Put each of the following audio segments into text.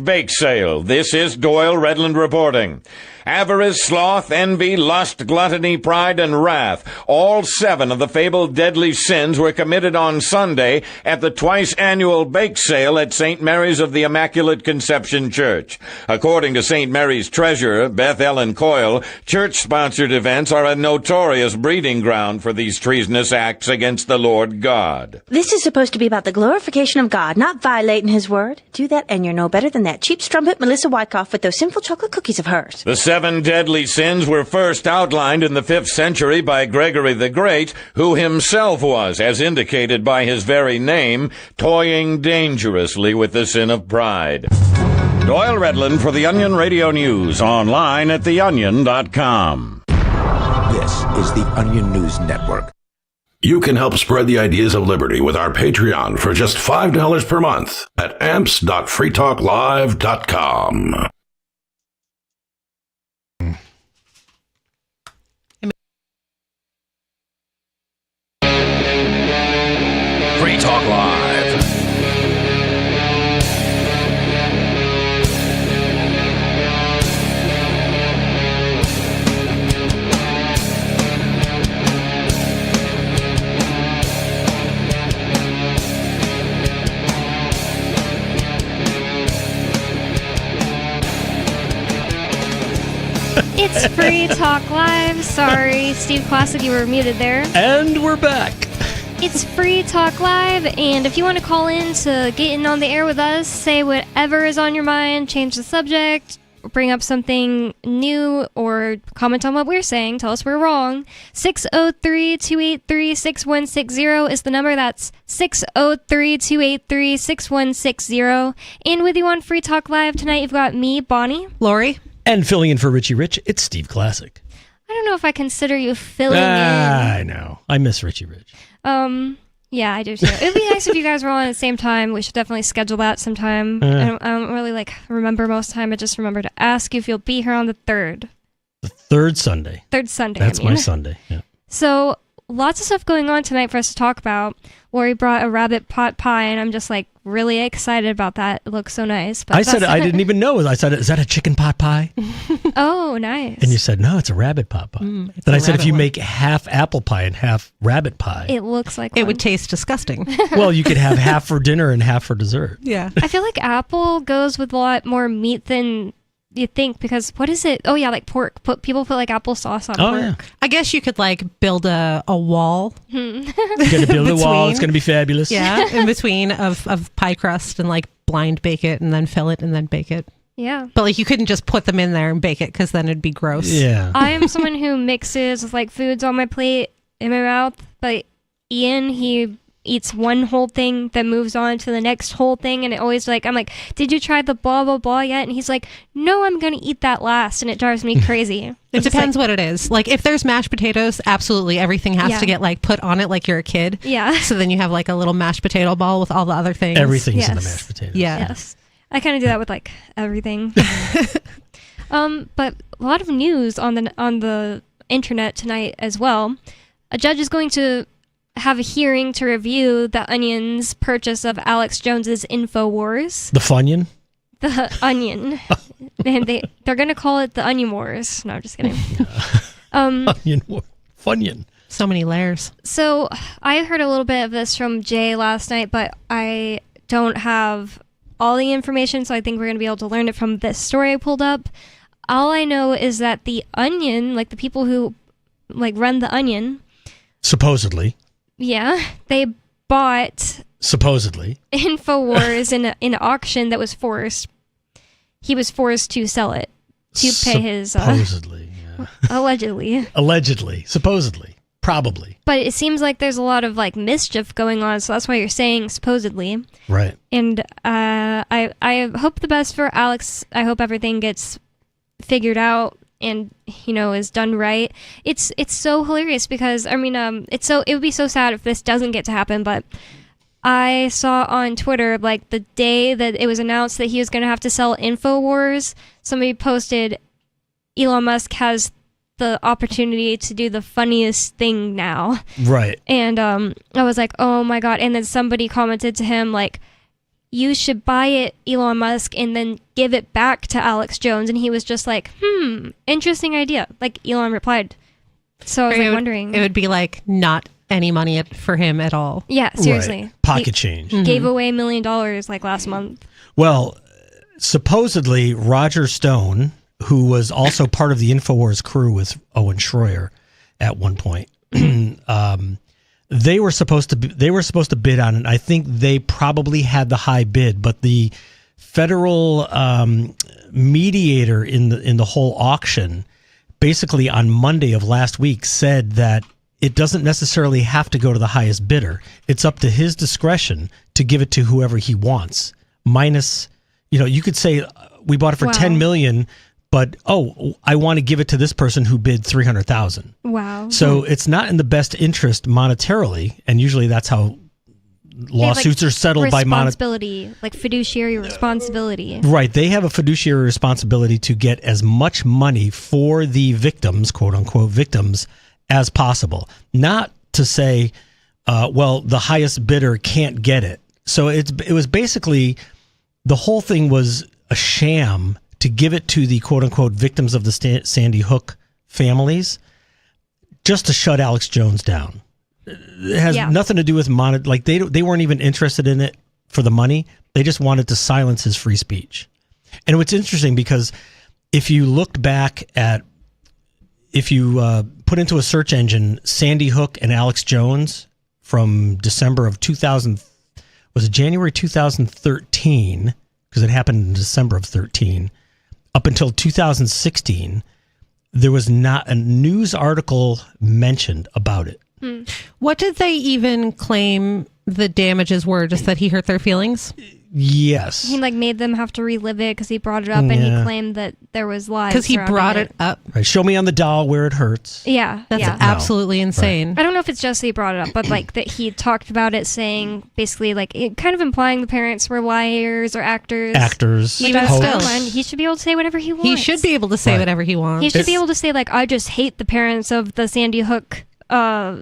bake sale. This is Doyle Redland reporting. Avarice, sloth, envy, lust, gluttony, pride, and wrath. All 7 of the fabled deadly sins were committed on Sunday at the twice-annual bake sale at St. Mary's of the Immaculate Conception Church. According to St. Mary's treasurer, Beth Ellen Coyle, church-sponsored events are a notorious breeding ground for these treasonous acts against the Lord God. This is supposed to be about the glorification of God, not violating His word. Do that and you're no better than that cheap strumpet Melissa Wyckoff with those sinful chocolate cookies of hers. The 7 deadly sins were first outlined in the 5th century by Gregory the Great, who himself was, as indicated by his very name, toying dangerously with the sin of pride. Doyle Redland for the Onion Radio News, online at theonion.com. This is the Onion News Network. You can help spread the ideas of liberty with our Patreon for just $5 per month at amps.freetalklive.com. Free Talk Live. It's Free Talk Live. Sorry, Steve Classic, you were muted there. And we're back. It's Free Talk Live, and if you want to call in to get in on the air with us, say whatever is on your mind, change the subject, bring up something new, or comment on what we're saying, tell us we're wrong, 603-283-6160 is the number. That's 603-283-6160. And with you on Free Talk Live tonight, you've got me, Bonnie. Lori. And filling in for Richie Rich, it's Steve Classic. I don't know if I consider you filling in. I know. I miss Richie Rich. Yeah, I do too. It'd be nice if you guys were on at the same time. We should definitely schedule that sometime. I don't really remember most of the time. I just remember to ask you if you'll be here on the 3rd. The third Sunday. Third Sunday. That's my Sunday. Yeah. So lots of stuff going on tonight for us to talk about. Lori brought a rabbit pot pie, and I'm just really excited about that. It looks so nice. But I said I didn't even know. I said, is that a chicken pot pie? Oh, nice. And you said, no, it's a rabbit pot pie. Then I said, if you make half apple pie and half rabbit pie. It looks like it would taste disgusting. Well, you could have half for dinner and half for dessert. Yeah. I feel like apple goes with a lot more meat than you think, because what is it? Oh yeah, like pork. People put applesauce on pork. Yeah. I guess you could build a wall. You're gonna build a wall. It's gonna be fabulous. Yeah, in between of pie crust and blind bake it and then fill it and then bake it. Yeah. But you couldn't just put them in there and bake it, because then it'd be gross. Yeah. I am someone who mixes foods on my plate in my mouth, but Ian, he eats one whole thing, then moves on to the next whole thing, and it always I'm like, did you try the blah blah blah yet? And he's like, no, I'm gonna eat that last, and it drives me crazy. It depends what it is. If there's mashed potatoes, absolutely everything has to get put on it like you're a kid. Yeah. So then you have a little mashed potato ball with all the other things. Everything's in the mashed potatoes. Yeah. Yes. I kind of do that with everything. But a lot of news on the internet tonight as well. A judge is going to have a hearing to review the Onion's purchase of Alex Jones's InfoWars. The Funyun? The Onion. And they're going to call it the Onion Wars. No, I'm just kidding. Funyun. So many layers. So I heard a little bit of this from Jay last night, but I don't have all the information, so I think we're going to be able to learn it from this story I pulled up. All I know is that the Onion, the people who run the Onion, supposedly. Yeah, they bought supposedly InfoWars in an auction that was forced. He was forced to sell it to pay his supposedly, allegedly, supposedly, probably. But it seems like there's a lot of mischief going on, so that's why you're saying supposedly. Right. And I hope the best for Alex. I hope everything gets figured out and is done right. It's so hilarious because it would be so sad if this doesn't get to happen, but I saw on Twitter the day that it was announced that he was going to have to sell InfoWars, somebody posted Elon Musk has the opportunity to do the funniest thing now. Right. And I was like, oh my god. And then somebody commented to him you should buy it, Elon Musk, and then give it back to Alex Jones. And he was just like, interesting idea. Like, Elon replied. So I was wondering. It would be like not any money for him at all. Yeah, seriously. Right. Pocket change. Gave away $1 million like last month. Well, supposedly Roger Stone, who was also part of the InfoWars crew with Owen Schroyer at one point, they were supposed to bid on it. I think they probably had the high bid, but the federal mediator in the whole auction, basically on Monday of last week, said that it doesn't necessarily have to go to the highest bidder. It's up to his discretion to give it to whoever he wants. Minus, you could say we bought it for $10 million. But, I want to give it to this person who bid $300,000. Wow. So it's not in the best interest monetarily, and usually that's how lawsuits are settled by responsibility, like fiduciary responsibility. Right. They have a fiduciary responsibility to get as much money for the victims, quote unquote victims, as possible. Not to say, the highest bidder can't get it. So it was basically, the whole thing was a sham to give it to the quote-unquote victims of the Sandy Hook families, just to shut Alex Jones down. It has nothing to do with like they weren't even interested in it for the money. They just wanted to silence his free speech. And it's interesting because if you looked back at, if you put into a search engine Sandy Hook and Alex Jones from December of January 2013, because it happened in December of 13, up until 2016, there was not a news article mentioned about it. What did they even claim the damages were? Just that he hurt their feelings? Yes. He made them have to relive it because he brought it up and he claimed that there was lies. Because he brought it up. Right. Show me on the doll where it hurts. Yeah. That's absolutely insane. Right. I don't know if it's just that he brought it up, but that he talked about it, saying basically kind of implying the parents were liars or actors. Even still. He should be able to say whatever he wants. He should be able to say whatever he wants. He should be able to say I just hate the parents of the Sandy Hook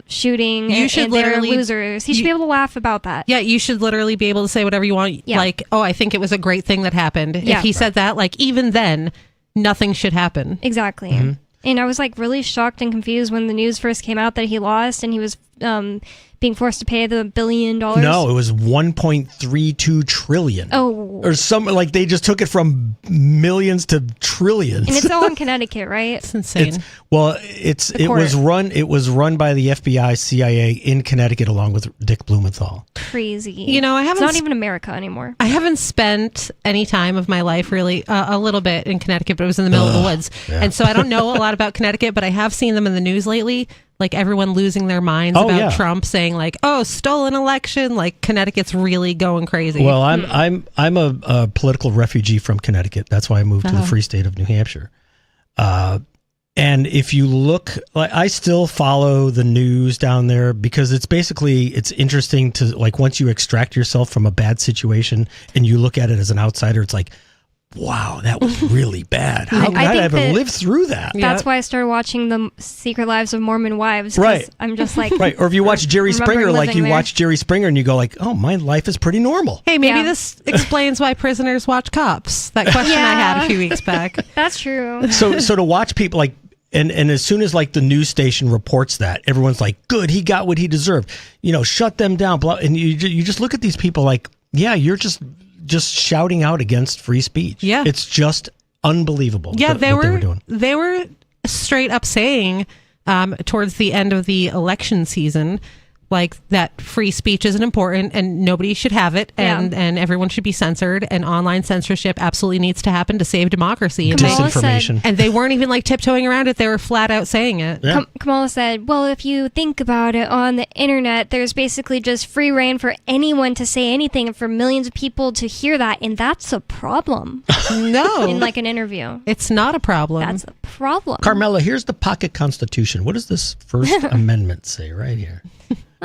shooting. You should literally losers. He should be able to laugh about that. Yeah, you should literally be able to say whatever you want. Yeah. I think it was a great thing that happened. Yeah. If he said that, even then, nothing should happen. Exactly. Mm-hmm. And I was really shocked and confused when the news first came out that he lost and he was being forced to pay the $1 billion. No, it was 1.32 trillion. Oh, or something they just took it from millions to trillions. And it's all in Connecticut, right? It's insane. It was run by the FBI, CIA in Connecticut along with Dick Blumenthal. Crazy. It's not even America anymore. I haven't spent any time of my life really a little bit in Connecticut, but it was in the middle of the woods, and so I don't know a lot about Connecticut, but I have seen them in the news lately. Everyone losing their minds about Trump, saying stolen election. Connecticut's really going crazy. Well, I'm a political refugee from Connecticut. That's why I moved to the free state of New Hampshire. And if you look, I still follow the news down there because it's interesting to once you extract yourself from a bad situation and you look at it as an outsider, it's wow, that was really bad. How did I ever live through that? That's why I started watching the Secret Lives of Mormon Wives. Right. I'm just right. Or if you watch Jerry Springer, you watch Jerry Springer and you go oh, my life is pretty normal. Hey, maybe this explains why prisoners watch cops. That question I had a few weeks back. That's true. So to watch people and as soon as the news station reports that, everyone's good, he got what he deserved. Shut them down. Blah, and you just look at these people you're just shouting out against free speech. Yeah. It's just unbelievable. Yeah, what they were doing. They were straight up saying towards the end of the election season, that free speech isn't important and nobody should have it and everyone should be censored and online censorship absolutely needs to happen to save democracy. Disinformation. And they weren't even tiptoeing around it. They were flat out saying it. Yeah. Kamala said, well, if you think about it, on the internet, there's basically just free reign for anyone to say anything and for millions of people to hear that. And that's a problem. No. In an interview. It's not a problem. That's a problem. Carmela, here's the pocket constitution. What does this First Amendment say right here?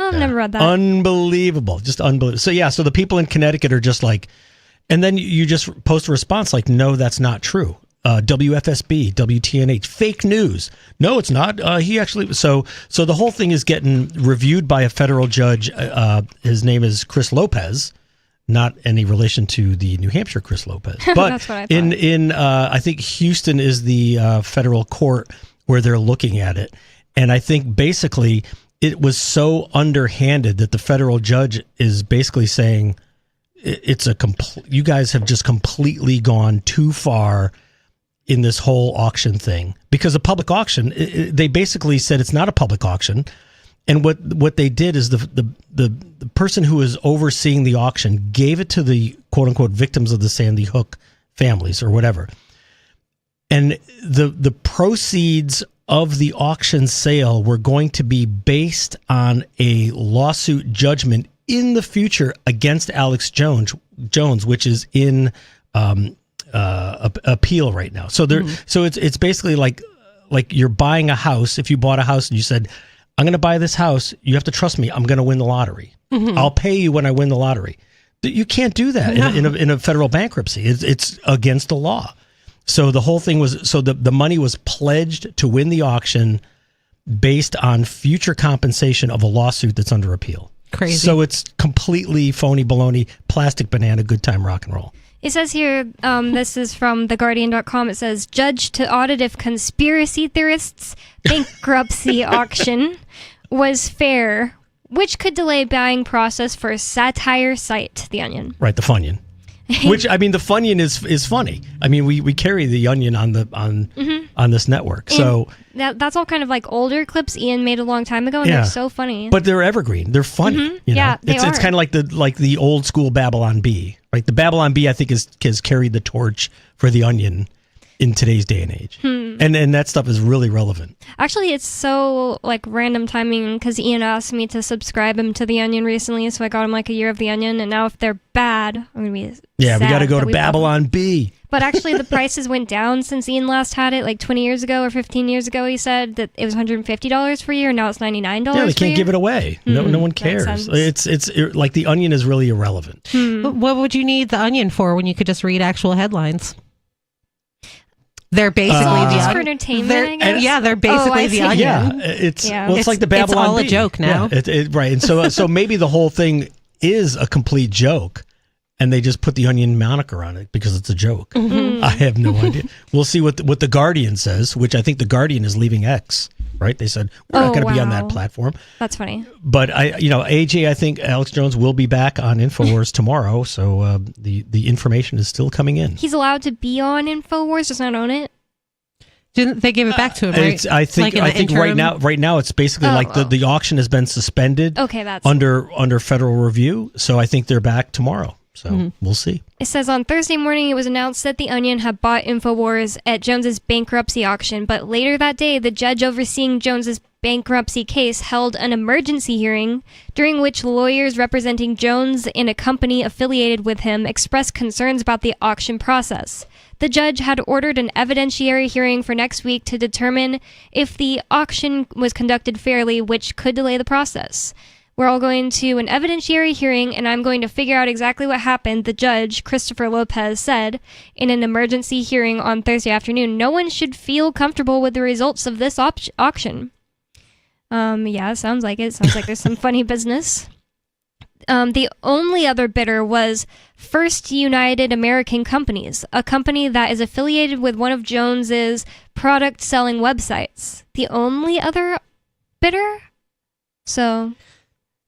I've never read that. Unbelievable. Just unbelievable. So the people in Connecticut are just and then you just post a response no, that's not true. WFSB, WTNH, fake news. No, it's not. He actually, so the whole thing is getting reviewed by a federal judge. His name is Chris Lopez. not any relation to the New Hampshire Chris Lopez. But That's what I thought. in I think Houston is the federal court where they're looking at it. And I think basically it was so underhanded that the federal judge is basically saying you guys have just completely gone too far in this whole auction thing. Because a public auction, they basically said it's not a public auction. And what they did is the person who was overseeing the auction gave it to the quote unquote victims of the Sandy Hook families or whatever. And the proceeds of the auction sale were going to be based on a lawsuit judgment in the future against Alex Jones, which is in appeal right now. So so it's basically like you're buying a house. If you bought a house and you said, I'm going to buy this house, you have to trust me, I'm going to win the lottery. I'll pay you when I win the lottery. You can't do that in a federal bankruptcy. It's against the law. So the whole thing was, the money was pledged to win the auction based on future compensation of a lawsuit that's under appeal. Crazy. So it's completely phony baloney, plastic banana, good time rock and roll. It says here, this is from theguardian.com, it says, judge to audit if conspiracy theorists' bankruptcy auction was fair, which could delay buying process for satire site, The Onion. Right, the Funyun. Which, I mean, the Funyun is funny. I mean, we carry the Onion on this network. So that's all kind of like older clips Ian made a long time ago, and they're so funny. But they're evergreen. They're funny. You know? Yeah, they are. It's kind of like the old school Babylon Bee. Right, the Babylon Bee I think has carried the torch for the Onion in today's day and age, and that stuff is really relevant. Actually, it's so like random timing because Ian asked me to subscribe him to The Onion recently, so I got him like a year of The Onion, and now if they're bad, I'm gonna be we got to go sad to Babylon Bee. But actually, the prices went down since Ian last had it, like 20 years ago or 15 years ago. He said that it was $150 for a year, and now it's $99. Yeah, they can't give it away. No one cares. It's like the Onion is really irrelevant. What would you need the Onion for when you could just read actual headlines? They're basically just for entertainment. I guess? Yeah, they're basically the Onion. Yeah, it's like the Babylon It's all Bee. a joke now. Yeah, right, and so maybe the whole thing is a complete joke, and they just put the Onion moniker on it because it's a joke. I have no idea. We'll see what the Guardian says, which I think the Guardian is leaving X. Right? They said we're not going to be on that platform. That's funny. But AJ, I think Alex Jones will be back on InfoWars tomorrow, so the information is still coming in. He's allowed to be on InfoWars, does not own it. Didn't they give it back to him? Right? I think right now it's basically the auction has been suspended. Okay, that's under federal review. So I think they're back tomorrow. So we'll see. It says on Thursday morning, it was announced that The Onion had bought InfoWars at Jones's bankruptcy auction. But later that day, the judge overseeing Jones's bankruptcy case held an emergency hearing during which lawyers representing Jones and a company affiliated with him expressed concerns about the auction process. The judge had ordered an evidentiary hearing for next week to determine if the auction was conducted fairly, which could delay the process. We're all going to an evidentiary hearing, and I'm going to figure out exactly what happened, the judge, Christopher Lopez, said in an emergency hearing on Thursday afternoon. No one should feel comfortable with the results of this auction. Yeah, sounds like it. Sounds like there's some funny business. The only other bidder was First United American Companies, a company that is affiliated with one of Jones's product-selling websites. The only other bidder? So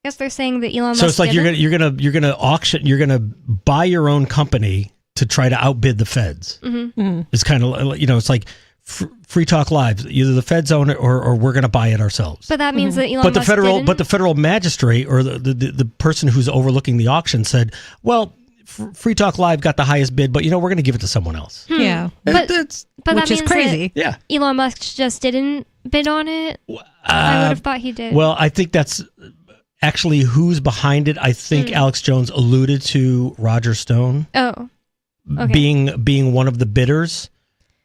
I guess they're saying that Elon Musk. So it's like you're gonna auction, you're gonna buy your own company to try to outbid the feds. It's kind of it's like Free Talk Live. Either the feds own it or we're gonna buy it ourselves. But that means that Elon Musk didn't. But the federal magistrate or the person who's overlooking the auction said, well, Free Talk Live got the highest bid, but we're gonna give it to someone else. Yeah, but which that is crazy. Yeah, Elon Musk just didn't bid on it. I would have thought he did. Well, I think that's actually who's behind it. I think Alex Jones alluded to Roger Stone. Oh, okay. being one of the bidders,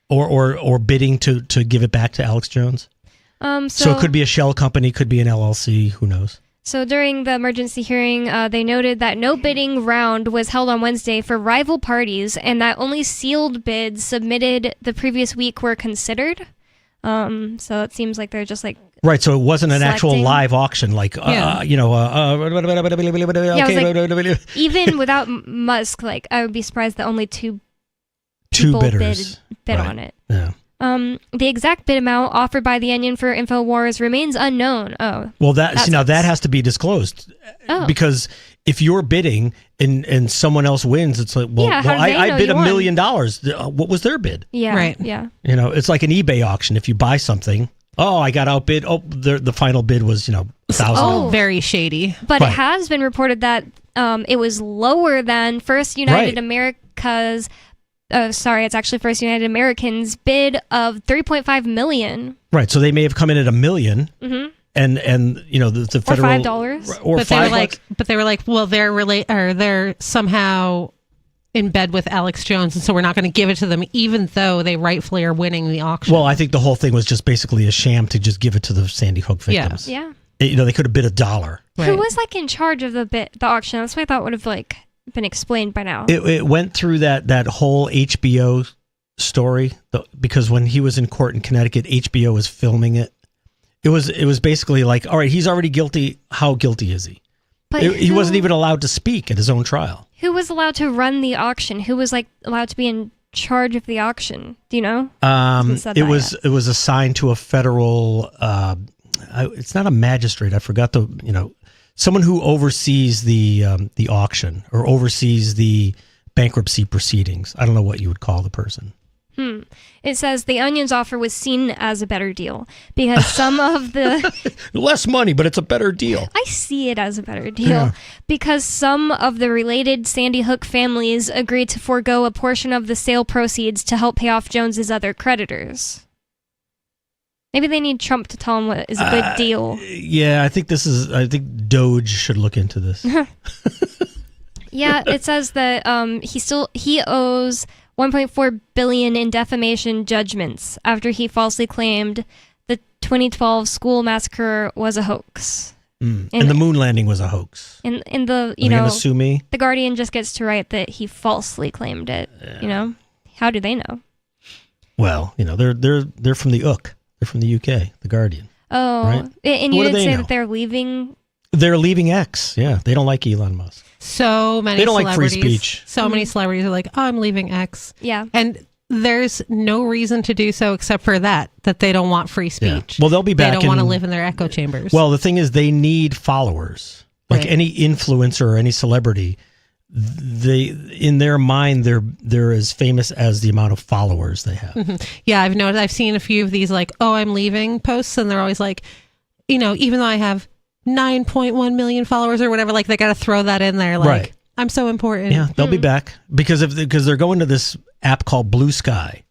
or bidding to give it back to Alex Jones. So it could be a shell company, could be an LLC. Who knows? So during the emergency hearing, they noted that no bidding round was held on Wednesday for rival parties, and that only sealed bids submitted the previous week were considered. So it seems like they're just like Right, so it wasn't an actual selecting. live auction, like Even without Musk, like I would be surprised that only two bidders bid right. on it. Yeah. The exact bid amount offered by the Onion for InfoWars remains unknown. Oh, well, that has to be disclosed because if you're bidding and someone else wins, it's like, I bid $1 million. What was their bid? Yeah, right. Yeah, it's like an eBay auction. If you buy something, I got outbid. Oh, the final bid was $1,000. Oh, very shady. But it has been reported that it was lower than First United America's. It's actually First United Americans bid of $3.5 million. Right, so they may have come in at $1 million, and the federal or $5, or but they were like, well, they're somehow in bed with Alex Jones, and so we're not going to give it to them, even though they rightfully are winning the auction. Well, I think the whole thing was just basically a sham to just give it to the Sandy Hook victims. Yeah. They could have bid $1. Right. Who was in charge of the auction? That's what I thought would have been explained by now. It went through that whole HBO story because when he was in court in Connecticut, HBO was filming it. It was basically like, all right, he's already guilty. How guilty is he? But he wasn't even allowed to speak at his own trial. Who was allowed to run the auction? Who was allowed to be in charge of the auction? Do you know? It was assigned to a federal. It's not a magistrate. I forgot someone who oversees the auction or oversees the bankruptcy proceedings. I don't know what you would call the person. It says the Onion's offer was seen as a better deal because some of the... Less money, but it's a better deal. I see it as a better deal because some of the related Sandy Hook families agreed to forego a portion of the sale proceeds to help pay off Jones's other creditors. Maybe they need Trump to tell them what is a good deal. Yeah, I think DOGE should look into this. Yeah, it says that he owes $1.4 billion in defamation judgments after he falsely claimed the 2012 school massacre was a hoax. And the moon landing was a hoax. And the Are they gonna sue me? The Guardian just gets to write that he falsely claimed it. Yeah. How do they know? Well, they're from the UK. They're from the UK. The Guardian. Oh, right? And you did say that they're leaving. They're leaving X. Yeah, they don't like Elon Musk. So many. They don't like free speech. So many celebrities are like, "Oh, I'm leaving X." Yeah, and there's no reason to do so except for that they don't want free speech. Yeah. Well, they'll be back. They don't want to live in their echo chambers. Well, the thing is, they need followers. Like any influencer or any celebrity, in their mind, they're as famous as the amount of followers they have. Mm-hmm. Yeah, I've noticed. I've seen a few of these like, "Oh, I'm leaving" posts, and they're always like, even though I have 9.1 million followers or whatever, like they got to throw that in there. Like, right. I'm so important. Yeah, they'll be back because they're going to this app called Blue Sky.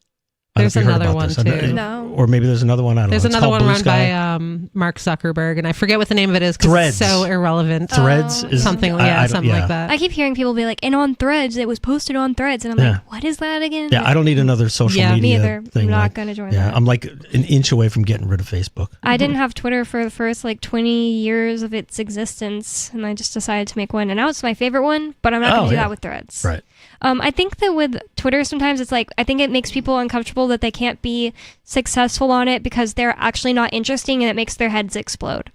There's another one too. No. Or maybe there's another one. I don't know. There's another one run by Mark Zuckerberg, and I forget what the name of it is because it's so irrelevant. Threads is something like that. I keep hearing people be like, and on Threads, it was posted on Threads, and I'm like, what is that again? Yeah, I don't need another social media me either. thing. I'm not going to join that. I'm like an inch away from getting rid of Facebook. I didn't have Twitter for the first 20 years of its existence, and I just decided to make one, and now it's my favorite one, but I'm not going to do that with Threads. Right. I think that with Twitter, sometimes it's like, I think it makes people uncomfortable that they can't be successful on it because they're actually not interesting and it makes their heads explode.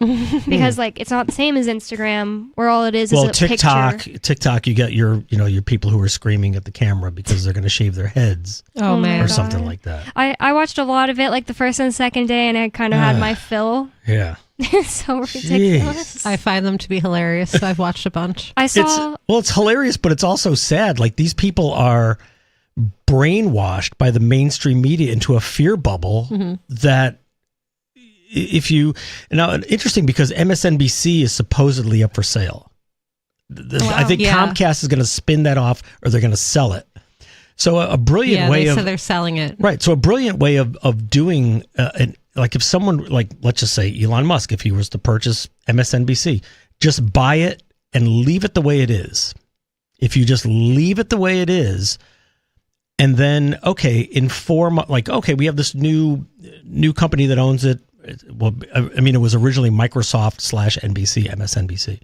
Because it's not the same as Instagram where all it is a picture. TikTok, you get your people who are screaming at the camera because they're going to shave their heads. Oh man. Or something like that. I watched a lot of it the first and second day and I kind of had my fill. Yeah. It's so ridiculous. Jeez. I find them to be hilarious. So I've watched a bunch. I saw. It's hilarious, but it's also sad. Like these people are brainwashed by the mainstream media into a fear bubble that interesting because MSNBC is supposedly up for sale. I think Comcast is going to spin that off or they're going to sell it. So a brilliant way so they're selling it. Right. So a brilliant way of doing if someone let's just say Elon Musk, if he was to purchase MSNBC, just buy it and leave it the way it is. If you just leave it the way it is, and then in 4 months, we have this new company that owns it. Well, I mean, it was originally Microsoft /NBC, MSNBC.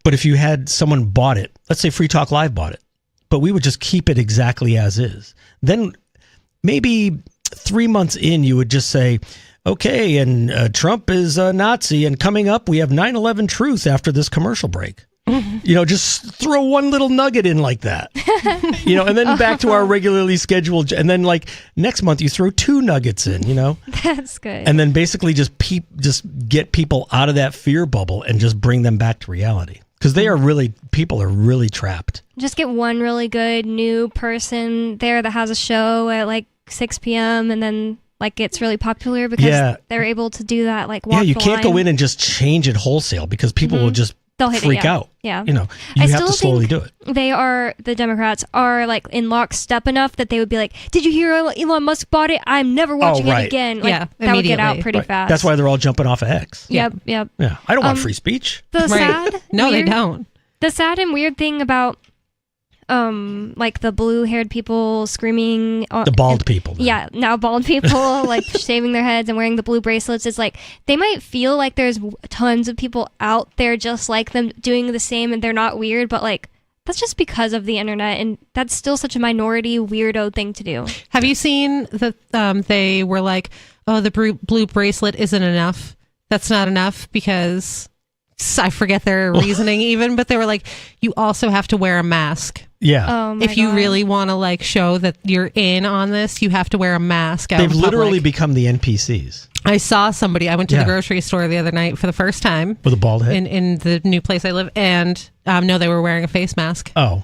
But if you had someone bought it, let's say Free Talk Live bought it, but we would just keep it exactly as is. Then maybe 3 months in, you would just say, Okay, and Trump is a Nazi, and coming up, we have 9/11 truth after this commercial break. Just throw one little nugget in like that. And then back to our regularly scheduled, and then like next month you throw 2 nuggets in, That's good. And then basically just get people out of that fear bubble and just bring them back to reality. Because people are really trapped. Just get one really good new person there that has a show at like 6 p.m. and then like it's really popular because they're able to do that. Like walk you the can't line. go in and just change it wholesale because people will just freak out. Yeah. You have to slowly do it. The Democrats are like in lockstep enough that they would be like, did you hear Elon Musk bought it? I'm never watching it again. Like, that would get out pretty fast. That's why they're all jumping off of X. Yep. Yeah. I don't want free speech. No, they don't. The sad and weird thing about like the blue-haired people screaming, the bald people. Yeah, now bald people like shaving their heads and wearing the blue bracelets. It's like they might feel like there's tons of people out there just like them doing the same, and they're not weird, but like that's just because of the internet, and that's still such a minority weirdo thing to do. Have you seen that they were like, oh, the blue bracelet isn't enough? That's not enough because I forget their reasoning even, but they were like, you also have to wear a mask. Yeah. Oh if you really want to like show that you're in on this, you have to wear a mask. They've literally become the NPCs. I saw somebody. I went to the grocery store the other night for the first time with a bald head in the new place I live, and no, they were wearing a face mask. Oh,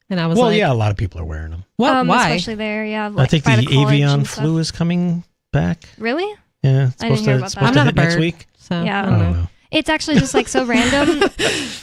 and I was a lot of people are wearing them. Well, why? Especially there, like I think the avian flu is coming back. Really? Yeah, I didn't hear about that. I'm not a bird next week. So yeah, I don't know. It's actually just like so random.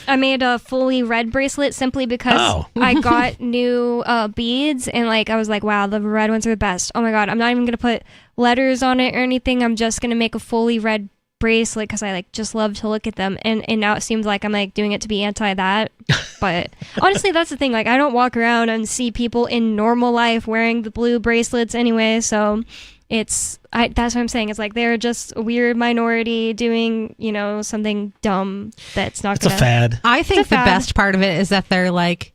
I made a fully red bracelet simply because I got new beads, and like I was like, wow, the red ones are the best. Oh my god, I'm not even gonna put letters on it or anything. I'm just gonna make a fully red bracelet because I like just love to look at them, and now it seems like I'm like doing it to be anti that. But honestly, that's the thing. Like I don't walk around and see people in normal life wearing the blue bracelets anyway, so. That's what I'm saying. It's like they're just a weird minority doing, something dumb that's not gonna... It's a fad. I think the best part of it is that they're like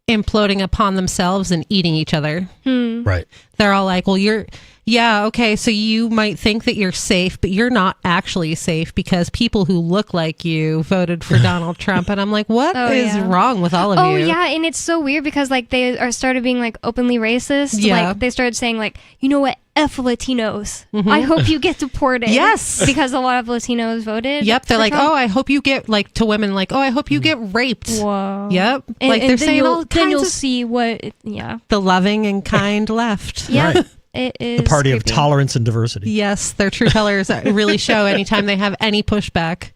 imploding upon themselves and eating each other. Right. They're all like, well, okay, so you might think that you're safe, but you're not actually safe because people who look like you voted for Donald Trump. And I'm like, what is wrong with all of you? Oh, yeah, and it's so weird because like they started being like openly racist. Yeah. Like they started saying like, you know what? F Latinos. I hope you get deported. Yes. Because a lot of Latinos voted. Yep. They're like, Trump. I hope you get like to women like, I hope you get raped. Whoa. Yep. And, like they're saying all kinds then you'll of see what, the loving and kind left. Yeah. Right. It is the party creepy. of tolerance and diversity. Yes. Their true colors really show anytime they have any pushback.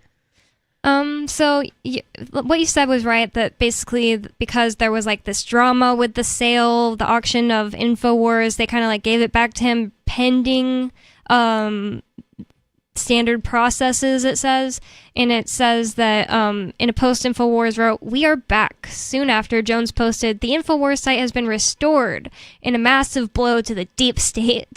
So what you said was right, that basically because there was like this drama with the auction of InfoWars, they kind of like gave it back to him pending standard processes, it says. And it says that in a post InfoWars wrote, "We are back." Soon after, Jones posted, "The InfoWars site has been restored in a massive blow to the deep state."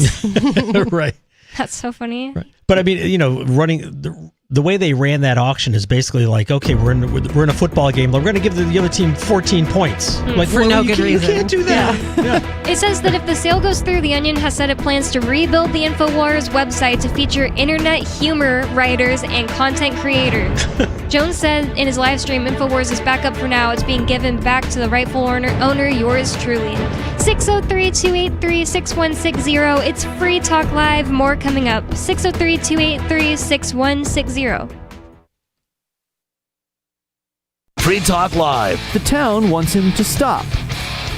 Right. That's so funny. Right. But I mean, running the way they ran that auction is basically like, okay, we're in a football game. We're going to give the other team 14 points. Like for no good reason. You can't do that. Yeah. It says that if the sale goes through, The Onion has said it plans to rebuild the InfoWars website to feature internet humor writers and content creators. Jones said in his live stream, "InfoWars is back up for now. It's being given back to the rightful owner, yours truly." 603-283-6160. It's Free Talk Live. More coming up. 603-283-6160. Free Talk Live. The town wants him to stop.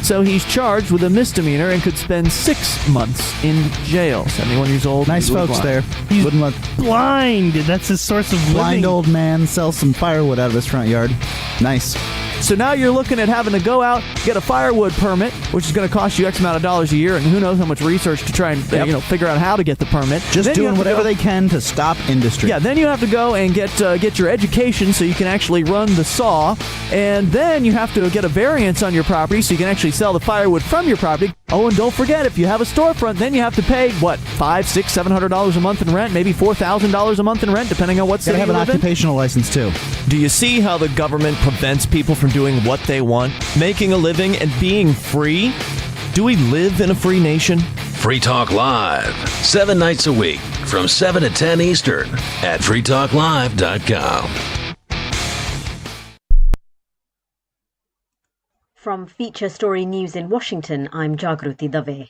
So he's charged with a misdemeanor and could spend 6 months in jail. 71 years old. Nice folks blind. there. Wouldn't let Blind. That's his source of blind living. old man sell some firewood out of his front yard. Nice. So now you're looking at having to go out, get a firewood permit, which is going to cost you X amount of dollars a year, and who knows how much research to try and figure out how to get the permit. Just then doing whatever they can to stop industry. Yeah, then you have to go and get your education so you can actually run the saw, and then you have to get a variance on your property so you can actually sell the firewood from your property. Oh, and don't forget, if you have a storefront, then you have to pay, $500, $600, $700 a month in rent, maybe $4,000 a month in rent, depending on what city you live in. Gotta have an occupational license, too. Do you see how the government prevents people from doing what they want, making a living and being free? Do we live in a free nation? Free Talk Live, 7 nights a week from 7 to 10 Eastern at freetalklive.com. From Feature Story News in Washington, I'm Jagruti Dave.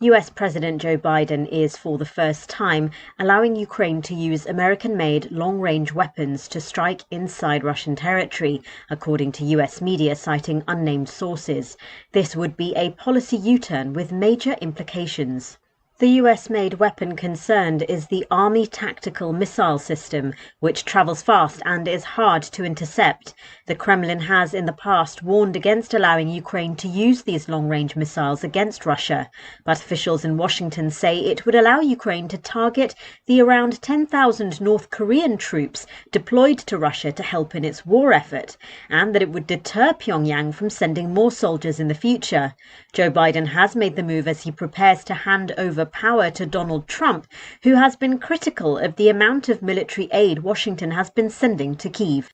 US President Joe Biden is, for the first time, allowing Ukraine to use American-made long-range weapons to strike inside Russian territory, according to US media citing unnamed sources. This would be a policy U-turn with major implications. The US-made weapon concerned is the Army Tactical Missile System, which travels fast and is hard to intercept. The Kremlin has in the past warned against allowing Ukraine to use these long-range missiles against Russia, but officials in Washington say it would allow Ukraine to target the around 10,000 North Korean troops deployed to Russia to help in its war effort, and that it would deter Pyongyang from sending more soldiers in the future. Joe Biden has made the move as he prepares to hand over power to Donald Trump, who has been critical of the amount of military aid Washington has been sending to Kyiv.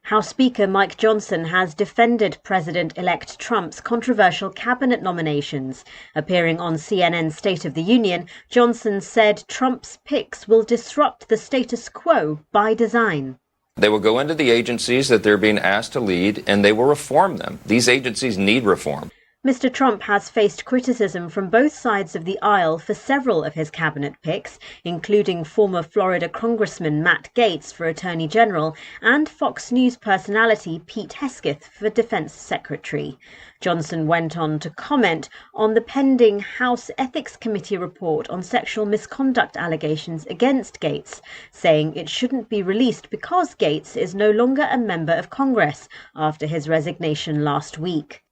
House Speaker Mike Johnson has defended President-elect Trump's controversial cabinet nominations. Appearing on CNN's State of the Union, Johnson said Trump's picks will disrupt the status quo by design. They will go into the agencies that they're being asked to lead, and they will reform them. These agencies need reform. Mr. Trump has faced criticism from both sides of the aisle for several of his cabinet picks, including former Florida Congressman Matt Gaetz for Attorney General and Fox News personality Pete Hegseth for Defense Secretary. Johnson went on to comment on the pending House Ethics Committee report on sexual misconduct allegations against Gaetz, saying it shouldn't be released because Gaetz is no longer a member of Congress after his resignation last week.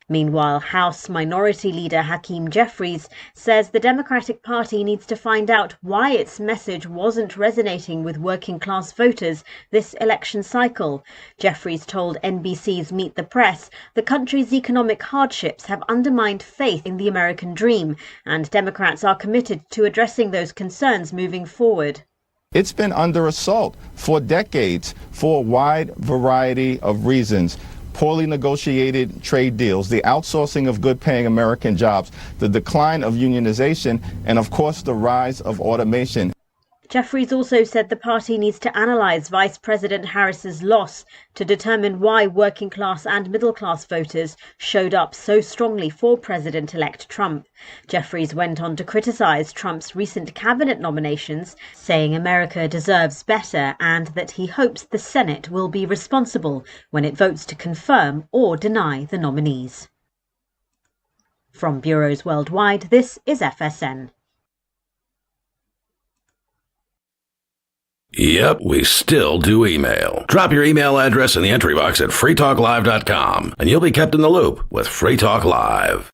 Meanwhile, House Minority Leader Hakeem Jeffries says the Democratic Party needs to find out why its message wasn't resonating with working-class voters this election cycle. Jeffries told NBC's Meet the Press the country's economic hardships have undermined faith in the American dream, and Democrats are committed to addressing those concerns moving forward. It's been under assault for decades for a wide variety of reasons. Poorly negotiated trade deals, the outsourcing of good-paying American jobs, the decline of unionization, and of course the rise of automation. Jeffries also said the party needs to analyse Vice President Harris's loss to determine why working-class and middle-class voters showed up so strongly for President-elect Trump. Jeffries went on to criticise Trump's recent cabinet nominations, saying America deserves better and that he hopes the Senate will be responsible when it votes to confirm or deny the nominees. From bureaus worldwide, this is FSN. Yep, we still do email. Drop your email address in the entry box at freetalklive.com, and you'll be kept in the loop with Free Talk Live.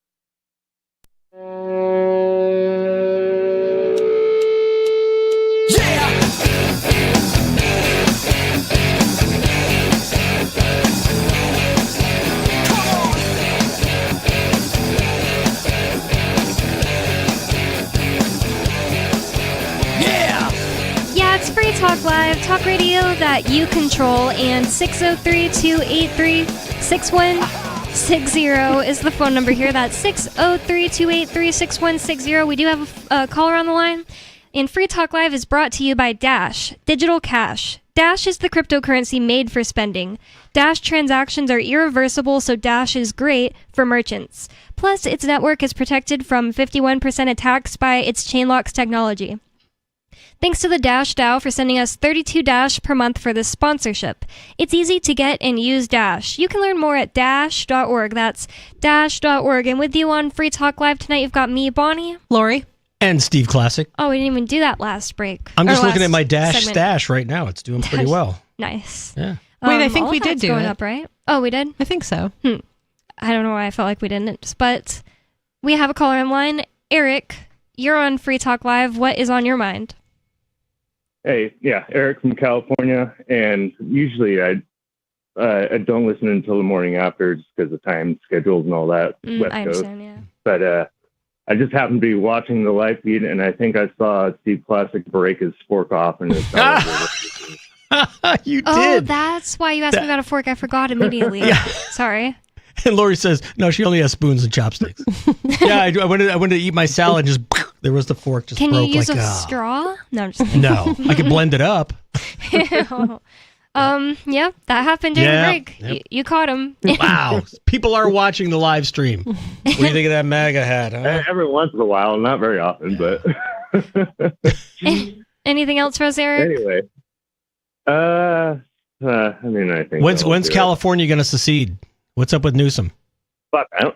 Talk Live, talk radio that you control, and 603-283-6160 is the phone number here. That's 603-283-6160. We do have a caller on the line, and Free Talk Live is brought to you by Dash, Digital Cash. Dash is the cryptocurrency made for spending. Dash transactions are irreversible, so Dash is great for merchants. Plus, its network is protected from 51% attacks by its chain locks technology. Thanks to the Dash DAO for sending us 32 Dash per month for this sponsorship. It's easy to get and use Dash. You can learn more at dash.org. That's dash.org. And with you on Free Talk Live tonight, you've got me, Bonnie, Lori, and Steve Classic. Oh, we didn't even do that last break. I'm just looking at my Dash stash right now. It's doing pretty well. Nice. Yeah. Wait, I think we did do going it. Up, right? Oh, we did? I think so. I don't know why I felt like we didn't, but we have a caller in line. Eric, you're on Free Talk Live. What is on your mind? Hey, yeah, Eric from California, and usually I don't listen until the morning after just because of time schedules and all that. West I understand, Coast. yeah. But I just happened to be watching the live feed, and I think I saw Steve Classic break his fork off and his You did. Oh, that's why you asked me about a fork. I forgot immediately. Yeah. Sorry. And Lori says, no, she only has spoons and chopsticks. Yeah, I went to eat my salad and just there was the fork just Can broke. you use like, a straw? No, I'm just kidding. No, I could blend it up. Yeah, that happened during the break. Yep. You caught him. Wow. People are watching the live stream. What do you think of that MAGA hat? Huh? Every once in a while, not very often, but. Anything else for us, Eric? Anyway. I think. When's California going to secede? What's up with Newsom? Fuck, I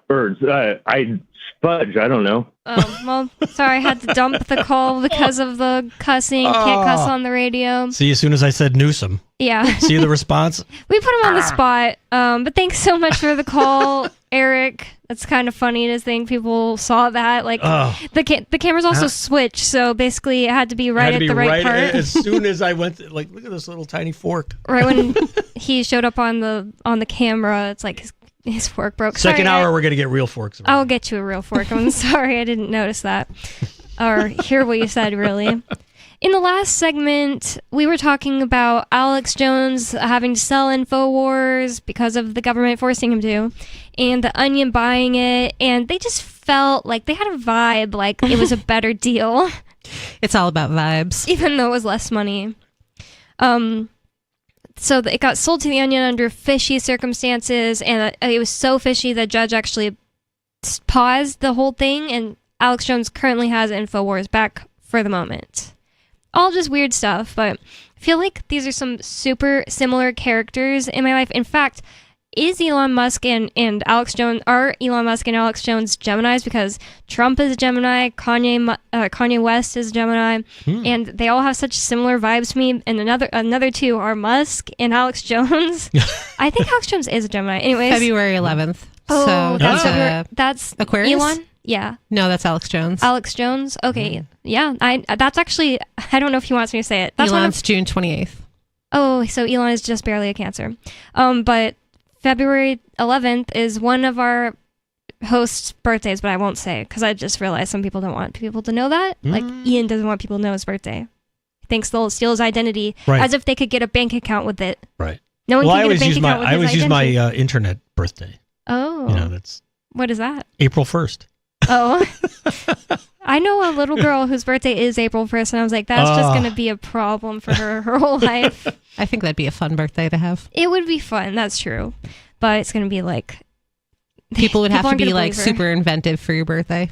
Fudge, I don't know. Oh, well, sorry, I had to dump the call because of the cussing. Can't cuss on the radio. See, as soon as I said Newsom. Yeah. See the response? We put him on the spot. But thanks so much for the call, Eric. That's kind of funny to think people saw that. Like, the cameras also switched, so basically it had to be right at the right part. As soon as I went, look at this little tiny fork. Right when he showed up on the camera, it's like his fork broke. Second hour, we're going to get real forks. I'll get you a real fork. I'm sorry, I didn't notice that. Or hear what you said, really. In the last segment, we were talking about Alex Jones having to sell InfoWars because of the government forcing him to, and The Onion buying it, and they just felt like they had a vibe like it was a better deal. It's all about vibes. Even though it was less money. So it got sold to The Onion under fishy circumstances, and it was so fishy that judge actually paused the whole thing, and Alex Jones currently has InfoWars back for the moment. All just weird stuff, but I feel like these are some super similar characters in my life. In fact, is Elon Musk and Alex Jones, are Elon Musk and Alex Jones Geminis? Because Trump is a Gemini, Kanye West is a Gemini, and they all have such similar vibes to me. And another two are Musk and Alex Jones. I think Alex Jones is a Gemini. Anyways, February 11th. Oh, so that's Aquarius? Elon? Yeah. No, that's Alex Jones. Alex Jones? Okay. Yeah. That's actually, I don't know if he wants me to say it. That's Elon's June 28th. Oh, so Elon is just barely a Cancer. But February 11th is one of our hosts' birthdays, but I won't say because I just realized some people don't want people to know that. Like, Ian doesn't want people to know his birthday. He thinks they'll steal his identity as if they could get a bank account with it. Right. No one can get a bank account with his identity. I always use my internet birthday. Oh. That's... What is that? April 1st. Oh. I know a little girl whose birthday is April 1st, and I was like, that's just going to be a problem for her whole life. I think that'd be a fun birthday to have. It would be fun, that's true. But it's going to be like... People would have to be like super inventive for your birthday.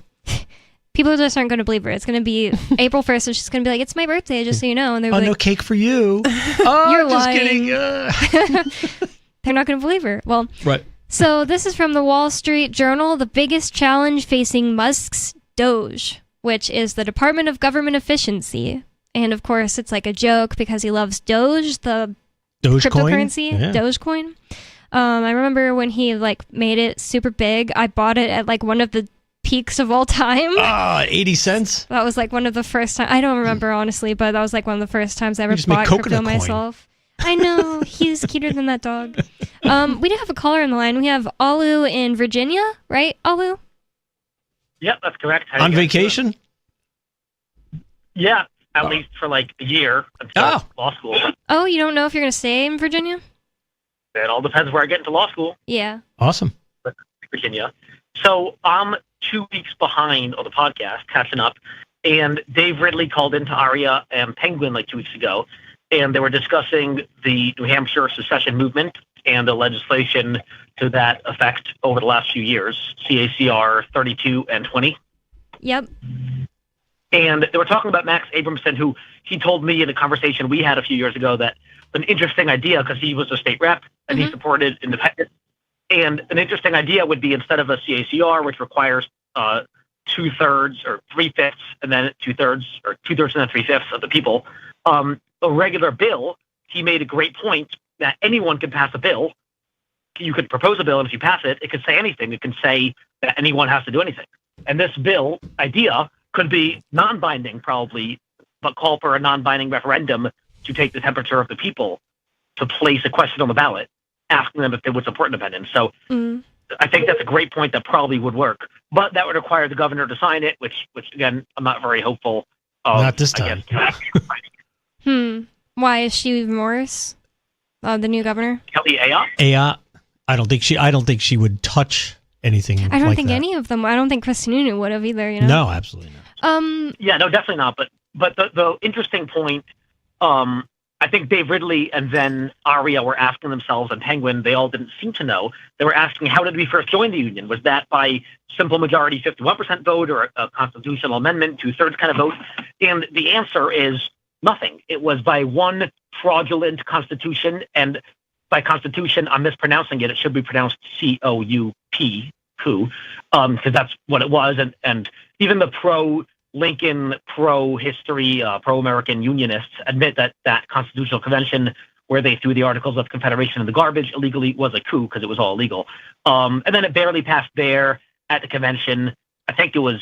People just aren't going to believe her. It's going to be April 1st, and she's going to be like, it's my birthday, just so you know. And they're like, no cake for you. You're just lying. kidding. They're not going to believe her. Well, right. So this is from the Wall Street Journal, the biggest challenge facing Musk's DOGE, which is the Department of Government Efficiency. And of course, it's like a joke because he loves Doge, the cryptocurrency, Dogecoin. I remember when he made it super big, I bought it at one of the peaks of all time. 80 cents? That was one of the first times. I don't remember honestly, but that was one of the first times I ever bought crypto myself. I know, he's cuter than that dog. We do have a caller on the line. We have Alu in Virginia, right, Alu? Yep, that's correct. On vacation? Yeah, at least for a year until law school. Oh, you don't know if you're going to stay in Virginia? It all depends where I get into law school. Yeah. Awesome. Virginia. So I'm 2 weeks behind on the podcast, catching up, and Dave Ridley called into Aria and Penguin 2 weeks ago, and they were discussing the New Hampshire secession movement and the legislation to that effect over the last few years, CACR 32 and 20. Yep. And they were talking about Max Abramson, who he told me in a conversation we had a few years ago that an interesting idea, because he was a state rep and he supported independence, and an interesting idea would be instead of a CACR, which requires 2/3 or 3/5, and then 2/3 or 2/3 and then 3/5 of the people, a regular bill. He made a great point that anyone can pass a bill. You could propose a bill, and if you pass it, it could say anything. It can say that anyone has to do anything. And this bill idea could be non-binding, probably, but call for a non-binding referendum to take the temperature of the people to place a question on the ballot, asking them if they would support independence. So I think that's a great point that probably would work. But that would require the governor to sign it, which again, I'm not very hopeful of. Not this time. Why is she even worse? The new governor? Kelly Ayotte? Ayotte. I don't think she would touch anything. I don't like think that. any of them. I don't think Chris Sununu would have either. You know? No, absolutely not. Yeah, no, definitely not. But the interesting point, I think Dave Ridley and then Aria were asking themselves, and Penguin, they all didn't seem to know. They were asking, how did we first join the Union? Was that by simple majority 51% vote or a constitutional amendment, 2/3 kind of vote? And the answer is nothing. It was by one fraudulent constitution, and by constitution, I'm mispronouncing it. It should be pronounced C-O-U-P, coup, because that's what it was. And even the pro-Lincoln, pro-history, pro-American unionists admit that that constitutional convention where they threw the Articles of Confederation in the garbage illegally was a coup because it was all illegal. And then it barely passed there at the convention. I think it was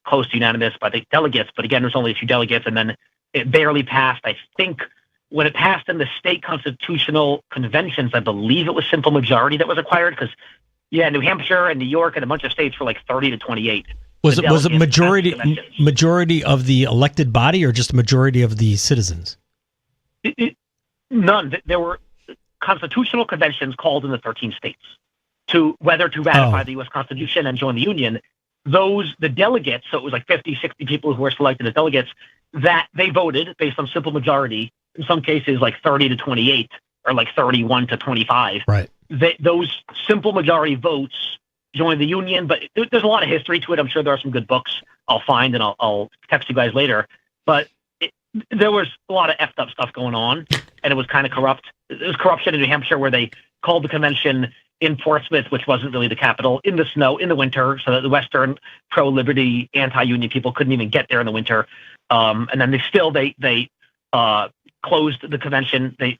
close to unanimous by the delegates, but again, there's only a few delegates, and then it barely passed. I think when it passed in the state constitutional conventions, I believe it was simple majority that was required because, New Hampshire and New York and a bunch of states were like 30 to 28. Was it majority of the elected body or just majority of the citizens? None. There were constitutional conventions called in the 13 states to whether to ratify the U.S. Constitution and join the Union. The delegates, so it was like 50, 60 people who were selected as delegates, that they voted based on simple majority, in some cases like 30 to 28 or like 31 to 25. Right. Those simple majority votes joined the Union, but there's a lot of history to it. I'm sure there are some good books I'll find and I'll text you guys later. But there was a lot of effed up stuff going on, and it was kind of corrupt. There was corruption in New Hampshire where they called the convention in Portsmouth, which wasn't really the capital, in the snow, in the winter, so that the Western pro-liberty, anti-union people couldn't even get there in the winter. And then they closed the convention. They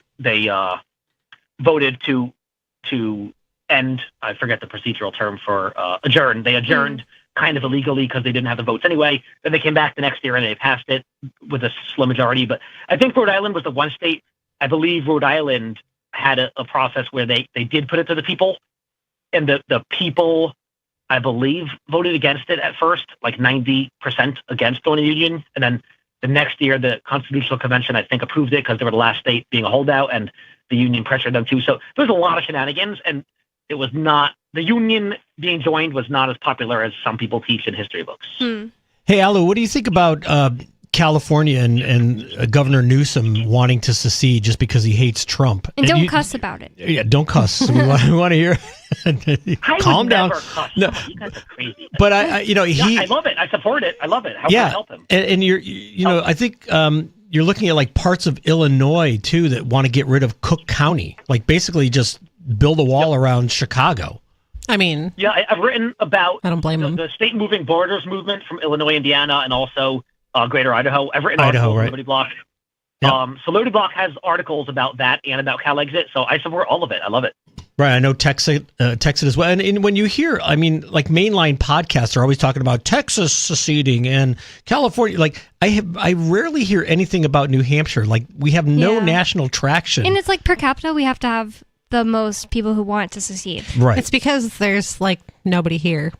voted to end, I forget the procedural term for adjourn. They adjourned kind of illegally because they didn't have the votes anyway. Then they came back the next year and they passed it with a slim majority. But I think Rhode Island was the one state, I believe Rhode Island had a process where they did put it to the people, and the people, I believe, voted against it at first, like 90% against joining the Union. And then the next year, the Constitutional Convention, I think, approved it because they were the last state being a holdout, and the Union pressured them too. So there's a lot of shenanigans, and it was not, the Union being joined was not as popular as some people teach in history books. Hey, Alu, what do you think about California and Governor Newsom wanting to secede just because he hates Trump? And don't cuss about it. Yeah, don't cuss. we want to hear. Calm down. Cuss. No, you guys are crazy. But I love it. I support it. I love it. How can I help him? And I think you're looking at like parts of Illinois too that want to get rid of Cook County, like basically just build a wall around Chicago. I mean, I've written about I don't blame them. The state moving borders movement from Illinois, Indiana, and also Greater Idaho. I've written articles on Liberty Block. Yep. So Liberty Block has articles about that and about CalExit. So I support all of it. I love it. Right. I know Texas as well. And when you hear, I mean, like mainline podcasts are always talking about Texas seceding and California. Like I rarely hear anything about New Hampshire. Like we have no national traction. And it's like per capita, we have to have the most people who want to secede. Right. It's because there's like nobody here.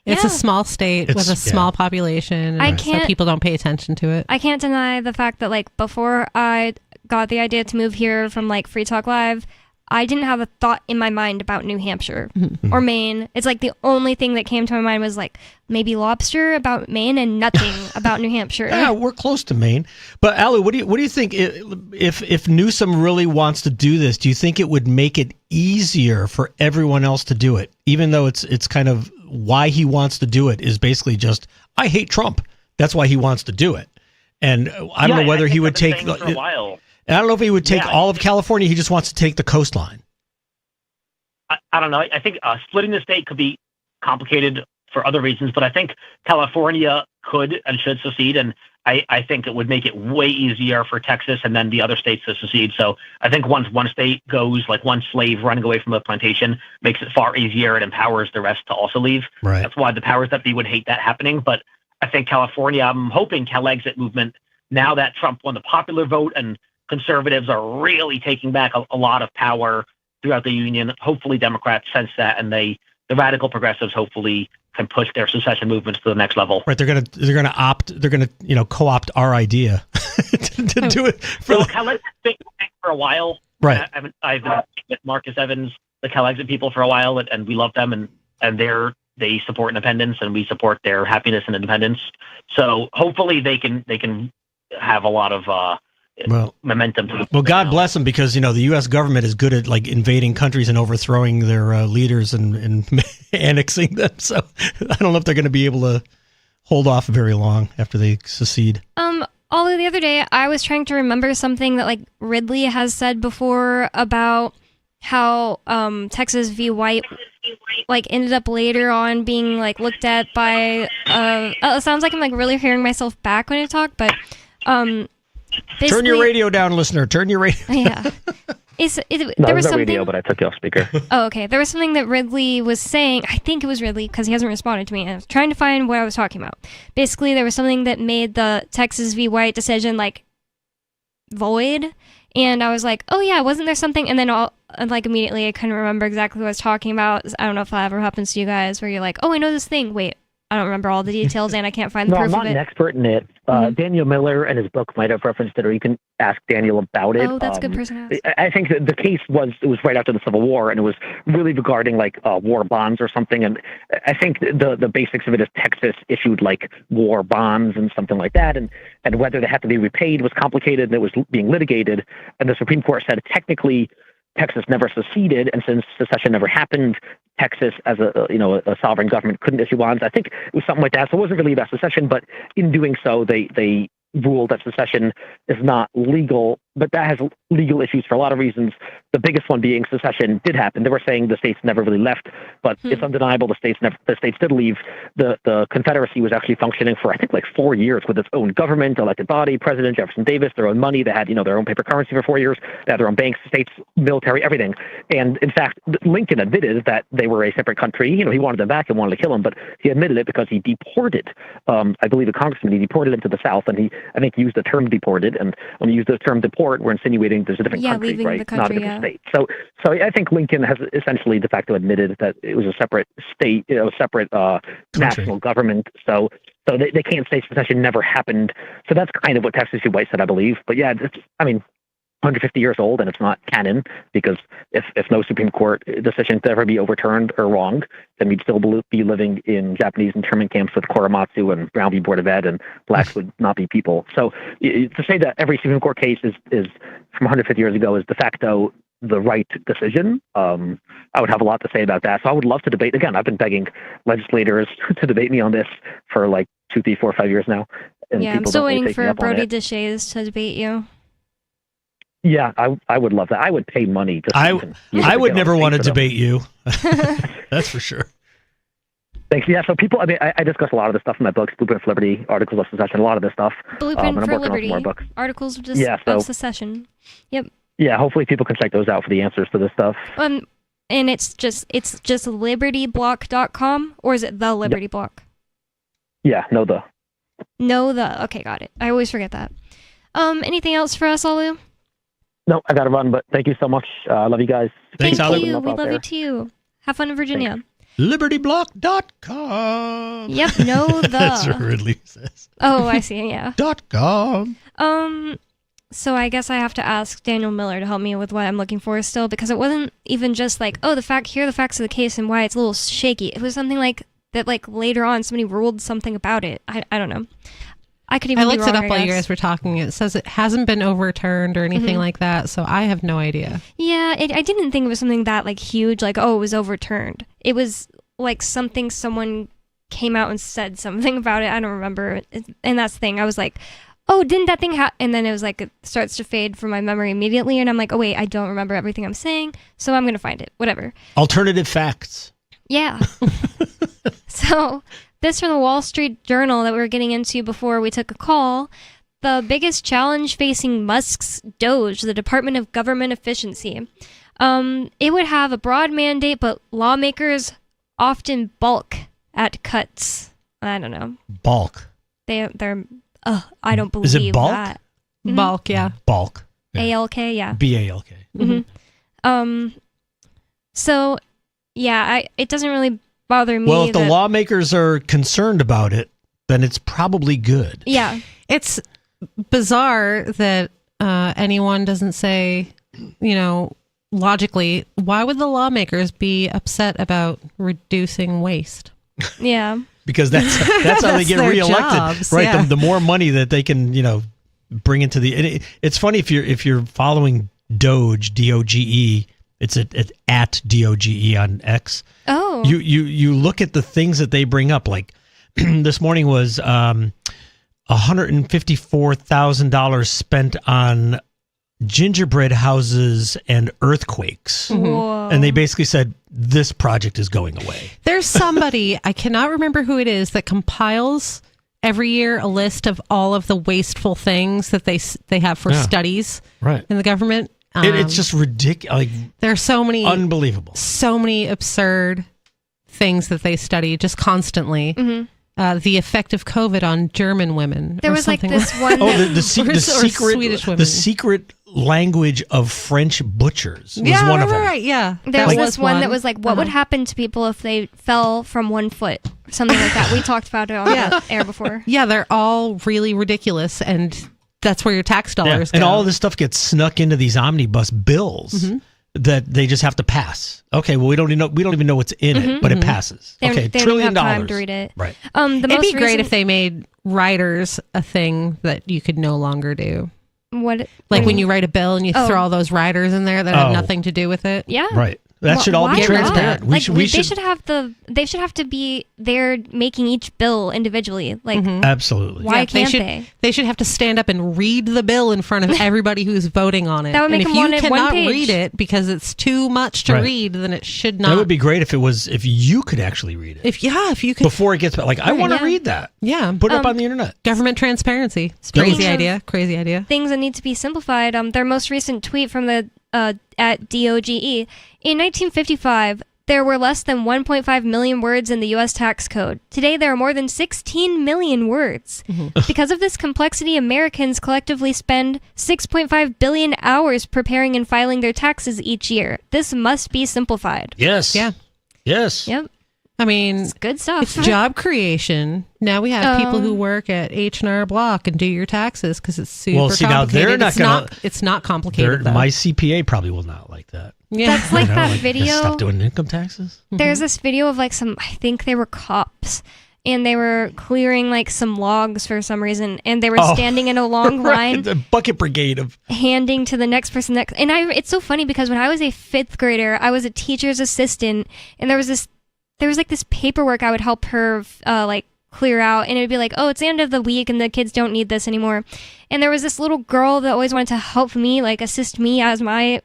It's a small state with a small population, so people don't pay attention to it. I can't deny the fact that like before I got the idea to move here from like Free Talk Live, I didn't have a thought in my mind about New Hampshire or Maine. It's like the only thing that came to my mind was like maybe lobster about Maine and nothing about New Hampshire. Yeah, we're close to Maine. But Alu, what do you think if Newsom really wants to do this? Do you think it would make it easier for everyone else to do it, even though it's kind of why he wants to do it is basically just I hate Trump. That's why he wants to do it. And I don't know whether he would take. For a while. I don't know if he would take all of California. He just wants to take the coastline. I don't know. I think splitting the state could be complicated for other reasons, but I think California could and should secede, and I think it would make it way easier for Texas and then the other states to secede. So I think once one state goes, like one slave running away from a plantation, makes it far easier and empowers the rest to also leave. Right. That's why the powers that be would hate that happening. But I think California, I'm hoping CalExit movement, now that Trump won the popular vote and conservatives are really taking back a lot of power throughout the union. Hopefully Democrats sense that, and the radical progressives hopefully can push their secession movements to the next level. Right, they're gonna co-opt our idea to do it. CalExit's been for a while. Right, I've been with Marcus Evans, the Cal-Exit people for a while, and we love them, and they support independence, and we support their happiness and independence. So hopefully they can have a lot of momentum to well, God bless them, because the U.S. government is good at like invading countries and overthrowing their leaders and annexing them. So I don't know if they're going to be able to hold off very long after they secede. Although the other day I was trying to remember something that like Ridley has said before about how Texas v. White like ended up later on being like looked at by it sounds like I'm like really hearing myself back when I talk, but turn your radio down, listener. Turn your radio. Yeah. There was no radio, but I took you off speaker. Oh, okay. There was something that Ridley was saying. I think it was Ridley, because he hasn't responded to me. And I was trying to find what I was talking about. Basically, there was something that made the Texas v. White decision like void. And I was like, oh yeah, wasn't there something? And then like immediately I couldn't remember exactly what I was talking about. I don't know if that ever happens to you guys, where you're like, oh, I know this thing. Wait, I don't remember all the details, and I can't find the proof of it. I'm not an expert in it. Daniel Miller and his book might have referenced it, or you can ask Daniel about it. Oh, that's a good person to ask. I think that the case was right after the Civil War, and it was really regarding like war bonds or something. And I think the basics of it is Texas issued like war bonds and something like that, and whether they had to be repaid was complicated, and it was being litigated. And the Supreme Court said technically Texas never seceded, and since secession never happened, Texas, as a sovereign government, couldn't issue bonds. I think it was something like that. So it wasn't really about secession, but in doing so, they ruled that secession is not legal, but that has legal issues for a lot of reasons. The biggest one being secession did happen. They were saying the states never really left, but it's undeniable the states did leave. The Confederacy was actually functioning for I think like 4 years with its own government, elected body, President Jefferson Davis, their own money. They had their own paper currency for 4 years. They had their own banks, states, military, everything. And in fact, Lincoln admitted that they were a separate country. He wanted them back and wanted to kill them, but he admitted it because he deported. I believe a congressman, he deported them to the South, and he I think used the term deported. And when you use the term deport, we're insinuating there's a different country, right? The country, not a different state. So I think Lincoln has essentially de facto admitted that it was a separate state, a separate national government. So they can't say secession never happened. So that's kind of what Texas v. White said, I believe. But yeah, 150 years old, and it's not canon, because if no Supreme Court decision to ever be overturned or wrong, then we'd still be living in Japanese internment camps with Korematsu and Brown v. Board of Ed, and blacks would not be people. So to say that every Supreme Court case is from 150 years ago is de facto the right decision, I would have a lot to say about that. So I would love to debate. Again, I've been begging legislators to debate me on this for like 2, 3, 4, 5 years now. And yeah, I'm still waiting for Brody Deshays to debate you. Yeah, I would love that. I would pay money to. I would never want to debate you. That's for sure. Thanks. Yeah, so people, I discuss a lot of this stuff in my books, Blueprint for Liberty, Articles of Secession, a lot of this stuff. Blueprint for Liberty, Articles of Secession. Yep. Yeah, hopefully people can check those out for the answers to this stuff. And it's just libertyblock.com, or is it the Liberty Block? Yeah, no the. Okay, got it. I always forget that. Anything else for us, Olu? No, I gotta run, but thank you so much. I love you guys. Thank you. We love you too. Have fun in Virginia. Thanks. LibertyBlock.com. Yep, no the. That's what Ridley says. Oh, I see, yeah. .com. So I guess I have to ask Daniel Miller to help me with what I'm looking for still, because it wasn't even just like, here are the facts of the case and why it's a little shaky. It was something like that, like later on somebody ruled something about it. I don't know. I could even I looked it up while you guys were talking. It says it hasn't been overturned or anything like that, so I have no idea. Yeah, I didn't think it was something that like huge, like, it was overturned. It was like something someone came out and said something about it. I don't remember. And that's the thing. I was like, didn't that thing happen? And then it was like, it starts to fade from my memory immediately. And I'm like, wait, I don't remember everything I'm saying. So I'm going to find it. Whatever. Alternative facts. Yeah. So this from the Wall Street Journal that we were getting into before we took a call. The biggest challenge facing Musk's DOGE, the Department of Government Efficiency. It would have a broad mandate, but lawmakers often balk at cuts. I don't know. Balk. They're I don't believe Is it balk? that. Mm-hmm. Balk, yeah. Balk. Yeah. A-L-K, yeah. B-A-L-K. Mm-hmm. So, yeah, it doesn't really bother me. Well, if the lawmakers are concerned about it, then it's probably good. Yeah. It's bizarre that anyone doesn't say, logically, why would the lawmakers be upset about reducing waste? Yeah. Because that's how they get reelected, jobs, right? yeah. The more money that they can, bring into the. It's funny if you're following DOGE, DOGE. It's at DOGE on X. Oh. You look at the things that they bring up. Like this morning was $154,000 spent on gingerbread houses and earthquakes. Whoa. And they basically said this project is going away. There's somebody, I cannot remember who it is, that compiles every year a list of all of the wasteful things that they have for studies in the government. It's just ridiculous. Like, there are so many unbelievable, so many absurd things that they study just constantly. Mm-hmm. The effect of COVID on German women. There was like this one. The secret language of French butchers was one of them. Right, yeah. There was this one that was like, what would happen to people if they fell from 1 foot? Something like that. We talked about it on the air before. Yeah, they're all really ridiculous, and that's where your tax dollars go. And all of this stuff gets snuck into these omnibus bills that they just have to pass. Okay, well, we don't even know what's in it, but it passes. They $1 don't trillion. have time to read it. Right. It'd be great if they made riders a thing that you could no longer do. What? Like when you write a bill and you throw all those riders in there that have nothing to do with it. Yeah. Right. That should all be transparent. They should have to be there making each bill individually. Like absolutely. Why can't they? They should have to stand up and read the bill in front of everybody who's voting on it. That would make and them if want you it one cannot page. read it because it's too much to read, then it should not. That would be great if you could actually read it. If you could before it gets like I want to read that. Yeah. Put it up on the internet. Government transparency. Crazy idea. Things that need to be simplified. Their most recent tweet from the at DOGE. In 1955, there were less than 1.5 million words in the U.S. tax code. Today, there are more than 16 million words. Because of this complexity, Americans collectively spend 6.5 billion hours preparing and filing their taxes each year. This must be simplified. Yes. Yeah. Yes. Yep. I mean, it's good stuff. It's job creation. Now we have people who work at H&R Block and do your taxes because it's super complicated. Now they're not it's not complicated. My CPA probably will not like that. Yeah. That's like that video. Stop doing income taxes. There's this video of like I think they were cops. And they were clearing like some logs for some reason, and they were standing in a long line, the bucket brigade of handing to the next person. And it's so funny because when I was a 5th grader, I was a teacher's assistant, and there was this paperwork I would help her clear out, and it would be like, oh, it's the end of the week, and the kids don't need this anymore. And there was this little girl that always wanted to help me, like assist me as my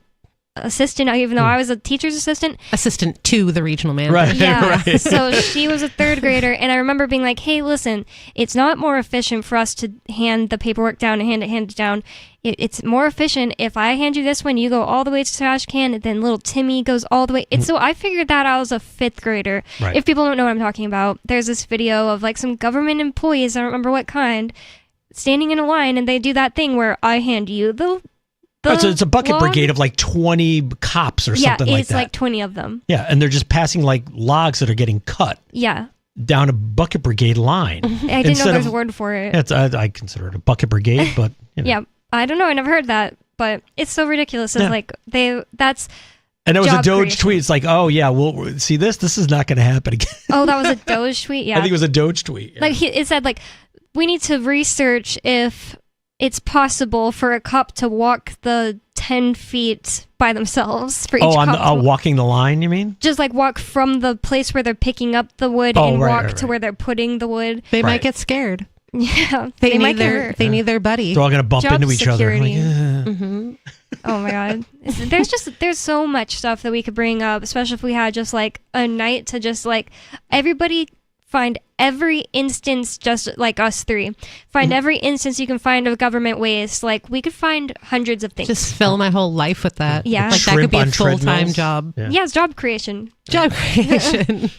assistant, even though I was a teacher's assistant to the regional manager. Right. Yeah. Right. So she was a 3rd grader, and I remember being like, hey, listen, it's not more efficient for us to hand the paperwork down and hand it down. It's more efficient if I hand you this one, you go all the way to the trash can, and then little Timmy goes all the way. So I figured that out as a 5th grader. Right. If people don't know what I'm talking about, there's this video of like some government employees, I don't remember what kind, standing in a line, and they do that thing where I hand you it's a bucket brigade of like 20 cops or something like that. Yeah, it's like 20 of them. Yeah, and they're just passing like logs that are getting cut. Yeah. Down a bucket brigade line. I didn't know there was a word for it. I consider it a bucket brigade, but yeah, I don't know. I never heard that, but it's so ridiculous. It's like that's. And it was a DOGE creation. tweet. It's like, oh yeah, we'll see this. This is not going to happen again. Oh, that was a DOGE tweet. Yeah, I think it was a DOGE tweet. Yeah. Like it said, like we need to research if it's possible for a cop to walk the 10 feet by themselves for each cop. Walking the line, you mean? Just like walk from the place where they're picking up the wood walk to where they're putting the wood. They might get scared. Yeah, they might get hurt. They need their buddy. They're all going to bump into each other. Like, yeah. Oh my god, there's so much stuff that we could bring up, especially if we had just like a night to just like everybody find every instance, just like us three. Find every instance you can find of government waste. Like, we could find hundreds of things. Just fill my whole life with that. Yeah. Like, that could be a full-time job. Yeah, it's job creation. Job creation.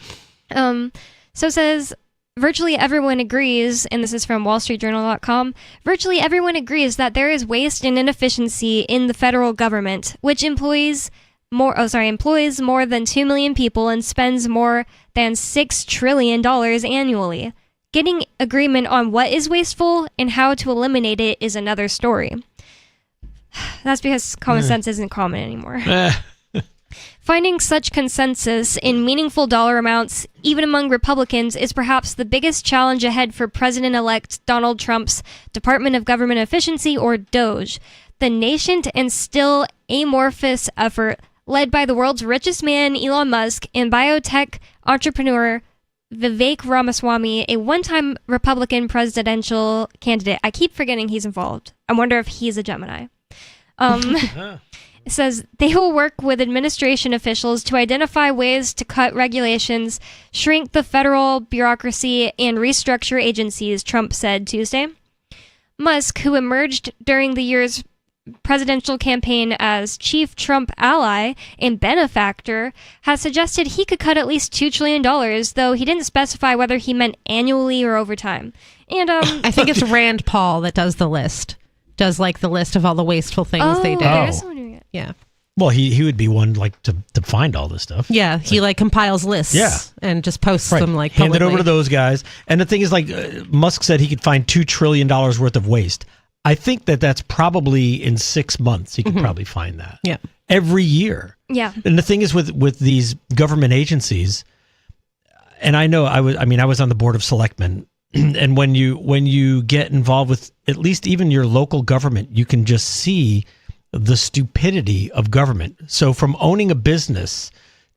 So it says, virtually everyone agrees, and this is from wallstreetjournal.com, virtually everyone agrees that there is waste and inefficiency in the federal government, which employs more than 2 million people and spends more than $6 trillion annually. Getting agreement on what is wasteful and how to eliminate it is another story. That's because common sense isn't common anymore. Finding such consensus in meaningful dollar amounts, even among Republicans, is perhaps the biggest challenge ahead for President-elect Donald Trump's Department of Government Efficiency, or DOGE, the nascent and still amorphous effort led by the world's richest man, Elon Musk, and biotech entrepreneur Vivek Ramaswamy, a one-time Republican presidential candidate. I keep forgetting he's involved. I wonder if he's a Gemini. It says they will work with administration officials to identify ways to cut regulations, shrink the federal bureaucracy, and restructure agencies, Trump said Tuesday. Musk, who emerged during the year's presidential campaign as chief Trump ally and benefactor, has suggested he could cut at least $2 trillion, though he didn't specify whether he meant annually or over time. And I think it's Rand Paul that does the list. Does like the list of all the wasteful things they did. There is someone doing it. Yeah. Well, he would be one like to find all this stuff. Yeah, he like compiles lists and just posts them like hand publicly. it over to those guys. And the thing is, like Musk said, he could find $2 trillion worth of waste. I think that's probably in 6 months he could probably find that. Yeah, every year. Yeah. And the thing is with these government agencies, and I know I was on the board of selectmen. And when you get involved with at least even your local government, you can just see the stupidity of government. So from owning a business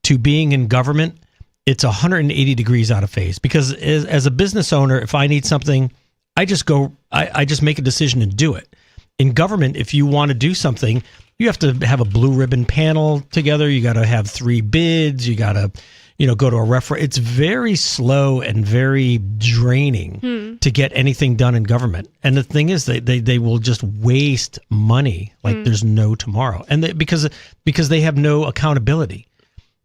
to being in government, it's 180 degrees out of phase. Because as a business owner, if I need something, I just make a decision and do it. In government, if you want to do something, you have to have a blue ribbon panel together. You got to have 3 bids. You got to go to a referendum. It's very slow and very draining to get anything done in government. And the thing is, they will just waste money like there's no tomorrow. And because they have no accountability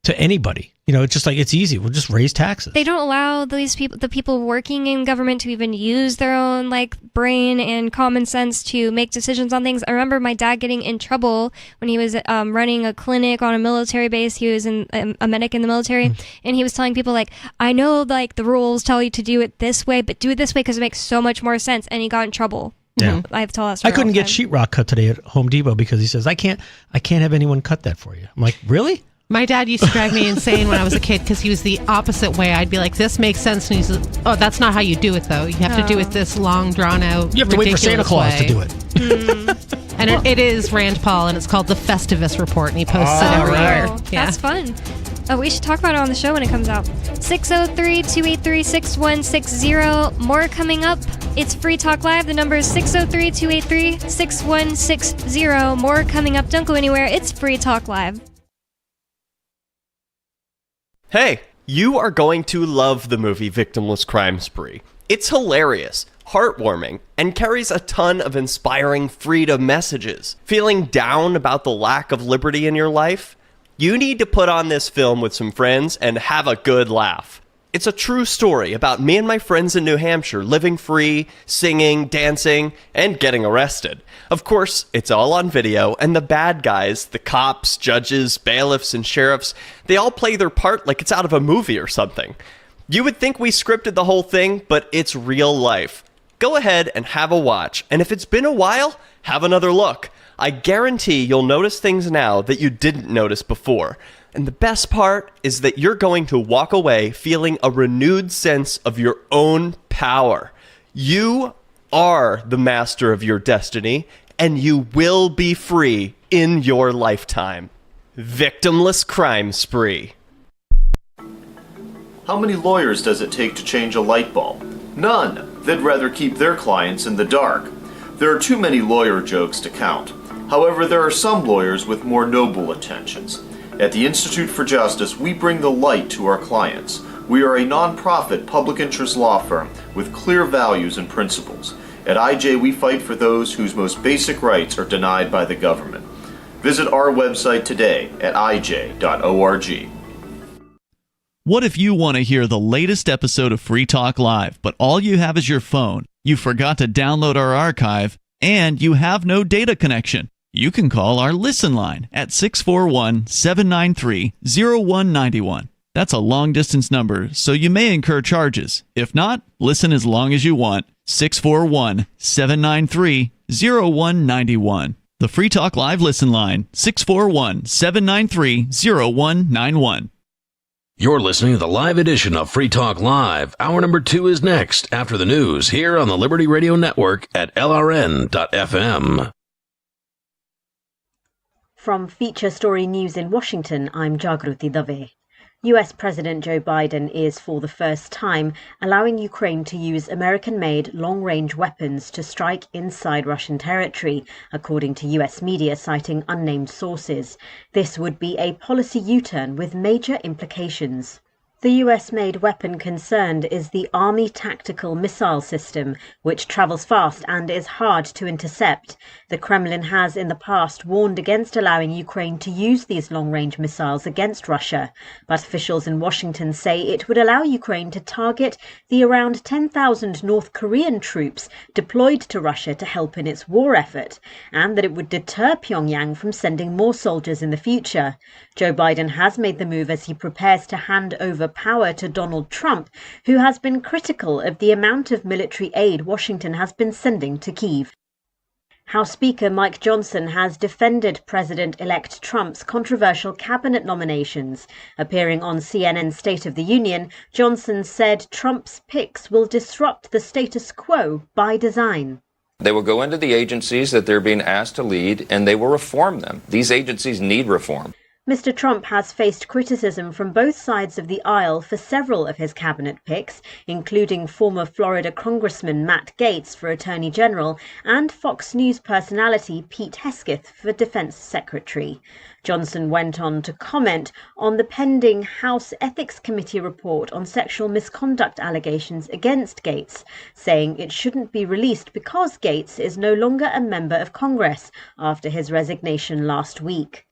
to anybody. It's just like, it's easy. We'll just raise taxes. They don't allow the people working in government to even use their own brain and common sense to make decisions on things. I remember my dad getting in trouble when he was running a clinic on a military base. He was a medic in the military, and he was telling people I know the rules tell you to do it this way, but do it this way because it makes so much more sense. And he got in trouble. Yeah. I have told that story. I couldn't get sheetrock cut today at Home Depot because he says I can't have anyone cut that for you. I'm like, really? My dad used to drive me insane when I was a kid because he was the opposite way. I'd be like, this makes sense. And he's like, oh, that's not how you do it, though. You have to do it this long, drawn out, you have to wait for Santa Claus to do it. And it is Rand Paul, and it's called the Festivus Report, and he posts it every year. Yeah. That's fun. We should talk about it on the show when it comes out. 603-283-6160. More coming up. It's Free Talk Live. The number is 603-283-6160. More coming up. Don't go anywhere. It's Free Talk Live. Hey, you are going to love the movie Victimless Crime Spree. It's hilarious, heartwarming, and carries a ton of inspiring freedom messages. Feeling down about the lack of liberty in your life? You need to put on this film with some friends and have a good laugh. It's a true story about me and my friends in New Hampshire living free, singing, dancing, and getting arrested. Of course, it's all on video, and the bad guys, the cops, judges, bailiffs, and sheriffs, they all play their part like it's out of a movie or something. You would think we scripted the whole thing, but it's real life. Go ahead and have a watch, and if it's been a while, have another look. I guarantee you'll notice things now that you didn't notice before. And the best part is that you're going to walk away feeling a renewed sense of your own power. You are the master of your destiny, and you will be free in your lifetime. Victimless Crime Spree. How many lawyers does it take to change a light bulb? None. They'd rather keep their clients in the dark. There are too many lawyer jokes to count. However, there are some lawyers with more noble intentions. At the Institute for Justice, we bring the light to our clients. We are a non-profit public interest law firm with clear values and principles. At IJ, we fight for those whose most basic rights are denied by the government. Visit our website today at ij.org. What if you want to hear the latest episode of Free Talk Live, but all you have is your phone, you forgot to download our archive, and you have no data connection? You can call our Listen line at 641-793-0191. That's a long-distance number, so you may incur charges. If not, listen as long as you want. 641-793-0191. The Free Talk Live listen line, 641-793-0191. You're listening to the live edition of Free Talk Live. Hour number 2 is next after the news here on the Liberty Radio Network at LRN.FM. From Feature Story News in Washington, I'm Jagruti Dave. US President Joe Biden is for the first time allowing Ukraine to use American-made long-range weapons to strike inside Russian territory, according to US media citing unnamed sources. This would be a policy U-turn with major implications. The US-made weapon concerned is the Army Tactical Missile System, which travels fast and is hard to intercept. The Kremlin has in the past warned against allowing Ukraine to use these long-range missiles against Russia, but officials in Washington say it would allow Ukraine to target the around 10,000 North Korean troops deployed to Russia to help in its war effort, and that it would deter Pyongyang from sending more soldiers in the future. Joe Biden has made the move as he prepares to hand over power to Donald Trump, who has been critical of the amount of military aid Washington has been sending to Kyiv. House Speaker Mike Johnson has defended President-elect Trump's controversial cabinet nominations. Appearing on CNN's State of the Union, Johnson said Trump's picks will disrupt the status quo by design. They will go into the agencies that they're being asked to lead, and they will reform them. These agencies need reform. Mr. Trump has faced criticism from both sides of the aisle for several of his cabinet picks, including former Florida Congressman Matt Gaetz for Attorney General and Fox News personality Pete Hegseth for Defense Secretary. Johnson went on to comment on the pending House Ethics Committee report on sexual misconduct allegations against Gaetz, saying it shouldn't be released because Gaetz is no longer a member of Congress after his resignation last week.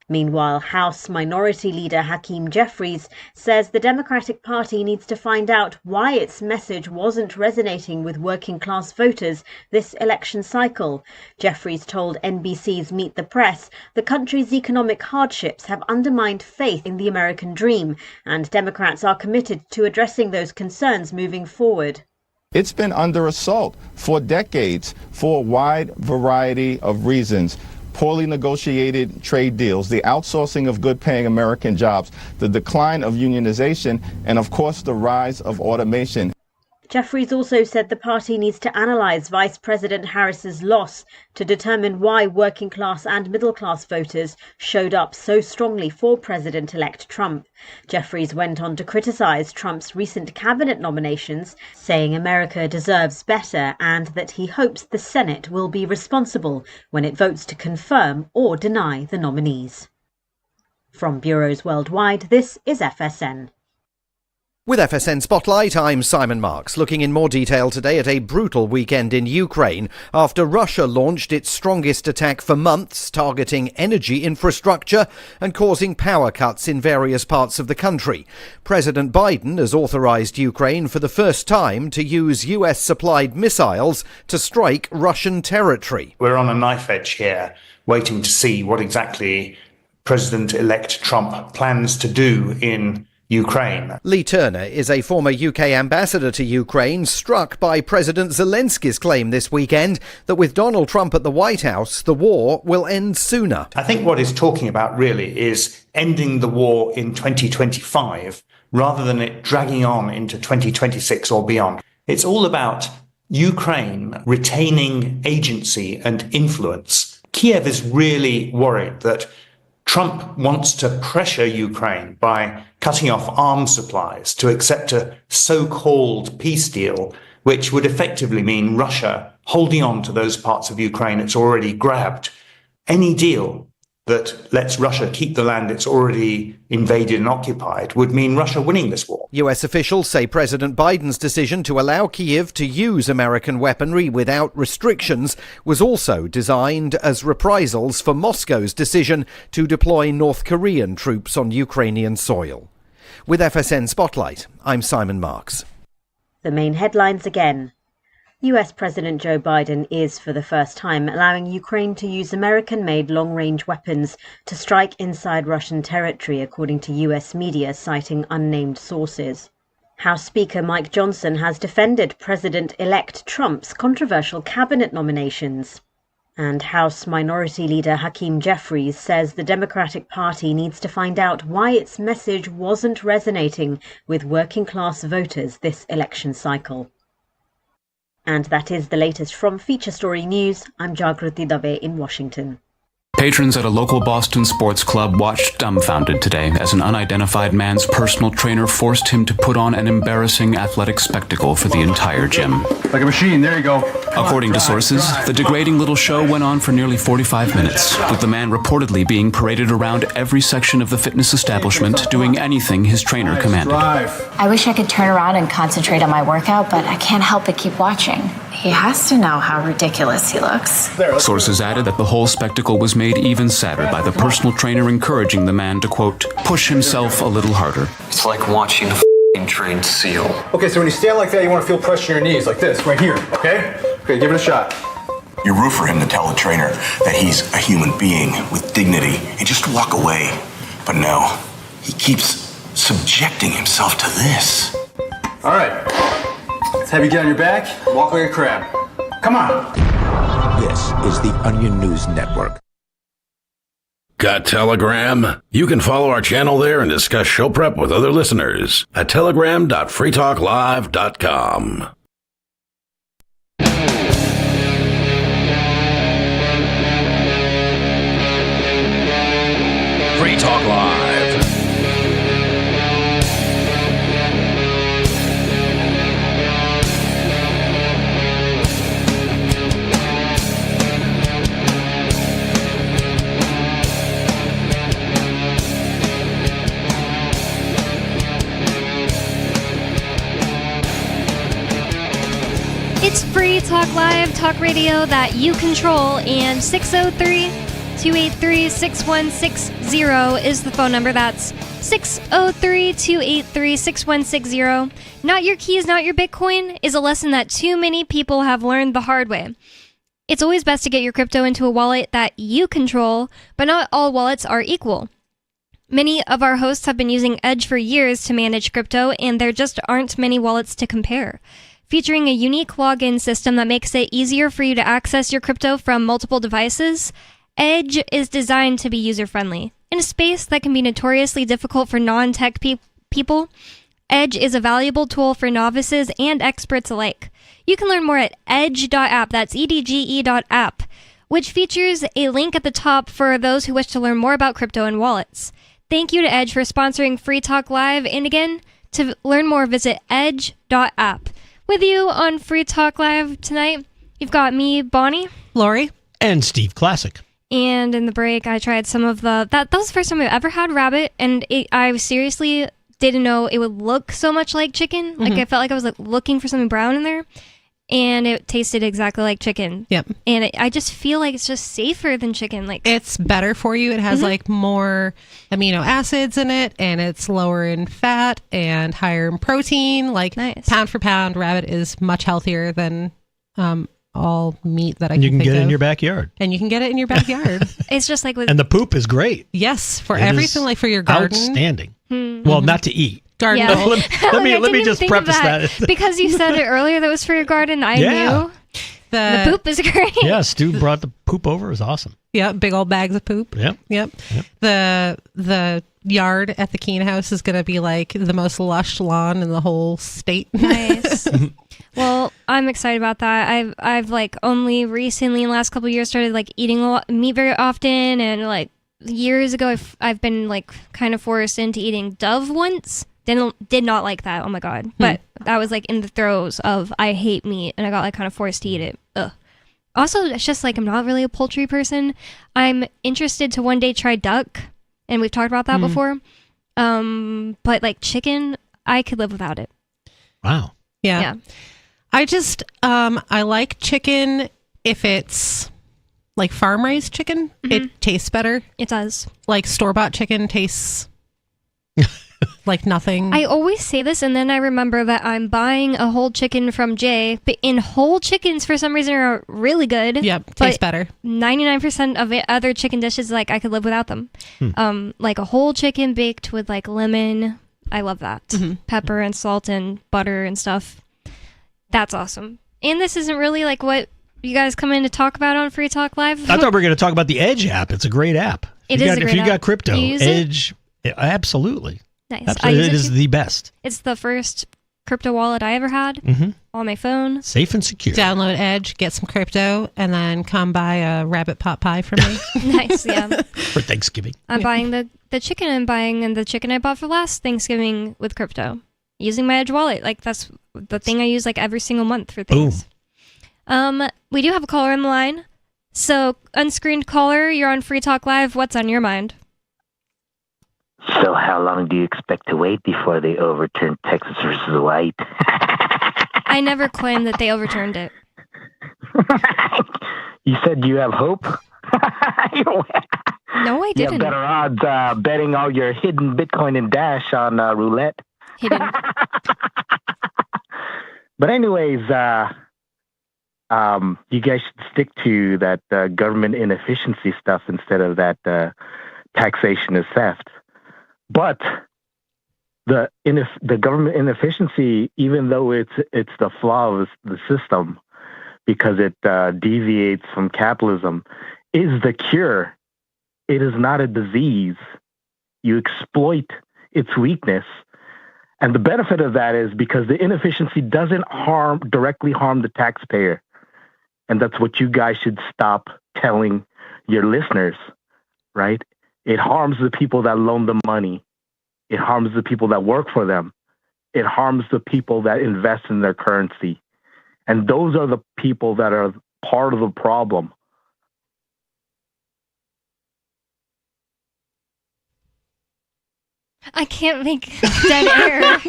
Meanwhile, House Minority Leader Hakeem Jeffries says the Democratic Party needs to find out why its message wasn't resonating with working-class voters this election cycle. Jeffries told NBC's Meet the Press the country's economic hardships have undermined faith in the American dream, and Democrats are committed to addressing those concerns moving forward. It's been under assault for decades for a wide variety of reasons. Poorly negotiated trade deals, the outsourcing of good-paying American jobs, the decline of unionization, and of course the rise of automation. Jeffries also said the party needs to analyse Vice President Harris's loss to determine why working-class and middle-class voters showed up so strongly for President-elect Trump. Jeffries went on to criticise Trump's recent cabinet nominations, saying America deserves better and that he hopes the Senate will be responsible when it votes to confirm or deny the nominees. From bureaus worldwide, this is FSN. With FSN Spotlight, I'm Simon Marks, looking in more detail today at a brutal weekend in Ukraine after Russia launched its strongest attack for months, targeting energy infrastructure and causing power cuts in various parts of the country. President Biden has authorized Ukraine for the first time to use US-supplied missiles to strike Russian territory. We're on a knife edge here, waiting to see what exactly President-elect Trump plans to do in Ukraine. Lee Turner is a former UK ambassador to Ukraine, struck by President Zelensky's claim this weekend that with Donald Trump at the White House, the war will end sooner. I think what he's talking about really is ending the war in 2025 rather than it dragging on into 2026 or beyond. It's all about Ukraine retaining agency and influence. Kiev is really worried that Trump wants to pressure Ukraine by cutting off arms supplies to accept a so-called peace deal, which would effectively mean Russia holding on to those parts of Ukraine it's already grabbed. Any deal that lets Russia keep the land it's already invaded and occupied would mean Russia winning this war. US officials say President Biden's decision to allow Kyiv to use American weaponry without restrictions was also designed as reprisals for Moscow's decision to deploy North Korean troops on Ukrainian soil. With FSN Spotlight, I'm Simon Marks. The main headlines again. US President Joe Biden is, for the first time, allowing Ukraine to use American-made long-range weapons to strike inside Russian territory, according to US media citing unnamed sources. House Speaker Mike Johnson has defended President-elect Trump's controversial cabinet nominations. And House Minority Leader Hakeem Jeffries says the Democratic Party needs to find out why its message wasn't resonating with working-class voters this election cycle. And that is the latest from Feature Story News. I'm Jagruti Dave in Washington. Patrons at a local Boston sports club watched dumbfounded today as an unidentified man's personal trainer forced him to put on an embarrassing athletic spectacle for the entire gym. Like a machine, there you go. According to sources, the degrading little show went on for nearly 45 minutes, with the man reportedly being paraded around every section of the fitness establishment, doing anything his trainer commanded. I wish I could turn around and concentrate on my workout, but I can't help but keep watching. He has to know how ridiculous he looks. Sources added that the whole spectacle was made even sadder by the personal trainer encouraging the man to, quote, push himself a little harder. It's like watching a f***ing trained seal. Okay, so when you stand like that, you want to feel pressure in your knees, like this, right here, okay? Okay, give it a shot. You root for him to tell the trainer that he's a human being with dignity and just walk away. But no, he keeps subjecting himself to this. All right, let's have you get on your back, walk like a crab. Come on. This is the Onion News Network. Got Telegram? You can follow our channel there and discuss show prep with other listeners at telegram.freetalklive.com. Free Talk Live. It's Free Talk Live, talk radio that you control, and 603-283-6160 is the phone number. That's 603-283-6160. Not your keys, not your Bitcoin is a lesson that too many people have learned the hard way. It's always best to get your crypto into a wallet that you control, but not all wallets are equal. Many of our hosts have been using Edge for years to manage crypto, and there just aren't many wallets to compare. Featuring a unique login system that makes it easier for you to access your crypto from multiple devices, Edge is designed to be user-friendly. In a space that can be notoriously difficult for non-tech people, Edge is a valuable tool for novices and experts alike. You can learn more at edge.app, that's edge.app, which features a link at the top for those who wish to learn more about crypto and wallets. Thank you to Edge for sponsoring Free Talk Live, and again, to learn more, visit edge.app. With you on Free Talk Live tonight, you've got me, Bonnie, Lori, and Steve Classic. And in the break, I tried some of that was the first time I've ever had rabbit, and I seriously didn't know it would look so much like chicken. Like, I felt like I was looking for something brown in there, and it tasted exactly like chicken. Yep. And I just feel like it's just safer than chicken. Like, it's better for you. It has more amino acids in it, and it's lower in fat and higher in protein. Like, nice. Pound for pound, rabbit is much healthier than all meat that I can think of. You can get it in your backyard. And you can get it in your backyard. It's just like with... And the poop is great. Yes, for everything, like for your garden. Outstanding. Well, not to eat. Garden. Yeah. Let me just preface that. Because you said it earlier that was for your garden, I knew. The poop is great. Yeah, Stu brought the poop over. It was awesome. Yeah, big old bags of poop. Yep. The yard at the Keene house is going to be like the most lush lawn in the whole state. Nice. Well, I'm excited about that. I've like only recently in the last couple of years started like eating a lot meat very often, and like years ago I've been like kind of forced into eating Dove once. Did not like that. Oh my god. But that was like in the throes of I hate meat, and I got like kind of forced to eat it. Ugh. Also, it's just like I'm not really a poultry person. I'm interested to one day try duck, and we've talked about that before. But like chicken, I could live without it. Wow. Yeah. I just I like chicken if it's like farm raised chicken. It tastes better. It does. Like store-bought chicken tastes like nothing. I always say this, and then I remember that I'm buying a whole chicken from Jay, but whole chickens for some reason are really good. Yep, tastes better. 99% of other chicken dishes, like I could live without them. Like a whole chicken baked with like lemon. I love that. Pepper and salt and butter and stuff. That's awesome. And this isn't really like what you guys come in to talk about on Free Talk Live? I thought we were going to talk about the Edge app. It's a great app. It is a great If you app. got crypto, You use it? Edge, absolutely. Nice. Absolutely. It is the best. It's the first crypto wallet I ever had on my phone. Safe and secure. Download Edge, get some crypto, and then come buy a rabbit pot pie from me. Nice, yeah. For Thanksgiving. I'm buying the chicken I'm buying, and the chicken I bought for last Thanksgiving with crypto. Using my Edge wallet. Like, that's the thing I use like every single month for things. Boom. We do have a caller on the line. So, unscreened caller, you're on Free Talk Live. What's on your mind? So how long do you expect to wait before they overturn Texas versus White? I never claimed that they overturned it. You said you have hope? No, I You have didn't. better odds betting all your hidden Bitcoin and Dash on roulette. Hidden. But anyways, you guys should stick to that government inefficiency stuff instead of that taxation is theft. But the government inefficiency, even though it's the flaw of the system, because it deviates from capitalism, is the cure. It is not a disease. You exploit its weakness. And the benefit of that is because the inefficiency doesn't directly harm the taxpayer. And that's what you guys should stop telling your listeners, right? It harms the people that loan them money. It harms the people that work for them. It harms the people that invest in their currency. And those are the people that are part of the problem. I can't make dead air.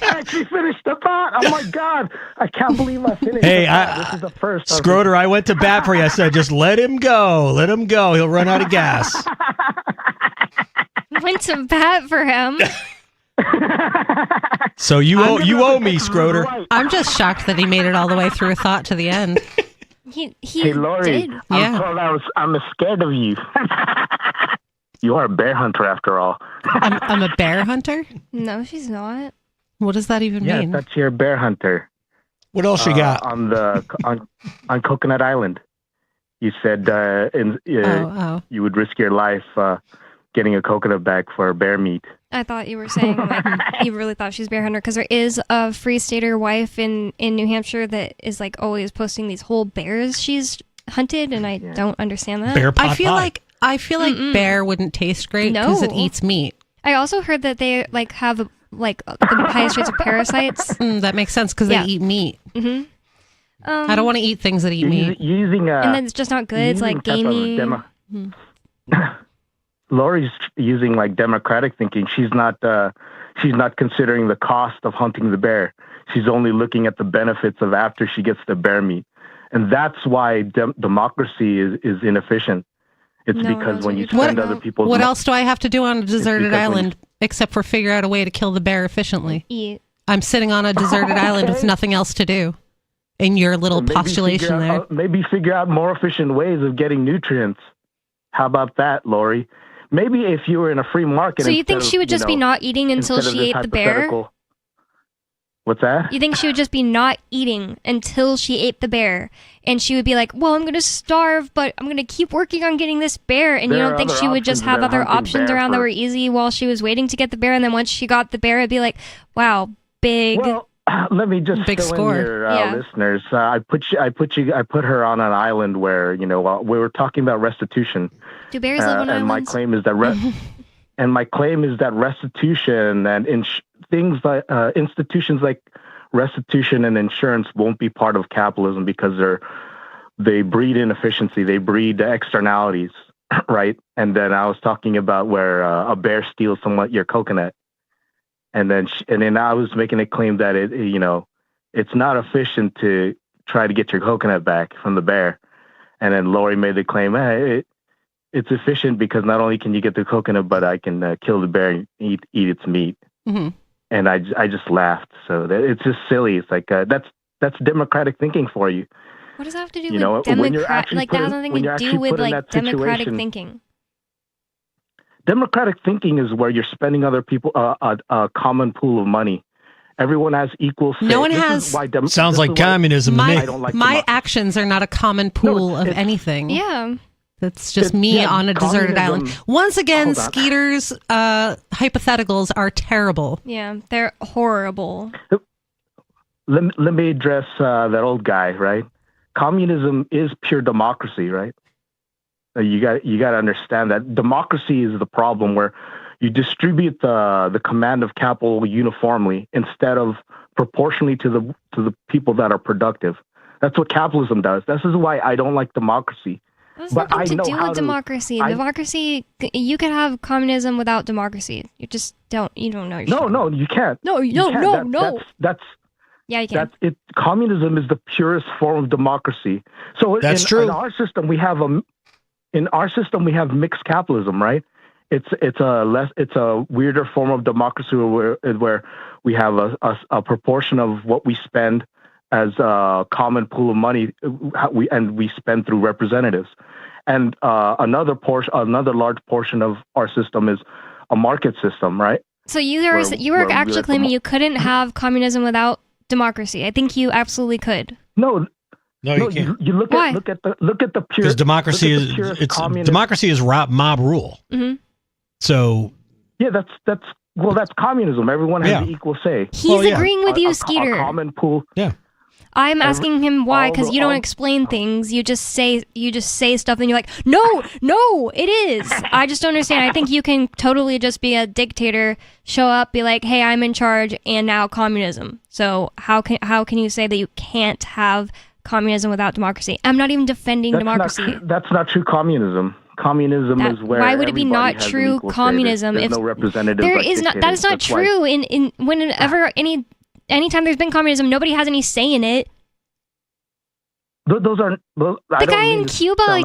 I actually finished the thought. Oh my God. I can't believe I finished Hey, the thought. This is the first. Scroder, I went to bat for you. I said, just let him go. Let him go. He'll run out of gas. Went to bat for him. So you owe me, Scroder. I'm just shocked that he made it all the way through a thought to the end. He Hey, Lori, did. I'm scared of you. You are a bear hunter after all. I'm a bear hunter? No, she's not. What does that even Yeah, mean? that's your bear hunter. What else you got? On Coconut Island. You said you would risk your life getting a coconut bag for bear meat. I thought you were saying like you really thought she's bear hunter because there is a Free Stater wife in New Hampshire that is like always posting these whole bears she's hunted, and I don't understand that. Bear pot I feel like bear wouldn't taste great because it eats meat. I also heard that they like have the highest rates of parasites. That makes sense because they eat meat. Mm-hmm. I don't want to eat things that eat meat. And then it's just not good. It's like gamey. Lori's using like democratic thinking. She's not considering the cost of hunting the bear. She's only looking at the benefits of after she gets the bear meat, and that's why democracy is inefficient. It's because when you spend other people's What else do I have to do on a deserted island except for figure out a way to kill the bear efficiently? Eat. I'm sitting on a deserted island with nothing else to do. In your little postulation there. Maybe figure out more efficient ways of getting nutrients. How about that, Lori? Maybe if you were in a free market. So you think she would just be not eating until she ate the bear? What's that? You think she would just be not eating until she ate the bear, and she would be like, "Well, I'm going to starve, but I'm going to keep working on getting this bear." And you don't think she would just have other options around that were easy while she was waiting to get the bear, and then once she got the bear, it'd be like, "Wow, big." Well, let me just big fill score. in your listeners. I put her on an island where we were talking about restitution. Do bears live on and islands? my claim is that restitution and things like institutions like restitution and insurance won't be part of capitalism because they breed inefficiency, they breed externalities, right? And then I was talking about where a bear steals your coconut, and then I was making a claim that it's not efficient to try to get your coconut back from the bear, and then Lori made the claim, it's efficient because not only can you get the coconut, but I can kill the bear and eat its meat. Mm-hmm. And I just laughed. So it's just silly. It's like that's democratic thinking for you. What does that have to do with democratic? Like that has nothing to do with like democratic thinking. Democratic thinking is where you're spending other people a common pool of money, Everyone has equal say. No one This has. is why Sounds this like is why communism to me. I don't like My democracy. actions are not a common pool of anything. Yeah. That's just me yeah, on a deserted island. communism- Once again, Hold on. Skeeter's hypotheticals are terrible. Yeah, they're horrible. Let me address that old guy, right? Communism is pure democracy, right? You got to understand that democracy is the problem, where you distribute the command of capital uniformly instead of proportionally to the people that are productive. That's what capitalism does. This is why I don't like democracy. That's But I nothing know to do how with to- democracy. I- Democracy, you could have communism without democracy. You just don't. You don't know. No, you can't. No, You no, can't. no, That- no. That's Yeah, you can. Communism is the purest form of democracy. So That's in, true. In our system, we have mixed capitalism, right? It's a weirder form of democracy where we have a proportion of what we spend as a common pool of money, we spend through representatives, and another large portion of our system is a market system, right? So you were actually claiming you couldn't have communism without democracy. I think you absolutely could. No, you can't. You look Why? at the pure Because democracy look at is the purest it's communist- democracy is mob rule. Mm-hmm. So Yeah, that's communism. Everyone has Yeah. an equal say. He's agreeing with you, A Skeeter. common pool. Yeah. I'm asking him why, because you don't all- explain things. You just say stuff, and you're like, no, it is. I just don't understand. I think you can totally just be a dictator, show up, be like, hey, I'm in charge, and now communism. So how can you say that you can't have communism without democracy? I'm not even defending democracy. That's not true communism. Communism is where Why would it be everybody not has an true equal say. communism There's if no representatives there like is not? That is not dictators. That's why- true. In whenever anytime there's been communism, nobody has any say in it. Those aren't. The guy in Cuba,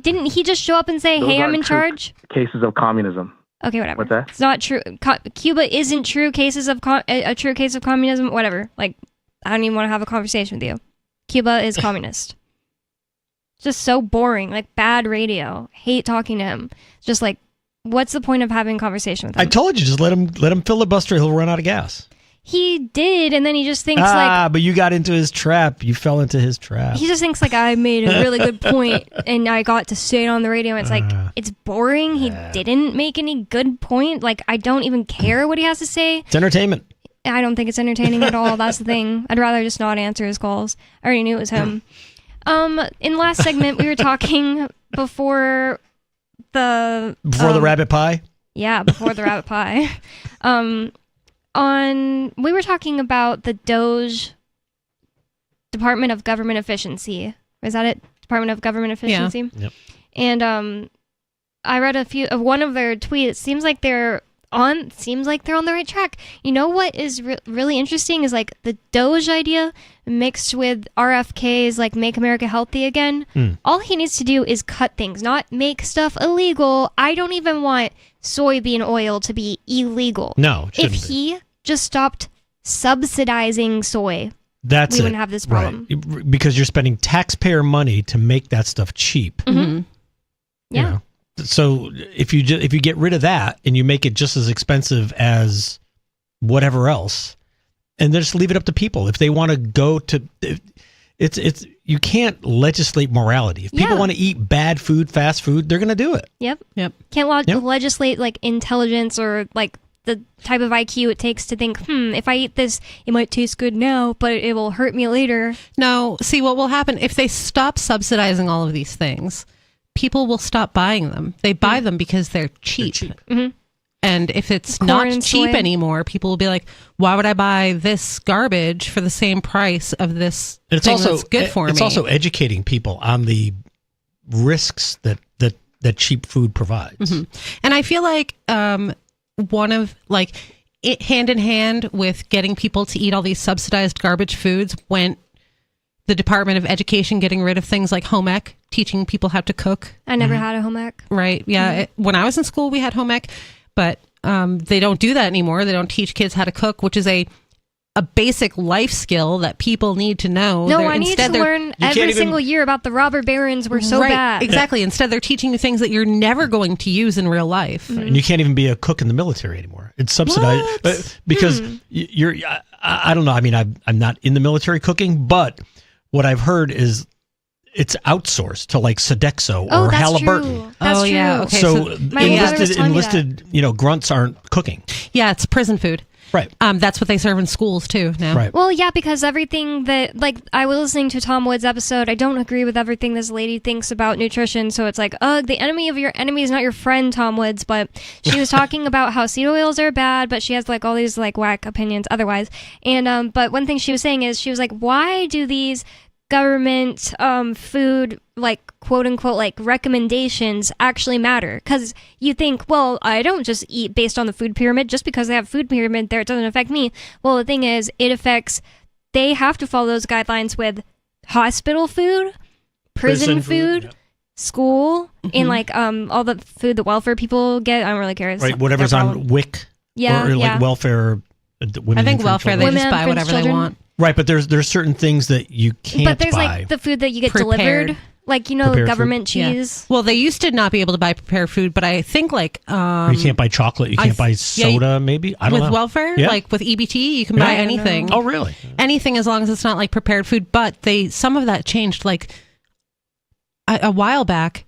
didn't he just show up and say, "Hey, I'm in charge"? Cases of communism. Okay, whatever. What's that? It's not true. Cuba isn't true cases of a true case of communism. Whatever. Like, I don't even want to have a conversation with you. Cuba is communist. It's just so boring. Like bad radio. Hate talking to him. Just like, what's the point of having a conversation with him? I told you, just let him filibuster. He'll run out of gas. He did, and then he just thinks but you got into his trap. You fell into his trap. he just thinks like I made a really good point and I got to say it on the radio. And it's like, it's boring. He didn't make any good point. Like, I don't even care what he has to say. It's entertainment. I don't think it's entertaining at all. That's the thing. I'd rather just not answer his calls. I already knew it was him. In last segment, we were talking before the rabbit pie. Yeah, before the rabbit pie. We were talking about the DOGE, Department of Government Efficiency. Is that it? Department of Government Efficiency. Yeah. Yep. And I read one of their tweets. Seems like they're on the right track. You know what is really interesting is like the DOGE idea mixed with RFK's like Make America Healthy Again. All he needs to do is cut things, not make stuff illegal. I don't even want soybean oil to be illegal. No, it if shouldn't be. he just stopped subsidizing soy, we wouldn't have this problem. Right. Because you're spending taxpayer money to make that stuff cheap. Mm-hmm. Yeah. You know? So if you get rid of that and you make it just as expensive as whatever else, and then just leave it up to people if they want to go to it's you can't legislate morality. If people want to eat bad food, fast food, they're going to do it. Yep. Can't legislate like intelligence or like the type of IQ it takes to think, if I eat this, it might taste good now, but it will hurt me later. No, see what will happen if they stop subsidizing all of these things. People will stop buying them. They buy them because they're cheap. Mm-hmm. And if it's Corn not and cheap soy. anymore, people will be like, why would I buy this garbage for the same price of this And thing that's good for me? It's also educating people on the risks that cheap food provides. Mm-hmm. And I feel like one of like it hand in hand with getting people to eat all these subsidized garbage foods went the Department of Education getting rid of things like home ec, teaching people how to cook. I never had a home ec. Right. Yeah. When I was in school, we had home ec, but they don't do that anymore. They don't teach kids how to cook, which is a a basic life skill that people need to know. No, I need to learn every single year about the robber barons were so bad. Exactly. Instead, they're teaching you things that you're never going to use in real life. And you can't even be a cook in the military anymore. It's subsidized because you're. I don't know. I mean, I'm not in the military cooking, but what I've heard is it's outsourced to like Sodexo or Halliburton. True. That's true. Yeah. Okay. So enlisted, grunts aren't cooking. Yeah, it's prison food. Right. That's what they serve in schools too now. Right. Well, yeah, because everything that, like, I was listening to Tom Wood's episode. I don't agree with everything this lady thinks about nutrition. So it's like, the enemy of your enemy is not your friend, Tom Woods. But she was talking about how seed oils are bad, but she has like all these like whack opinions otherwise. And but one thing she was saying is she was like, why do these government food, like, quote unquote, like, recommendations actually matter? Because you think, well, I don't just eat based on the food pyramid. Just because they have food pyramid there, it doesn't affect me. Well, the thing is, they have to follow those guidelines with hospital food, prison food, school, and like all the food that welfare people get. I don't really care. Right, whatever's on WIC. Yeah, or like welfare. I think welfare, they just buy whatever they want. Right, but there's certain things that you can't buy. But there's like the food that you get delivered, like, government cheese. Yeah. Well, they used to not be able to buy prepared food, but I think like you can't buy chocolate, you can't buy soda, maybe. I don't know. With welfare, like with EBT, you can buy anything. Oh, really? Anything as long as it's not like prepared food. But some of that changed. Like a while back,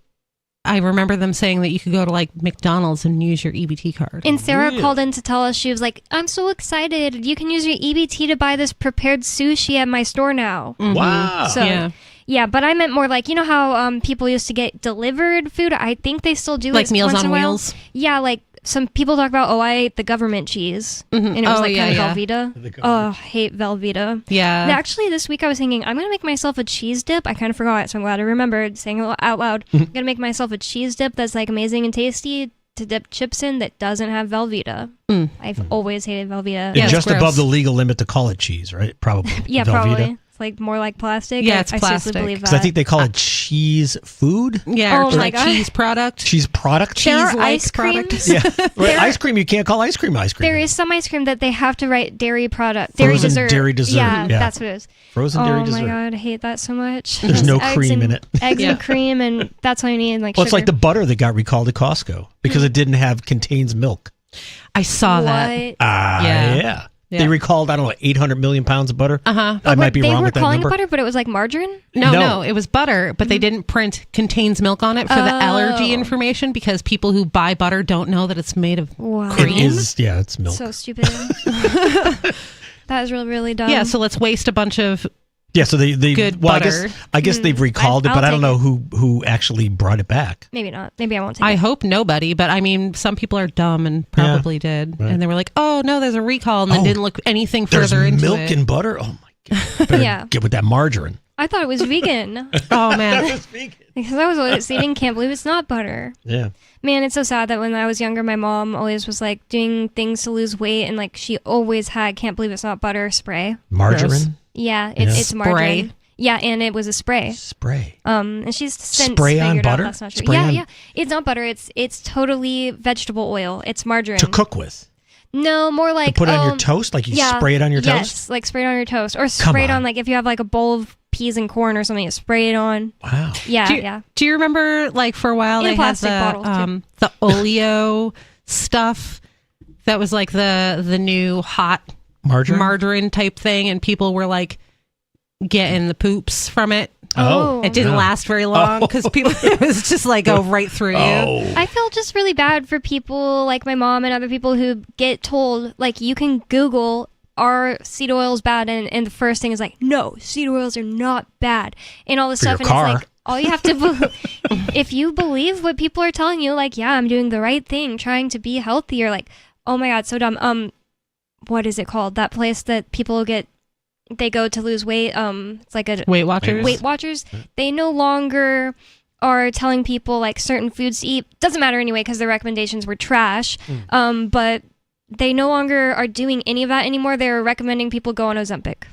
I remember them saying that you could go to like McDonald's and use your EBT card. And Sarah called in to tell us, she was like, I'm so excited. You can use your EBT to buy this prepared sushi at my store now. Mm-hmm. Wow. So, yeah, but I meant more like, you know how people used to get delivered food? I think they still do. Like Meals on Wheels? Yeah, like some people talk about, I ate the government cheese. Mm-hmm. And it was kind of Velveeta. Oh, I hate Velveeta. Yeah. And actually, this week I was thinking, I'm going to make myself a cheese dip. I kind of forgot, so I'm glad I remembered saying it out loud. I'm going to make myself a cheese dip that's like amazing and tasty to dip chips in that doesn't have Velveeta. I've always hated Velveeta. It's just above the legal limit to call it cheese, right? Probably. Yeah, Velveeta. probably. It's like more like plastic. Yeah, it's plastic. I seriously believe that. Because I think they call it cheese food. Yeah, or like cheese product. Cheese product? Cheese ice creams. Yeah. Right. Ice cream, you can't call ice cream. There is some ice cream that they have to write dairy product. Dairy dessert. Dairy dessert. Yeah, that's what it is. Frozen dairy dessert. Oh my God, I hate that so much. There's no cream in it. Eggs and cream, and that's all you need. Like, well, it's like the butter that got recalled at Costco because it didn't contains milk. I saw that. Yeah. They recalled, 800 million pounds of butter. I might be wrong with that number. They were calling it butter, but it was like margarine? No, it was butter, but they didn't print contains milk on it for the allergy information because people who buy butter don't know that it's made of cream. It is, it's milk. So stupid. That is really, really dumb. Yeah, so let's waste a bunch of so they good butter. I guess they've recalled it, but I don't know who actually brought it back. Maybe not. Maybe I won't take it. I hope nobody, but I mean, some people are dumb and probably did. Right. And they were like, oh, no, there's a recall, and then didn't look anything further into it. There's milk and butter? Oh, my God. Better get with that margarine. I thought it was vegan. Oh, man. It was vegan. Because I was eating, can't believe it's not butter. Yeah. Man, it's so sad that when I was younger, my mom always was like doing things to lose weight, and like she always had can't believe it's not butter spray. Margarine? Gross. Yeah, it's margarine. Spray. Yeah, and it was a spray. And she's since spray on figured butter? out that's not true. Spray on... Yeah. It's not butter. It's totally vegetable oil. It's margarine. To cook with? No, more like to put it on your toast? Like you spray it on your toast? Yes, like spray it on your toast. Or spray it on like if you have like a bowl of peas and corn or something, you spray it on. Wow. Yeah, Do you remember like for a while they had the oleo stuff that was like the new hot margarine type thing, and people were like getting the poops from it. It didn't last very long because people it was just like go right through you. I feel just really bad for people like my mom and other people who get told like you can Google are seed oils bad, and the first thing is like, no, seed oils are not bad, and all this stuff, and car. it's like all you have to if you believe what people are telling you, like, yeah, I'm doing the right thing, trying to be healthy, or like, oh my God, so dumb. What is it called? That place that people they go to lose weight. It's like a Weight Watchers. Weight Watchers. They no longer are telling people like certain foods to eat. Doesn't matter anyway because their recommendations were trash. But they no longer are doing any of that anymore. They're recommending people go on Ozempic.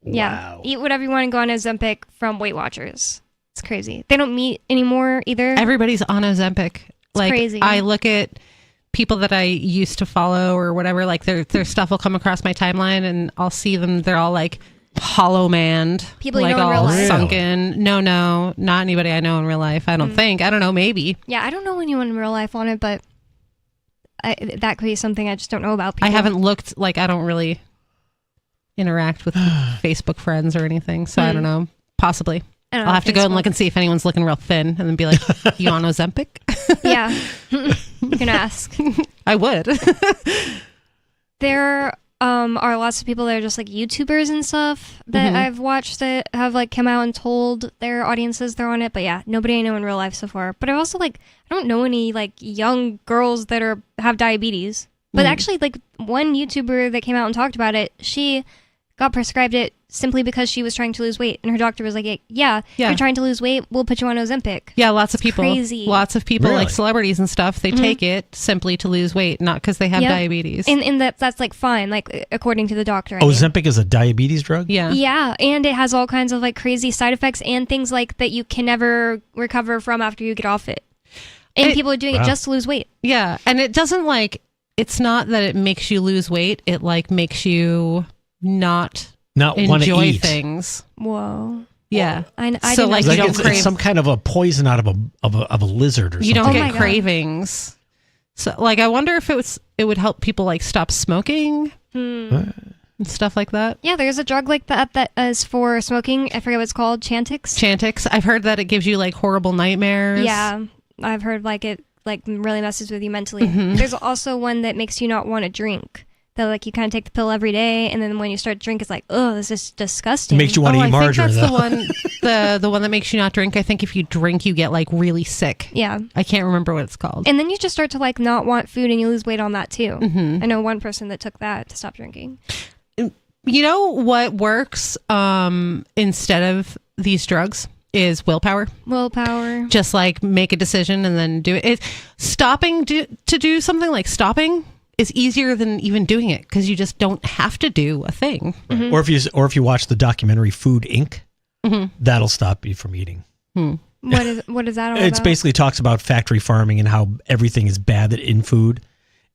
Yeah, eat whatever you want and go on Ozempic from Weight Watchers. It's crazy. They don't meet anymore either. Everybody's on Ozempic. It's crazy. I look at people that I used to follow or whatever, like their stuff will come across my timeline and I'll see them. They're all like hollow manned, people like you know in real all life. sunken. No, not anybody I know in real life. I don't think. I don't know. Maybe. Yeah, I don't know anyone in real life on it, but that could be something I just don't know about. People. I haven't looked. Like I don't really interact with Facebook friends or anything, so I don't know. Possibly. I'll have to go and look and see if anyone's looking real thin, and then be like, "You on Ozempic?" Yeah, you can ask. I would. There are lots of people that are just like YouTubers and stuff that I've watched that have like come out and told their audiences they're on it. But yeah, nobody I know in real life so far. But I also I don't know any like young girls that have diabetes. But actually, like one YouTuber that came out and talked about it, she got prescribed it simply because she was trying to lose weight, and her doctor was like, "Yeah, if you're trying to lose weight, we'll put you on Ozempic." Yeah, lots of people, crazy. Lots of people, like celebrities and stuff, they take it simply to lose weight, not because they have diabetes. And that's like fine, like according to the doctor. I mean. Ozempic is a diabetes drug? Yeah, and it has all kinds of like crazy side effects and things like that you can never recover from after you get off it. And people are doing it just to lose weight. Yeah, and it doesn't it's not that it makes you lose weight, it like makes you not enjoy things. Whoa. Yeah. I so like you don't crave it's some kind of a poison out of a lizard or something. You don't get cravings. So like I wonder if it would help people like stop smoking and stuff like that. Yeah, there's a drug like that is for smoking. I forget what it's called. Chantix. I've heard that it gives you like horrible nightmares. Yeah. I've heard like it like really messes with you mentally. There's also one that makes you not want to drink. That like you kind of take the pill every day, and then when you start to drink, it's like, oh, this is disgusting. It makes you want to eat margarine. I think that's the one that makes you not drink. I think if you drink, you get like really sick. Yeah, I can't remember what it's called. And then you just start to like not want food, and you lose weight on that too. I know one person that took that to stop drinking. You know what works instead of these drugs is willpower. Just like make a decision and then do it. Stopping to do something like stopping is easier than even doing it because you just don't have to do a thing. Or if you watch the documentary Food Inc., that'll stop you from eating. What is that all It's about? basically talks about factory farming and how everything is bad in food.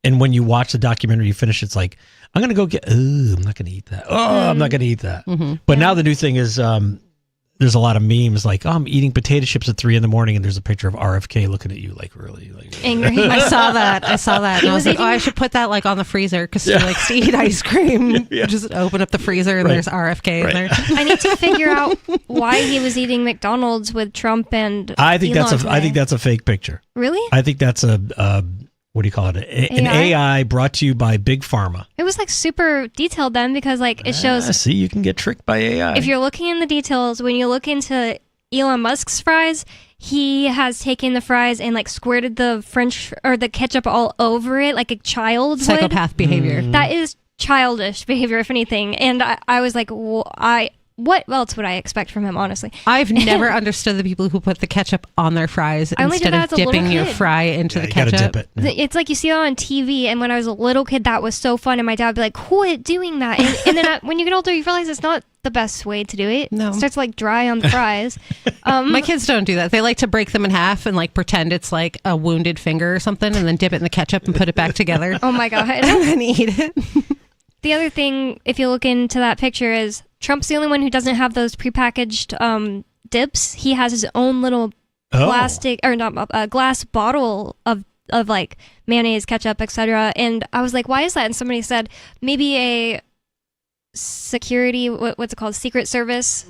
And when you watch the documentary, you finish, it's like, I'm going to go I'm not going to eat that. I'm not going to eat that. But now the new thing is, there's a lot of memes like, I'm eating potato chips at 3 a.m, and there's a picture of RFK looking at you like really like angry. I saw that. And I was like, I should put that like on the freezer because she likes to eat ice cream. Just open up the freezer and there's RFK in there. I need to figure out why he was eating McDonald's with Trump and I think that's a fake picture. Really? I think that's a what do you call it? An AI brought to you by Big Pharma. It was like super detailed then because like it shows. See, you can get tricked by AI. If you're looking in the details, when you look into Elon Musk's fries, he has taken the fries and like squirted the French or the ketchup all over it like a child would. Psychopath behavior. That is childish behavior, if anything. And I was like, what else would I expect from him, honestly? I've never understood the people who put the ketchup on their fries instead of dipping your fry into the ketchup. You gotta dip it. It's like you see it on TV, and when I was a little kid, that was so fun, and my dad would be like, quit doing that. And then when you get older, you realize it's not the best way to do it. No. It starts to like dry on the fries. My kids don't do that. They like to break them in half and like pretend it's like a wounded finger or something, and then dip it in the ketchup and put it back together. Oh my God. And then eat it. The other thing, if you look into that picture, is Trump's the only one who doesn't have those prepackaged dips. He has his own little plastic or not glass bottle of like mayonnaise, ketchup, etc. And I was like, why is that? And somebody said maybe a security, what's it called, Secret Service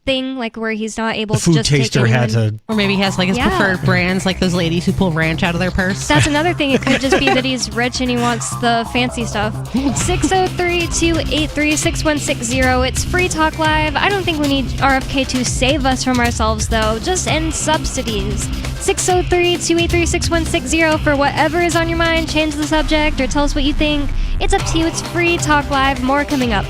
thing, like where he's not able the food to just taster take had to, or maybe he has like his preferred brands, like those ladies who pull ranch out of their purse. That's another thing. It could just be that he's rich and he wants the fancy stuff. 603-283-6160. It's Free Talk Live. I don't think we need RFK to save us from ourselves, though. Just end subsidies. 603-283-6160 for whatever is on your mind. Change the subject or tell us what you think. It's up to you. It's Free Talk Live. More coming up.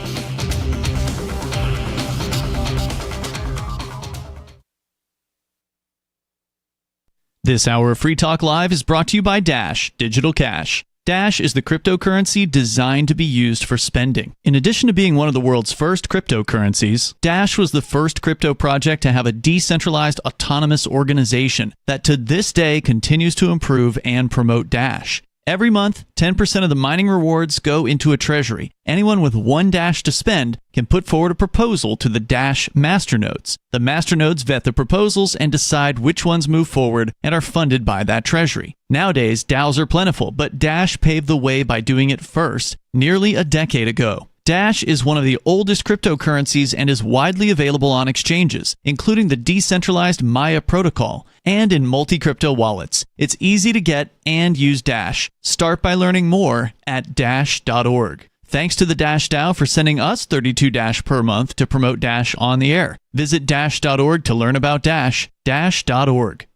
This hour of Free Talk Live is brought to you by Dash Digital Cash. Dash is the cryptocurrency designed to be used for spending. In addition to being one of the world's first cryptocurrencies, Dash was the first crypto project to have a decentralized autonomous organization that to this day continues to improve and promote Dash. Every month, 10% of the mining rewards go into a treasury. Anyone with one Dash to spend can put forward a proposal to the Dash masternodes. The masternodes vet the proposals and decide which ones move forward and are funded by that treasury. Nowadays, DAOs are plentiful, but Dash paved the way by doing it first, nearly a decade ago. Dash is one of the oldest cryptocurrencies and is widely available on exchanges, including the decentralized Maya protocol, and in multi-crypto wallets. It's easy to get and use Dash. Start by learning more at dash.org. Thanks to the Dash DAO for sending us 32 Dash per month to promote Dash on the air. Visit dash.org to learn about Dash. Dash.org.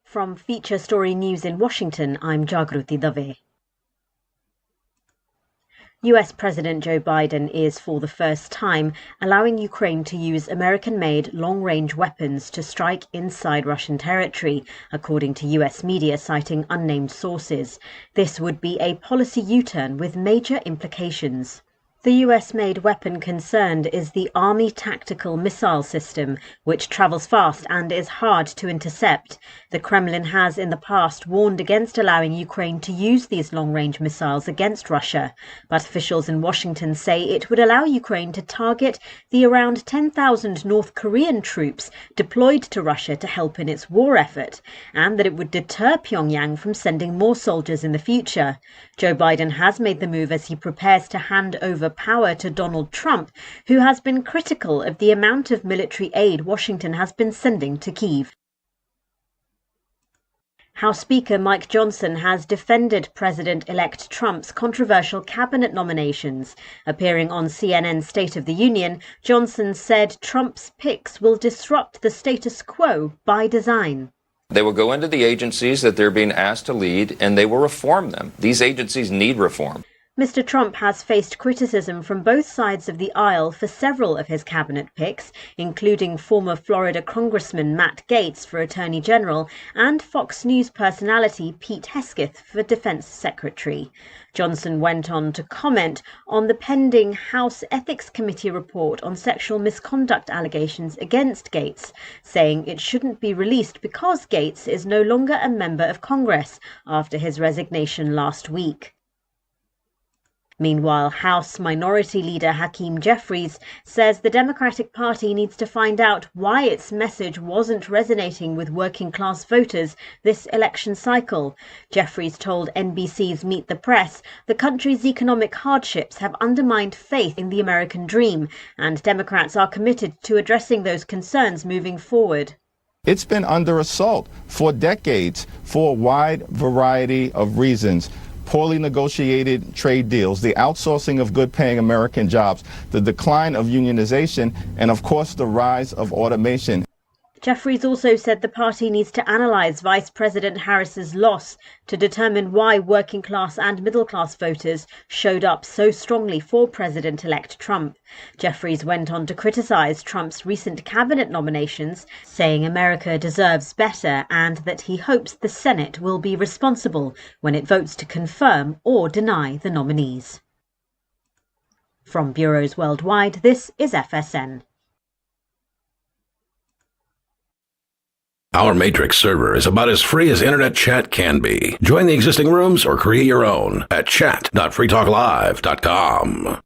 From Feature Story News in Washington, I'm Jagruti Dave. US President Joe Biden is, for the first time, allowing Ukraine to use American-made long-range weapons to strike inside Russian territory, according to US media citing unnamed sources. This would be a policy U-turn with major implications. The US-made weapon concerned is the Army Tactical Missile System, which travels fast and is hard to intercept. The Kremlin has in the past warned against allowing Ukraine to use these long-range missiles against Russia, but officials in Washington say it would allow Ukraine to target the around 10,000 North Korean troops deployed to Russia to help in its war effort, and that it would deter Pyongyang from sending more soldiers in the future. Joe Biden has made the move as he prepares to hand over power to Donald Trump, who has been critical of the amount of military aid Washington has been sending to Kyiv. House Speaker Mike Johnson has defended President-elect Trump's controversial cabinet nominations. Appearing on CNN's State of the Union, Johnson said Trump's picks will disrupt the status quo by design. They will go into the agencies that they're being asked to lead, and they will reform them. These agencies need reform. Mr. Trump has faced criticism from both sides of the aisle for several of his cabinet picks, including former Florida Congressman Matt Gaetz for Attorney General and Fox News personality Pete Hegseth for Defense Secretary. Johnson went on to comment on the pending House Ethics Committee report on sexual misconduct allegations against Gaetz, saying it shouldn't be released because Gaetz is no longer a member of Congress after his resignation last week. Meanwhile, House Minority Leader Hakeem Jeffries says the Democratic Party needs to find out why its message wasn't resonating with working-class voters this election cycle. Jeffries told NBC's Meet the Press the country's economic hardships have undermined faith in the American dream, and Democrats are committed to addressing those concerns moving forward. It's been under assault for decades for a wide variety of reasons. Poorly negotiated trade deals, the outsourcing of good-paying American jobs, the decline of unionization, and of course the rise of automation. Jeffries also said the party needs to analyse Vice President Harris's loss to determine why working-class and middle-class voters showed up so strongly for President-elect Trump. Jeffries went on to criticise Trump's recent cabinet nominations, saying America deserves better and that he hopes the Senate will be responsible when it votes to confirm or deny the nominees. From bureaus worldwide, this is FSN. Our Matrix server is about as free as internet chat can be. Join the existing rooms or create your own at chat.freetalklive.com.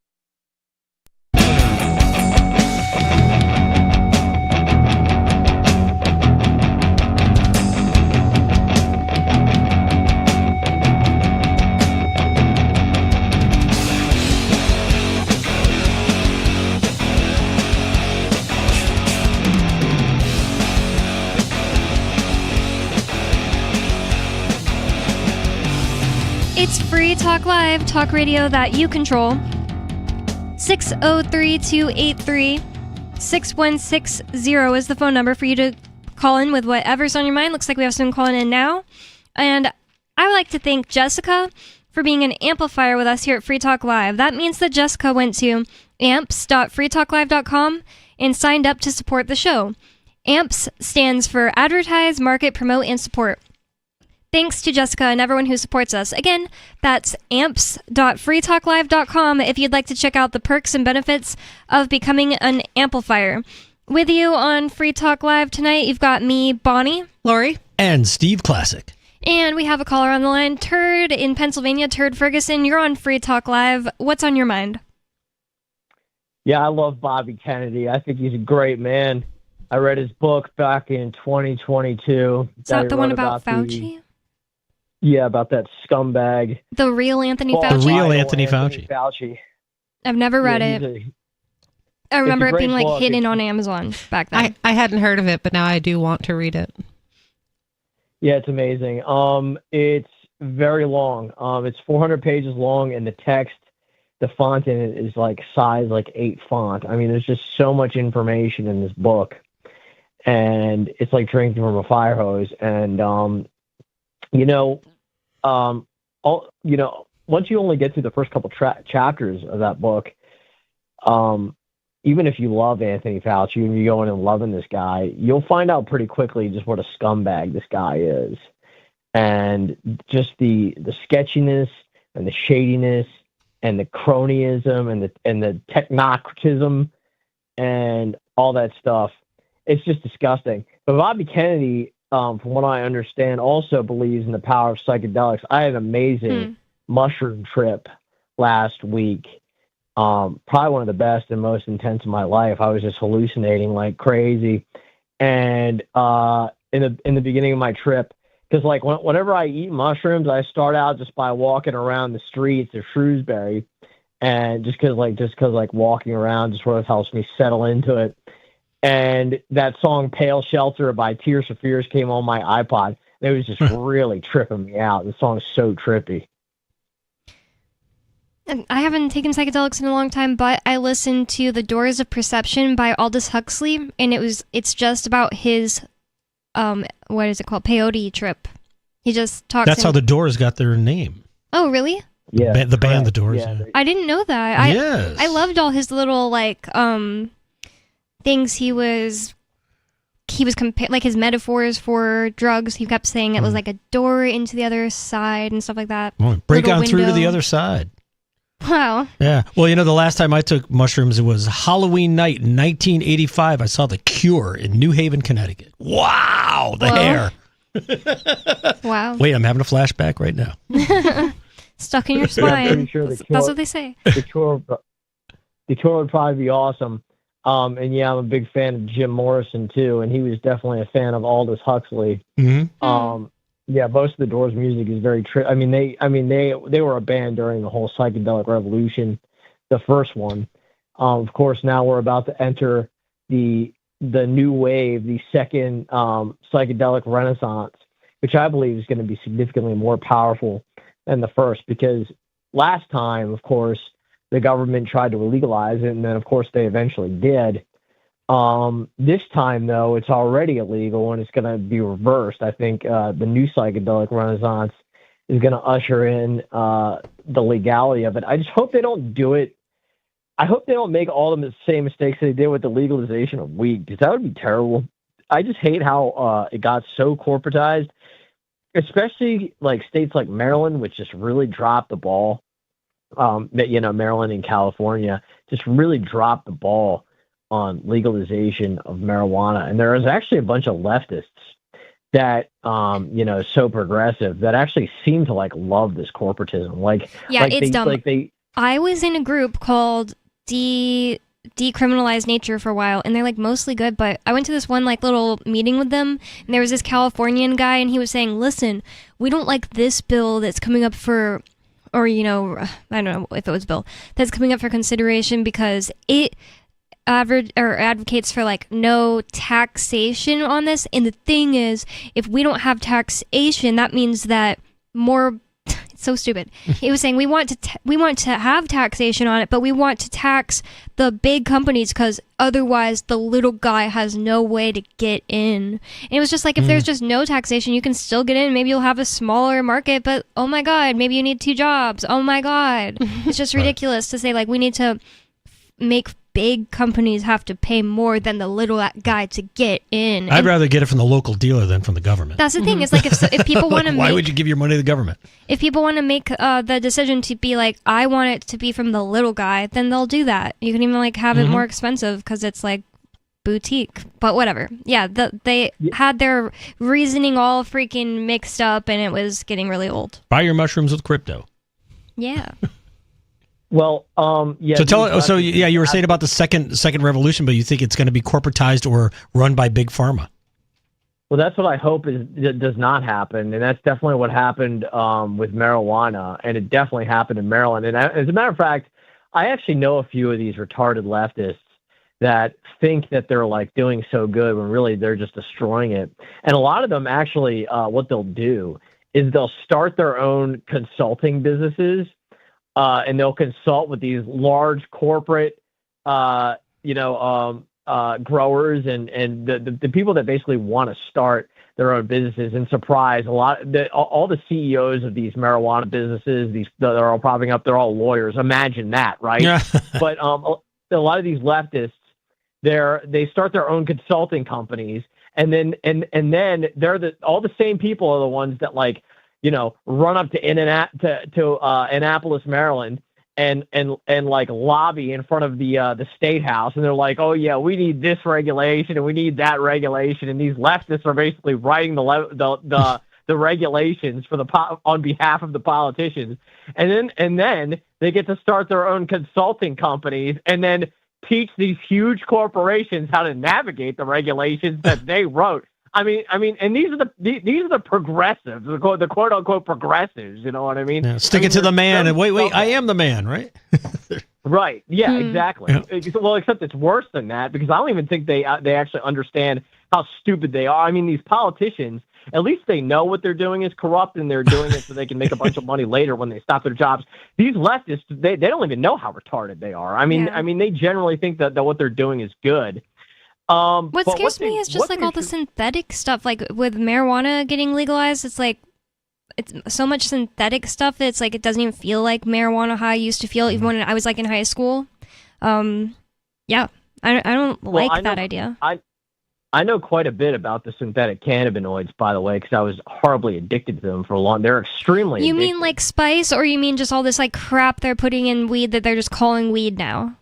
It's Free Talk Live, talk radio that you control. 603-283-6160 is the phone number for you to call in with whatever's on your mind. Looks like we have someone calling in now. And I would like to thank Jessica for being an amplifier with us here at Free Talk Live. That means that Jessica went to amps.freetalklive.com and signed up to support the show. AMPS stands for Advertise, Market, Promote, and Support. Thanks to Jessica and everyone who supports us. Again, that's amps.freetalklive.com if you'd like to check out the perks and benefits of becoming an amplifier. With you on Free Talk Live tonight, you've got me, Bonnie, Lori, and Steve Classic. And we have a caller on the line. Turd in Pennsylvania. Turd Ferguson, you're on Free Talk Live. What's on your mind? Yeah, I love Bobby Kennedy. I think he's a great man. I read his book back in 2022. Is that the one about Fauci? Yeah, about that scumbag. The real Anthony Fauci? The real Anthony Fauci. I've never read it. I remember it being like hidden on Amazon back then. I hadn't heard of it, but now I do want to read it. Yeah, it's amazing. It's very long. It's 400 pages long, and the text, the font in it is like size like 8 font. I mean, there's just so much information in this book, and it's like drinking from a fire hose. And once you only get through the first couple chapters of that book, even if you love Anthony Fauci and you go in and loving this guy, you'll find out pretty quickly just what a scumbag this guy is. And just the sketchiness and the shadiness and the cronyism and the technocratism and all that stuff. It's just disgusting. But Bobby Kennedy, from what I understand, also believes in the power of psychedelics. I had an amazing mushroom trip last week. Probably one of the best and most intense of my life. I was just hallucinating like crazy. And in the beginning of my trip, because like whenever I eat mushrooms, I start out just by walking around the streets of Shrewsbury, and just because walking around just sort of helps me settle into it. And that song "Pale Shelter" by Tears for Fears came on my iPod. It was just really tripping me out. The song's so trippy. I haven't taken psychedelics in a long time, but I listened to The Doors of Perception by Aldous Huxley, and it's just about his what is it called? Peyote trip. He just talks. That's how the Doors got their name. Oh, really? Yeah, the band The Doors. Yeah. I didn't know that. Yes. I loved all his little like things he was like his metaphors for drugs. He kept saying it was like a door into the other side and stuff like that. Break on through to the other side. Wow. Yeah. Well, the last time I took mushrooms, it was Halloween night in 1985. I saw The Cure in New Haven, Connecticut. Wow. The hair. Wow. Wait, I'm having a flashback right now. Stuck in your spine. I'm pretty sure That's what they say. The Cure would probably be awesome. And yeah, I'm a big fan of Jim Morrison too, and he was definitely a fan of Aldous Huxley. Mm-hmm. Yeah, most of the Doors music is very they were a band during the whole psychedelic revolution, the first one. Of course, now we're about to enter the new wave, the second psychedelic renaissance, which I believe is going to be significantly more powerful than the first, because last time, of course, the government tried to legalize it, and then, of course, they eventually did. This time, though, it's already illegal, and it's going to be reversed. I think the new psychedelic renaissance is going to usher in the legality of it. I just hope they don't do it. I hope they don't make all the same mistakes they did with the legalization of weed, because that would be terrible. I just hate how it got so corporatized, especially like states like Maryland, which just really dropped the ball. Maryland and California just really dropped the ball on legalization of marijuana. And there is actually a bunch of leftists that, so progressive that actually seem to like love this corporatism. It's dumb. I was in a group called Decriminalize Nature for a while, and they're like mostly good, but I went to this one like little meeting with them, and there was this Californian guy, and he was saying, listen, we don't like this bill that's coming up for, or, I don't know if it was a bill that's coming up for consideration because it advocates for like no taxation on this. And the thing is, if we don't have taxation, that means that more. It's so stupid. He was saying we want to have taxation on it, but we want to tax the big companies because otherwise the little guy has no way to get in. And it was just like, if there's just no taxation, you can still get in. Maybe you'll have a smaller market, but oh my God, maybe you need 2 jobs. Oh my God. It's just ridiculous to say like we need to make big companies have to pay more than the little guy to get in. I'd rather get it from the local dealer than from the government. That's the thing. It's like if people want to why would you give your money to the government? If people want to make the decision to be like, I want it to be from the little guy, then they'll do that. You can even like have it more expensive because it's like boutique, but whatever. Yeah, they had their reasoning all freaking mixed up, and it was getting really old. Buy your mushrooms with crypto. Yeah. Well, yeah. So you were saying about the second revolution, but you think it's going to be corporatized or run by big pharma? Well, that's what I hope does not happen, and that's definitely what happened with marijuana, and it definitely happened in Maryland. And as a matter of fact, I actually know a few of these retarded leftists that think that they're like doing so good when really they're just destroying it. And a lot of them actually, what they'll do is they'll start their own consulting businesses, and they'll consult with these large corporate, growers and the people that basically want to start their own businesses. And surprise, all the CEOs of these marijuana businesses, they're all popping up. They're all lawyers. Imagine that, right? Yeah. But a lot of these leftists, they start their own consulting companies, and then they're all the same people are the ones that run up to Annapolis, Maryland, and like lobby in front of the state house, and they're like, oh yeah, we need this regulation and we need that regulation, and these leftists are basically writing the regulations on behalf of the politicians, and then they get to start their own consulting companies, and then teach these huge corporations how to navigate the regulations that they wrote. I mean, and these are the progressives, the quote unquote progressives. You know what I mean? Yeah, stick it to the man, and wait, I am the man, right? Right. Yeah. Exactly. Yeah. Well, except it's worse than that, because I don't even think they actually understand how stupid they are. I mean, these politicians, at least they know what they're doing is corrupt, and they're doing it so they can make a bunch of money later when they stop their jobs. These leftists, they don't even know how retarded they are. I mean, they generally think that what they're doing is good. What scares me is just like all the synthetic stuff, like with marijuana getting legalized. It's like it's so much synthetic stuff that it's like it doesn't even feel like marijuana how I used to feel even when I was like in high school. Yeah, I don't like that idea. I know quite a bit about the synthetic cannabinoids, by the way, because I was horribly addicted to them for a long. They're extremely. You addictive. mean like spice, or you mean just all this like crap they're putting in weed that they're just calling weed now?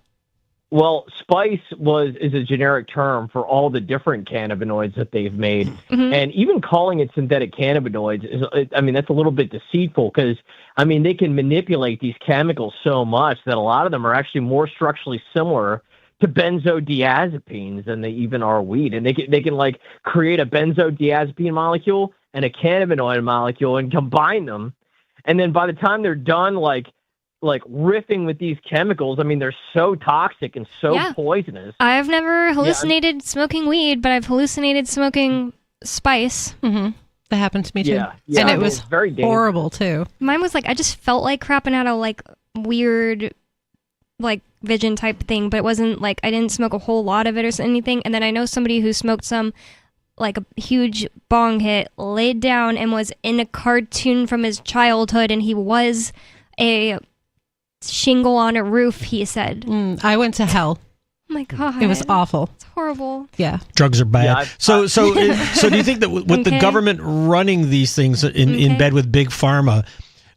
Well, spice is a generic term for all the different cannabinoids that they've made. Mm-hmm. And even calling it synthetic cannabinoids, that's a little bit deceitful, because, they can manipulate these chemicals so much that a lot of them are actually more structurally similar to benzodiazepines than they even are weed. And they can like create a benzodiazepine molecule and a cannabinoid molecule and combine them. And then by the time they're done, like riffing with these chemicals, they're so toxic and so poisonous. I've never hallucinated smoking weed, but I've hallucinated smoking spice. Mm-hmm. That happened to me too. Yeah. And it was very horrible too. Mine was like, I just felt like crapping out a like weird like vision type thing, but it wasn't like I didn't smoke a whole lot of it or anything. And then I know somebody who smoked some like a huge bong hit, laid down, and was in a cartoon from his childhood, and he was a shingle on a roof, he said. I went to hell. Oh my god. It was awful. It's horrible. Yeah. Drugs are bad. So do you think that with the government running these things in bed with big pharma,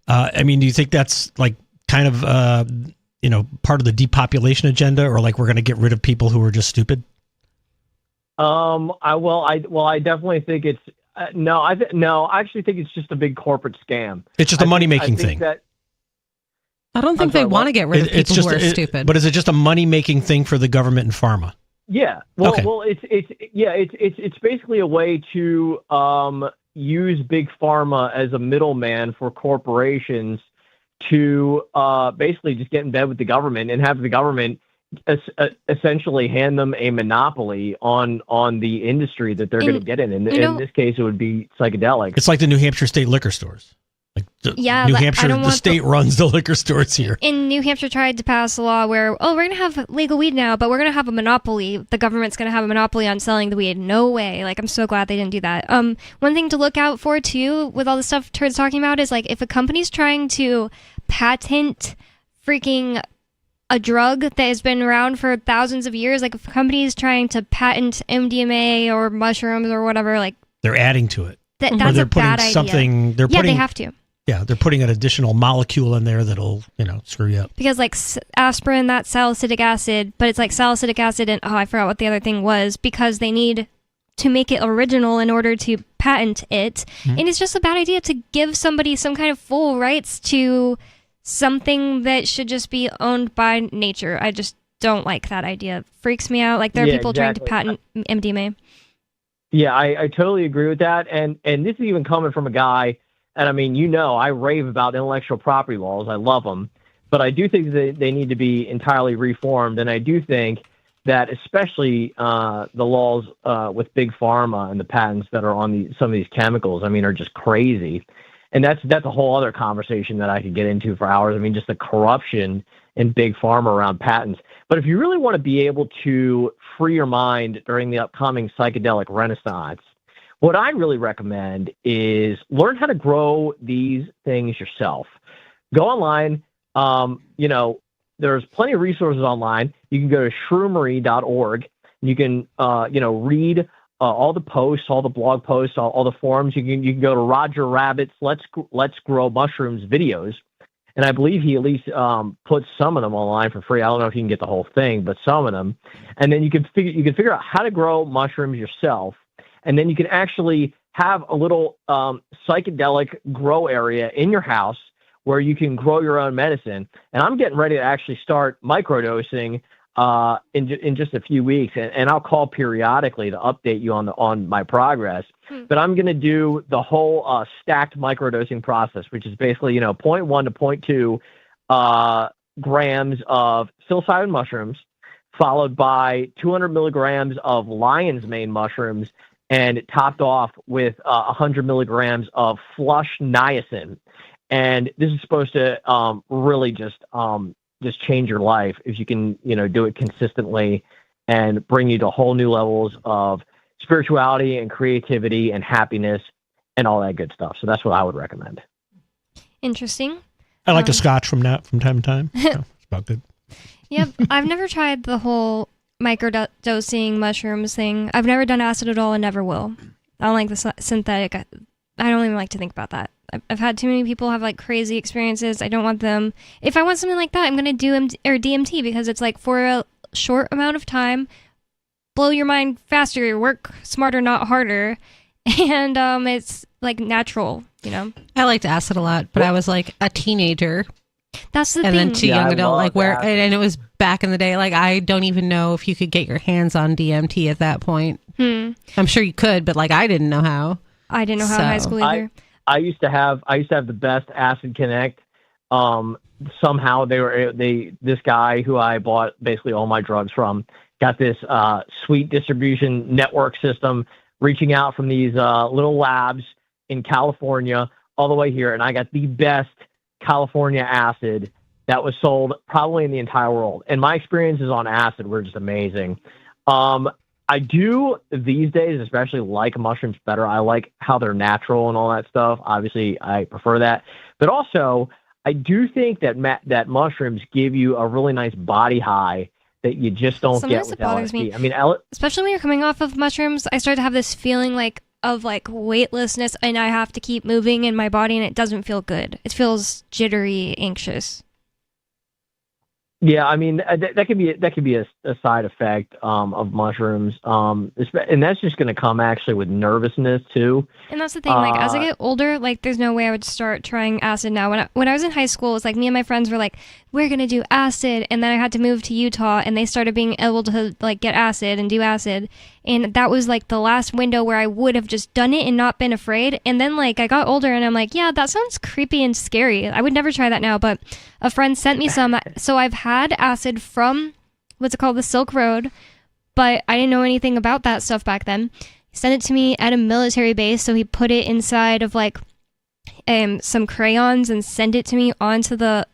do you think that's like kind of part of the depopulation agenda, or like we're going to get rid of people who are just stupid? I definitely think it's I actually think it's just a big corporate scam. It's just a money-making thing. I don't think they want to get rid of people who are stupid. But is it just a money-making thing for the government and pharma? Yeah. Well, it's basically a way to use big pharma as a middleman for corporations to basically just get in bed with the government and have the government essentially hand them a monopoly on the industry that they're going to get in. And in this case, it would be psychedelics. It's like the New Hampshire state liquor stores. New Hampshire, the state runs the liquor stores here. In New Hampshire, tried to pass a law where, we're going to have legal weed now, but we're going to have a monopoly. The government's going to have a monopoly on selling the weed. No way. Like, I'm so glad they didn't do that. One thing to look out for, too, with all the stuff Turd's talking about is, like, if a company's trying to patent freaking a drug that has been around for thousands of years, like, if a company is trying to patent MDMA or mushrooms or whatever, like... They're adding to it. That's a bad idea. They have to. Yeah, they're putting an additional molecule in there that'll, screw you up. Because like aspirin, that's salicylic acid, but it's like salicylic acid and I forgot what the other thing was, because they need to make it original in order to patent it. Mm-hmm. And it's just a bad idea to give somebody some kind of full rights to something that should just be owned by nature. I just don't like that idea. It freaks me out. Like there are people trying to patent MDMA. Yeah, I totally agree with that. And this is even coming from a guy, and I mean, I rave about intellectual property laws. I love them. But I do think that they need to be entirely reformed. And I do think that especially the laws with big pharma and the patents that are on some of these chemicals, I mean, are just crazy. And that's a whole other conversation that I could get into for hours. I mean, just the corruption in big pharma around patents. But if you really want to be able to free your mind during the upcoming psychedelic renaissance, what I really recommend is learn how to grow these things yourself. Go online. There's plenty of resources online. You can go to shroomery.org. You can, read all the posts, all the blog posts, all the forums. You can go to Roger Rabbit's Let's Grow Mushrooms videos. And I believe he at least puts some of them online for free. I don't know if you can get the whole thing, but some of them. And then you can figure out how to grow mushrooms yourself. And then you can actually have a little psychedelic grow area in your house where you can grow your own medicine. And I'm getting ready to actually start microdosing in just a few weeks, and I'll call periodically to update you on my progress. But I'm going to do the whole stacked microdosing process, which is basically 0.1 to 0.2 grams of psilocybin mushrooms, followed by 200 milligrams of lion's mane mushrooms, and topped off with 100 milligrams of flush niacin. And this is supposed to really just change your life if you can, do it consistently and bring you to whole new levels of spirituality and creativity and happiness and all that good stuff. So that's what I would recommend. Interesting. I like a scotch from time to time. It's about good. Yep. I've never tried the whole microdosing mushrooms thing. I've never done acid at all and never will. I don't like the synthetic. I don't even like to think about that. I've had too many people have like crazy experiences. I don't want them. If I want something like that, I'm going to do DMT because it's like for a short amount of time, blow your mind faster, work smarter, not harder. And it's like natural, I liked acid a lot, but I was like a teenager. That's the thing. And then to young adult, and it was back in the day. Like, I don't even know if you could get your hands on DMT at that point. I'm sure you could, but like, I didn't know how. I didn't know how in high school either. I used to have the best Acid Connect. Somehow this guy who I bought basically all my drugs from got this sweet distribution network system reaching out from these little labs in California all the way here, and I got the best California acid that was sold probably in the entire world. And my experiences on acid were just amazing. I do these days, especially like mushrooms better. I like how they're natural and all that stuff. Obviously, I prefer that. But also, I do think that mushrooms give you a really nice body high that you just don't get with LSD. I mean, especially when you're coming off of mushrooms, I start to have this feeling of weightlessness, and I have to keep moving in my body, and it doesn't feel good. It feels jittery, anxious. Yeah, I mean that could be a side effect of mushrooms, and that's just going to come actually with nervousness too. And that's the thing. As I get older, there's no way I would start trying acid now. When I was in high school, it was like me and my friends were like, we're going to do acid, and then I had to move to Utah, and they started being able to get acid and do acid, and that was the last window where I would have just done it and not been afraid. And then I got older, and I'm like, yeah, that sounds creepy and scary. I would never try that now, but a friend sent me some, so I've had acid from what's it called, the Silk Road, but I didn't know anything about that stuff back then. He sent it to me at a military base, so he put it inside of some crayons and sent it to me onto the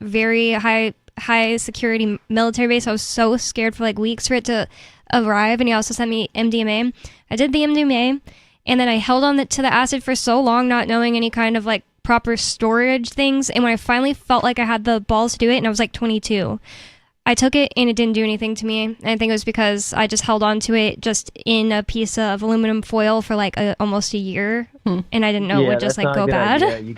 very high security military base. I was so scared for weeks for it to arrive. And he also sent me MDMA. I did the MDMA, and then I held on to the acid for so long, not knowing any kind of proper storage things. And when I finally felt like I had the balls to do it, and I was 22, I took it and it didn't do anything to me. And I think it was because I just held on to it just in a piece of aluminum foil for almost a year, and I didn't know it would just go bad. You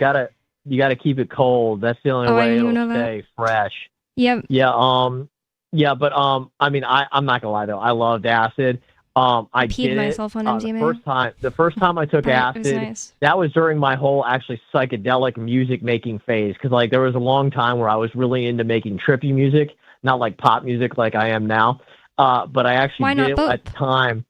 keep it cold. That's the only way it'll stay fresh. Yep. Yeah, but I mean, I'm not gonna lie though. I loved acid. I peed did myself on MDMA. The first time I took acid, nice. that was during my whole actually psychedelic music making phase. Because like there was a long time where I was really into making trippy music, not like pop music like I am now. But I actually did it at the time.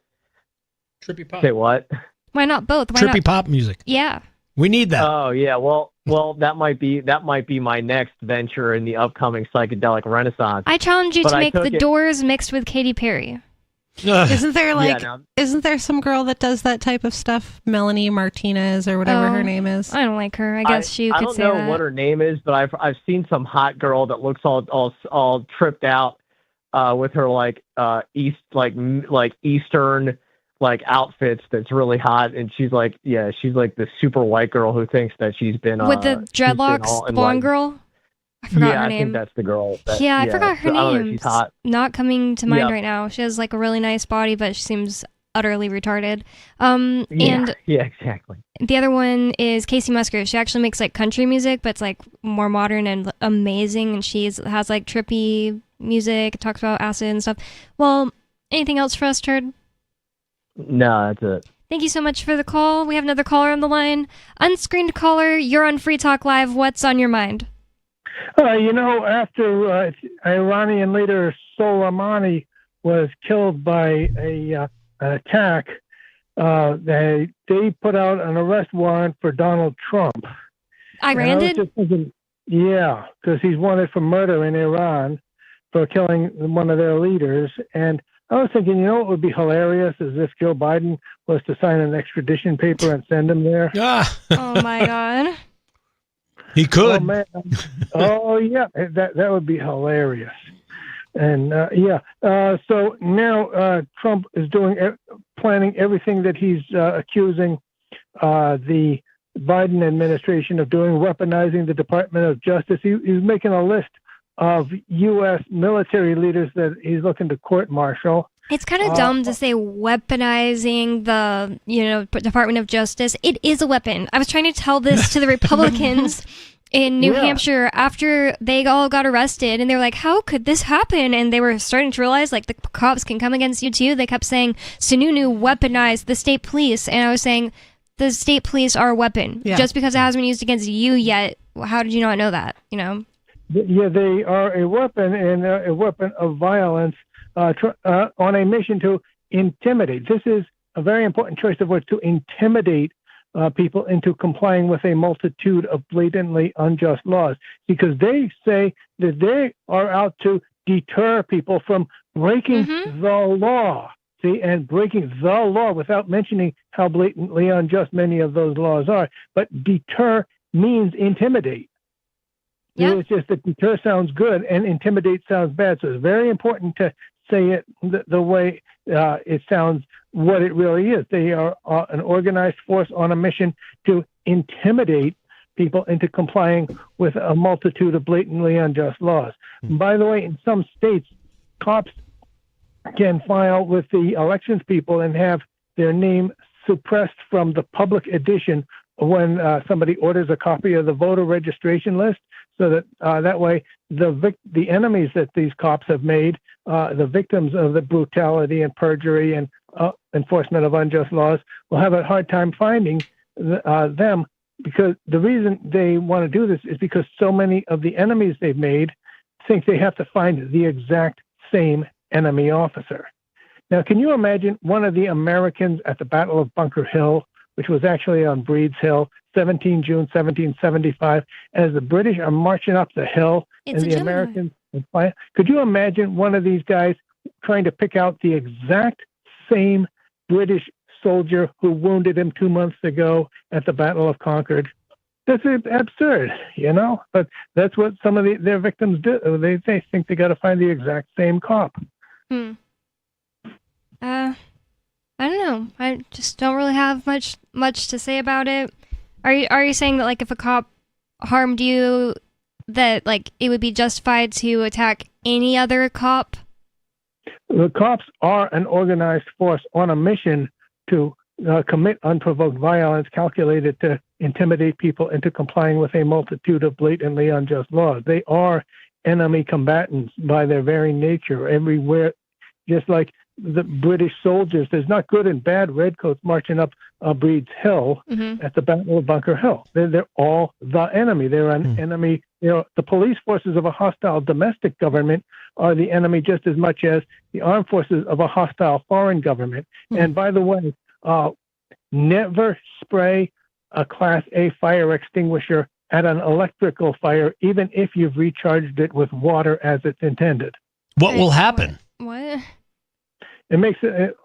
Trippy pop. Say what? Why not both? Why Trippy not? pop music. Yeah. We need that. Oh yeah, well, that might be my next venture in the upcoming psychedelic renaissance. I challenge you But to I make took The it- Doors mixed with Katy Perry. Isn't there Yeah, isn't there some girl that does that type of stuff? Melanie Martinez or whatever her name is. I don't like her. I guess you I could don't say know that. what her name is, but I've seen some hot girl that looks all tripped out with her like Eastern like outfits that's really hot, and she's like the super white girl who thinks that she's been With the dreadlocks, the blonde girl? I forgot her name. I think that's the girl. I forgot her I don't know, name. she's hot. Not coming to mind Yeah. right now. She has like a really nice body, but she seems utterly retarded. Yeah, And yeah, exactly. the other one is Casey Musgraves. She actually makes like country music, but it's like more modern and amazing. And has like trippy music, talks about acid and stuff. Well, anything else for us, Turd? No, that's it. Thank you so much for the call. We have another caller on the line. Unscreened caller, you're on Free Talk Live. What's on your mind? After Iranian leader Soleimani was killed by an attack, they put out an arrest warrant for Donald Trump. Iran did? Yeah, because he's wanted for murder in Iran for killing one of their leaders. And I was thinking, what would be hilarious is if Joe Biden was to sign an extradition paper and send him there. Oh my God. He could. Oh man. Oh yeah, that would be hilarious. And so now Trump is planning everything that he's accusing the Biden administration of doing, weaponizing the Department of Justice. He's making a list of U.S. military leaders that he's looking to court-martial. It's kind of dumb to say weaponizing the, Department of Justice. It is a weapon. I was trying to tell this to the Republicans in New Hampshire after they all got arrested, and they were like, how could this happen? And they were starting to realize, like, the cops can come against you too. They kept saying, Sununu weaponized the state police. And I was saying, the state police are a weapon. Yeah. Just because it hasn't been used against you yet, how did you not know that, Yeah, they are a weapon, and a weapon of violence on a mission to intimidate. This is a very important choice of words, to intimidate people into complying with a multitude of blatantly unjust laws, because they say that they are out to deter people from breaking the law. See, and breaking the law without mentioning how blatantly unjust many of those laws are. But deter means intimidate. Yeah. It's just that deter sounds good and intimidate sounds bad. So it's very important to say it the way it sounds, what it really is. They are an organized force on a mission to intimidate people into complying with a multitude of blatantly unjust laws. By the way, in some states, cops can file with the elections people and have their name suppressed from the public edition when somebody orders a copy of the voter registration list, so that that way the enemies that these cops have made, the victims of the brutality and perjury and enforcement of unjust laws, will have a hard time finding them, because the reason they want to do this is because so many of the enemies they've made think they have to find the exact same enemy officer. Now, can you imagine one of the Americans at the Battle of Bunker Hill, which was actually on Breed's Hill, 17 June 1775, as the British are marching up the hill and the Americans, could you imagine one of these guys trying to pick out the exact same British soldier who wounded him 2 months ago at the Battle of Concord? That's absurd, but that's what some of their victims do. They think they got to find the exact same cop. I don't know. I just don't really have much to say about it. Are you saying that, like, if a cop harmed you, that, like, it would be justified to attack any other cop? The cops are an organized force on a mission to commit unprovoked violence calculated to intimidate people into complying with a multitude of blatantly unjust laws. They are enemy combatants by their very nature everywhere, just like the British soldiers. There's not good and bad redcoats marching up Breed's Hill at the Battle of Bunker Hill. They're all the enemy. They're an enemy. The police forces of a hostile domestic government are the enemy just as much as the armed forces of a hostile foreign government. And by the way, never spray a Class A fire extinguisher at an electrical fire, even if you've recharged it with water as it's intended. What will happen? What? It makes it.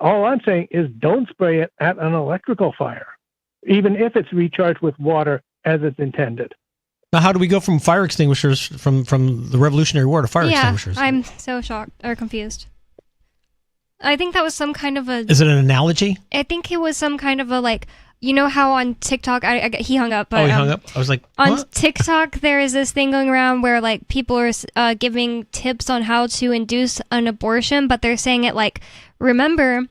All I'm saying is don't spray it at an electrical fire, even if it's recharged with water as it's intended. Now, how do we go from fire extinguishers from the Revolutionary War to fire extinguishers? I'm so shocked or confused. I think that was some kind of a... Is it an analogy? I think it was some kind of a, like, you know how on TikTok... he hung up. But, he hung up? I was like, on what? TikTok, there is this thing going around where, like, people are giving tips on how to induce an abortion, but they're saying it like, remember,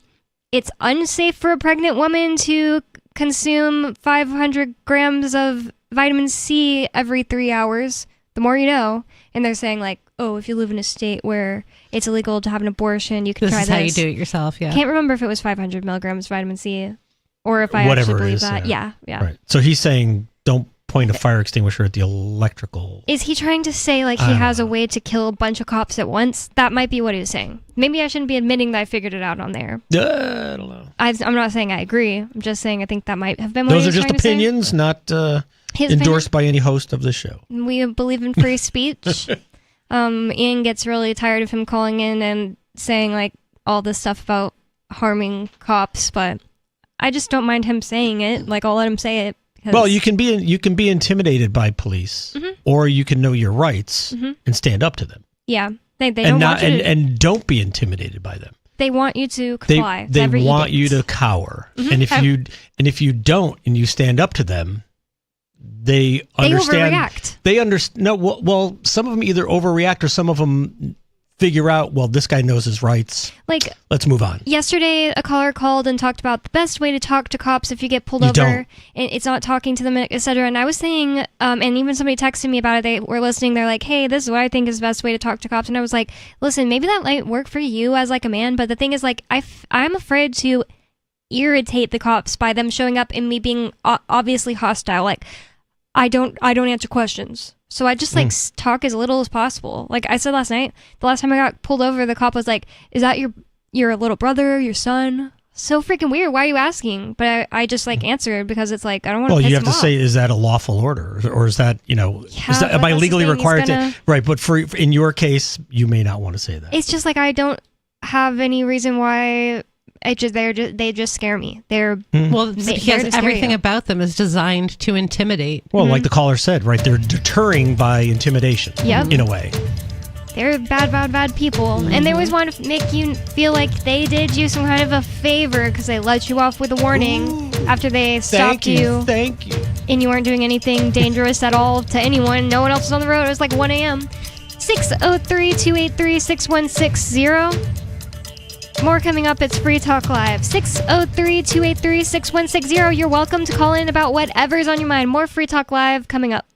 it's unsafe for a pregnant woman to consume 500 grams of vitamin C every 3 hours. The more you know. And they're saying, like, oh, if you live in a state where it's illegal to have an abortion, you can try this. This is how you do it yourself, yeah. Can't remember if it was 500 milligrams vitamin C or if I Whatever actually believe is, that. Yeah. Right. So he's saying don't point a fire extinguisher at the electrical. Is he trying to say, like, he has a way to kill a bunch of cops at once? That might be what he was saying. Maybe I shouldn't be admitting that I figured it out on there. I don't know. I'm not saying I agree. I'm just saying I think that might have been what Those he are was just trying to say. opinions, not His endorsed by any host of the show. We believe in free speech. Ian gets really tired of him calling in and saying, like, all this stuff about harming cops, but I just don't mind him saying it. Like, I'll let him say it. Well, you can be intimidated by police, or you can know your rights and stand up to them. Yeah, they don't want you to, and don't be intimidated by them. They want you to comply. They want you to cower, and if you don't and you stand up to them, they understand. Overreact. They understand. No, well, some of them either overreact or some of them figure out, well, this guy knows his rights. Like, let's move on. Yesterday, a caller called and talked about the best way to talk to cops if you get pulled over and it's not talking to them, etc. And I was saying, and even somebody texted me about it. They were listening. They're like, "Hey, this is what I think is the best way to talk to cops." And I was like, "Listen, maybe that might work for you as like a man, but the thing is, like, I'm afraid to irritate the cops by them showing up and me being obviously hostile. Like, I don't answer questions." So I just, like, talk as little as possible. Like I said last night, the last time I got pulled over, the cop was like, "Is that your little brother, your son?" So freaking weird. Why are you asking? But I just, like, answered because it's like, I don't want to piss him off. Well, you have to say, is that a lawful order? Or is that, am I legally required to? Right, but in your case, you may not want to say that. It's just like, I don't have any reason why... they just scare me. Because everything about them is designed to intimidate. Well, like the caller said, right? They're deterring by intimidation. Yep. In a way. They're bad people, and they always want to make you feel like they did you some kind of a favor because they let you off with a warning after they stopped you. Thank you. And you weren't doing anything dangerous at all to anyone. No one else was on the road. It was like 1 a.m. 603-283-6160. More coming up. It's Free Talk Live. 603-283-6160. You're welcome to call in about whatever's on your mind. More Free Talk Live coming up.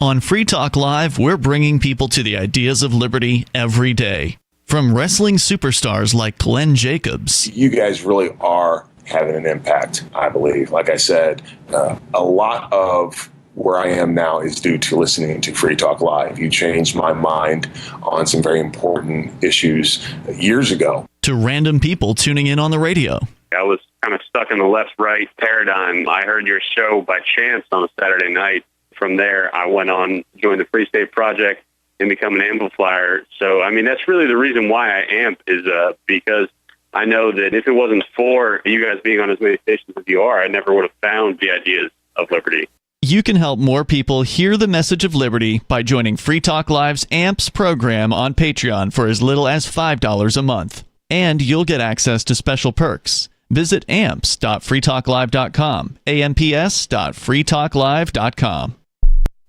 On Free Talk Live, we're bringing people to the ideas of liberty every day. From wrestling superstars like Glenn Jacobs. You guys really are having an impact, I believe. Like I said, a lot of where I am now is due to listening to Free Talk Live. You changed my mind on some very important issues years ago. To random people tuning in on the radio. I was kind of stuck in the left-right paradigm. I heard your show by chance on a Saturday night. From there, I went on, joined the Free State Project, and become an amplifier. So, I mean, that's really the reason why I amp is because I know that if it wasn't for you guys being on as many stations as you are, I never would have found the ideas of liberty. You can help more people hear the message of liberty by joining Free Talk Live's AMPS program on Patreon for as little as $5 a month. And you'll get access to special perks. Visit amps.freetalklive.com, amps.freetalklive.com.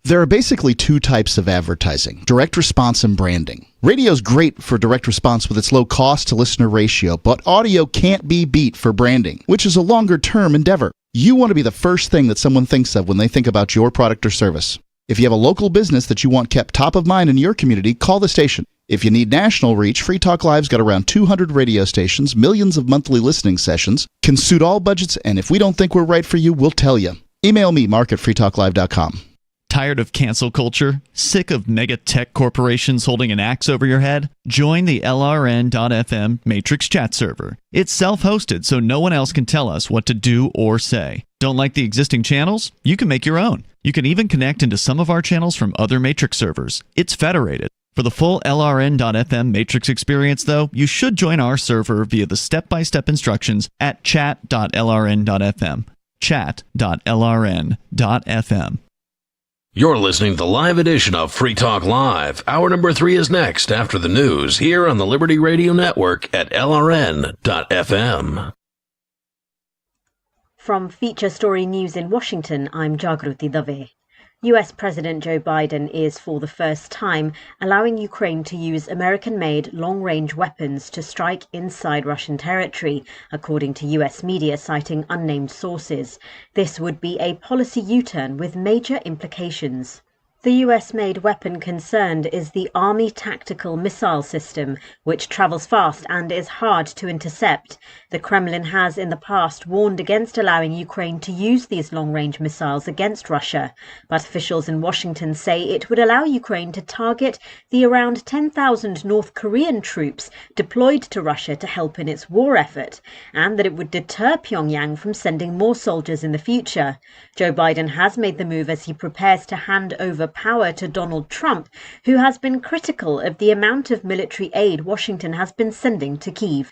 There are basically two types of advertising, direct response and branding. Radio's great for direct response with its low cost to listener ratio, but audio can't be beat for branding, which is a longer-term endeavor. You want to be the first thing that someone thinks of when they think about your product or service. If you have a local business that you want kept top of mind in your community, call the station. If you need national reach, Free Talk Live's got around 200 radio stations, millions of monthly listening sessions, can suit all budgets, and if we don't think we're right for you, we'll tell you. Email me, mark@freetalklive.com. Tired of cancel culture? Sick of mega tech corporations holding an axe over your head? Join the LRN.FM Matrix chat server. It's self-hosted, so no one else can tell us what to do or say. Don't like the existing channels? You can make your own. You can even connect into some of our channels from other Matrix servers. It's federated. For the full LRN.FM Matrix experience, though, you should join our server via the step-by-step instructions at chat.lrn.fm. chat.lrn.fm. You're listening to the live edition of Free Talk Live. Hour number 3 is next after the news here on the Liberty Radio Network at LRN.FM. From Feature Story News in Washington, I'm Jagruti Dave. US President Joe Biden is, for the first time, allowing Ukraine to use American-made long-range weapons to strike inside Russian territory, according to US media citing unnamed sources. This would be a policy U-turn with major implications. The US-made weapon concerned is the Army Tactical Missile System, which travels fast and is hard to intercept. The Kremlin has in the past warned against allowing Ukraine to use these long-range missiles against Russia, but officials in Washington say it would allow Ukraine to target the around 10,000 North Korean troops deployed to Russia to help in its war effort, and that it would deter Pyongyang from sending more soldiers in the future. Joe Biden has made the move as he prepares to hand over power to Donald Trump, who has been critical of the amount of military aid Washington has been sending to Kyiv.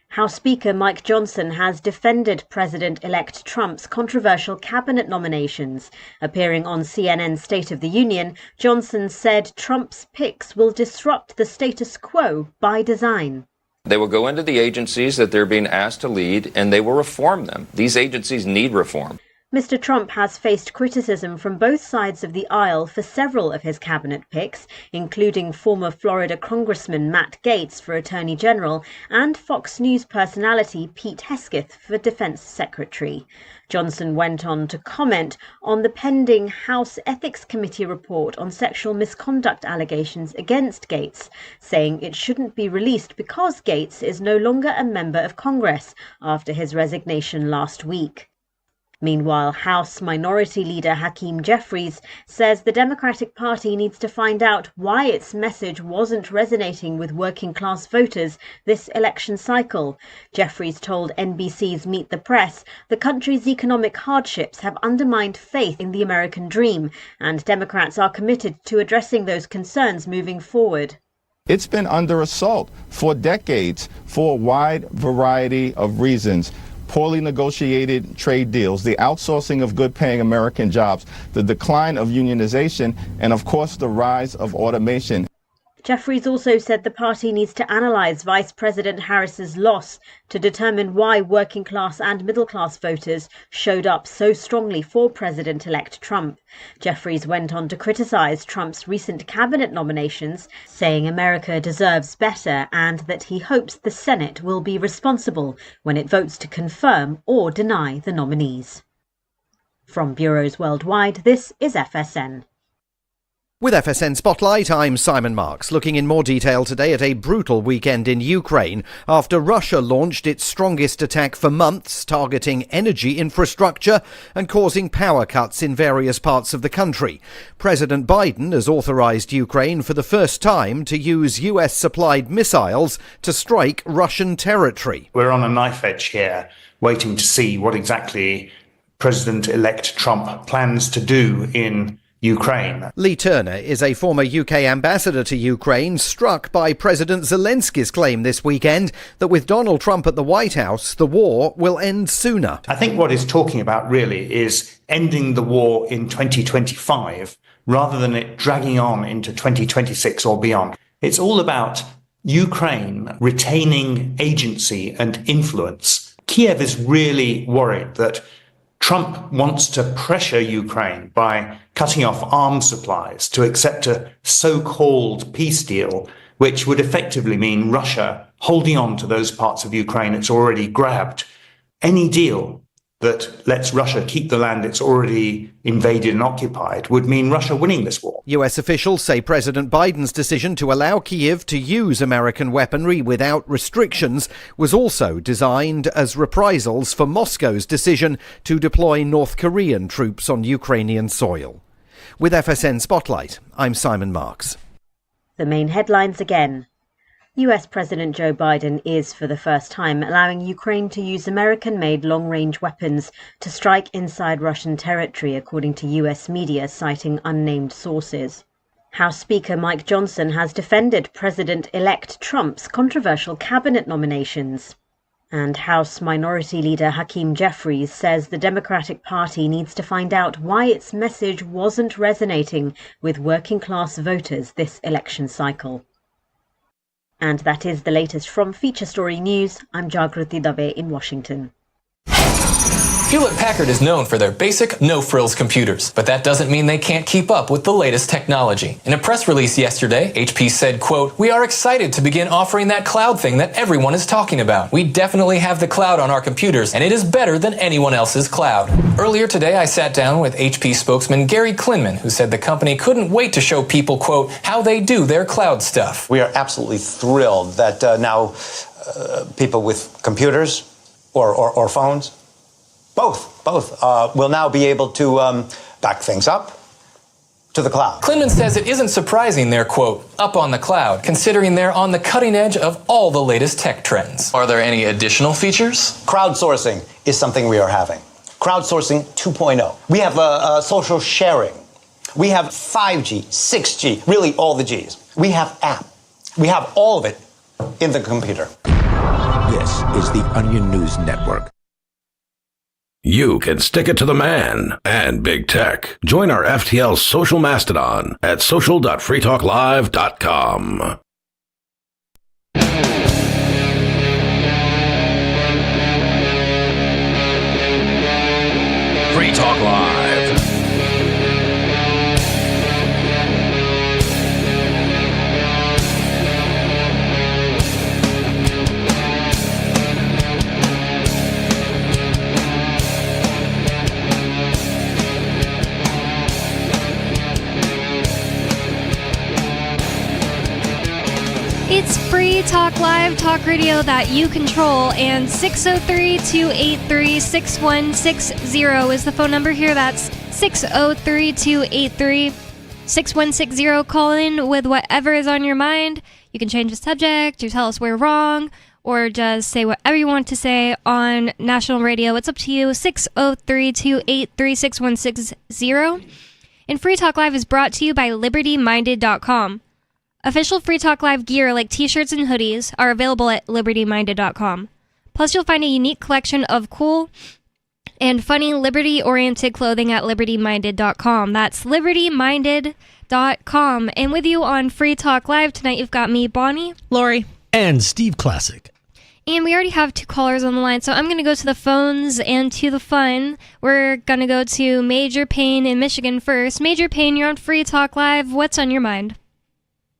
House Speaker Mike Johnson has defended President-elect Trump's controversial cabinet nominations. Appearing on CNN's State of the Union, Johnson said Trump's picks will disrupt the status quo by design. They will go into the agencies that they're being asked to lead, and they will reform them. These agencies need reform. Mr. Trump has faced criticism from both sides of the aisle for several of his cabinet picks, including former Florida Congressman Matt Gaetz for Attorney General and Fox News personality Pete Hegseth for Defense Secretary. Johnson went on to comment on the pending House Ethics Committee report on sexual misconduct allegations against Gaetz, saying it shouldn't be released because Gaetz is no longer a member of Congress after his resignation last week. Meanwhile, House Minority Leader Hakeem Jeffries says the Democratic Party needs to find out why its message wasn't resonating with working-class voters this election cycle. Jeffries told NBC's Meet the Press the country's economic hardships have undermined faith in the American dream, and Democrats are committed to addressing those concerns moving forward. It's been under assault for decades for a wide variety of reasons. Poorly negotiated trade deals, the outsourcing of good-paying American jobs, the decline of unionization, and of course the rise of automation. Jeffries also said the party needs to analyse Vice President Harris's loss to determine why working-class and middle-class voters showed up so strongly for President-elect Trump. Jeffries went on to criticise Trump's recent cabinet nominations, saying America deserves better and that he hopes the Senate will be responsible when it votes to confirm or deny the nominees. From bureaus worldwide, this is FSN. With FSN Spotlight, I'm Simon Marks, looking in more detail today at a brutal weekend in Ukraine after Russia launched its strongest attack for months, targeting energy infrastructure and causing power cuts in various parts of the country. President Biden has authorized Ukraine for the first time to use US-supplied missiles to strike Russian territory. We're on a knife edge here, waiting to see what exactly President-elect Trump plans to do in Ukraine. Lee Turner is a former UK ambassador to Ukraine, struck by President Zelensky's claim this weekend that with Donald Trump at the White House, the war will end sooner. I think what he's talking about really is ending the war in 2025 rather than it dragging on into 2026 or beyond. It's all about Ukraine retaining agency and influence. Kiev is really worried that Trump wants to pressure Ukraine by cutting off arms supplies to accept a so-called peace deal, which would effectively mean Russia holding on to those parts of Ukraine it's already grabbed. Any deal that lets Russia keep the land it's already invaded and occupied would mean Russia winning this war. US officials say President Biden's decision to allow Kyiv to use American weaponry without restrictions was also designed as reprisals for Moscow's decision to deploy North Korean troops on Ukrainian soil. With FSN Spotlight, I'm Simon Marks. The main headlines again. US President Joe Biden is, for the first time, allowing Ukraine to use American-made long-range weapons to strike inside Russian territory, according to US media citing unnamed sources. House Speaker Mike Johnson has defended President-elect Trump's controversial cabinet nominations. And House Minority Leader Hakeem Jeffries says the Democratic Party needs to find out why its message wasn't resonating with working-class voters this election cycle. And that is the latest from Feature Story News. I'm Jagrati Dave in Washington. Hewlett-Packard is known for their basic, no-frills computers, but that doesn't mean they can't keep up with the latest technology. In a press release yesterday, HP said, quote, "We are excited to begin offering that cloud thing that everyone is talking about. We definitely have the cloud on our computers, and it is better than anyone else's cloud." Earlier today, I sat down with HP spokesman Gary Klinman, who said the company couldn't wait to show people, quote, how they do their cloud stuff. We are absolutely thrilled that now people with computers or phones, both will now be able to back things up to the cloud. Klinman says it isn't surprising they're, quote, up on the cloud, considering they're on the cutting edge of all the latest tech trends. Are there any additional features? Crowdsourcing is something we are having. Crowdsourcing 2.0. We have social sharing. We have 5G, 6G, really all the Gs. We have app. We have all of it in the computer. This is the Onion News Network. You can stick it to the man and big tech. Join our FTL social mastodon at social.freetalklive.com. Free Talk Live. It's Free Talk Live, talk radio that you control, and 603-283-6160 is the phone number here. That's 603-283-6160. Call in with whatever is on your mind. You can change the subject, you tell us we're wrong, or just say whatever you want to say on national radio. It's up to you. 603-283-6160. And Free Talk Live is brought to you by LibertyMinded.com. Official Free Talk Live gear like t-shirts and hoodies are available at libertyminded.com. Plus, you'll find a unique collection of cool and funny liberty-oriented clothing at libertyminded.com. That's libertyminded.com. And with you on Free Talk Live tonight, you've got me, Bonnie, Lori, and Steve Classic. And we already have two callers on the line, so I'm going to go to the phones and to the fun. We're going to go to Major Payne in Michigan first. Major Payne, you're on Free Talk Live. What's on your mind?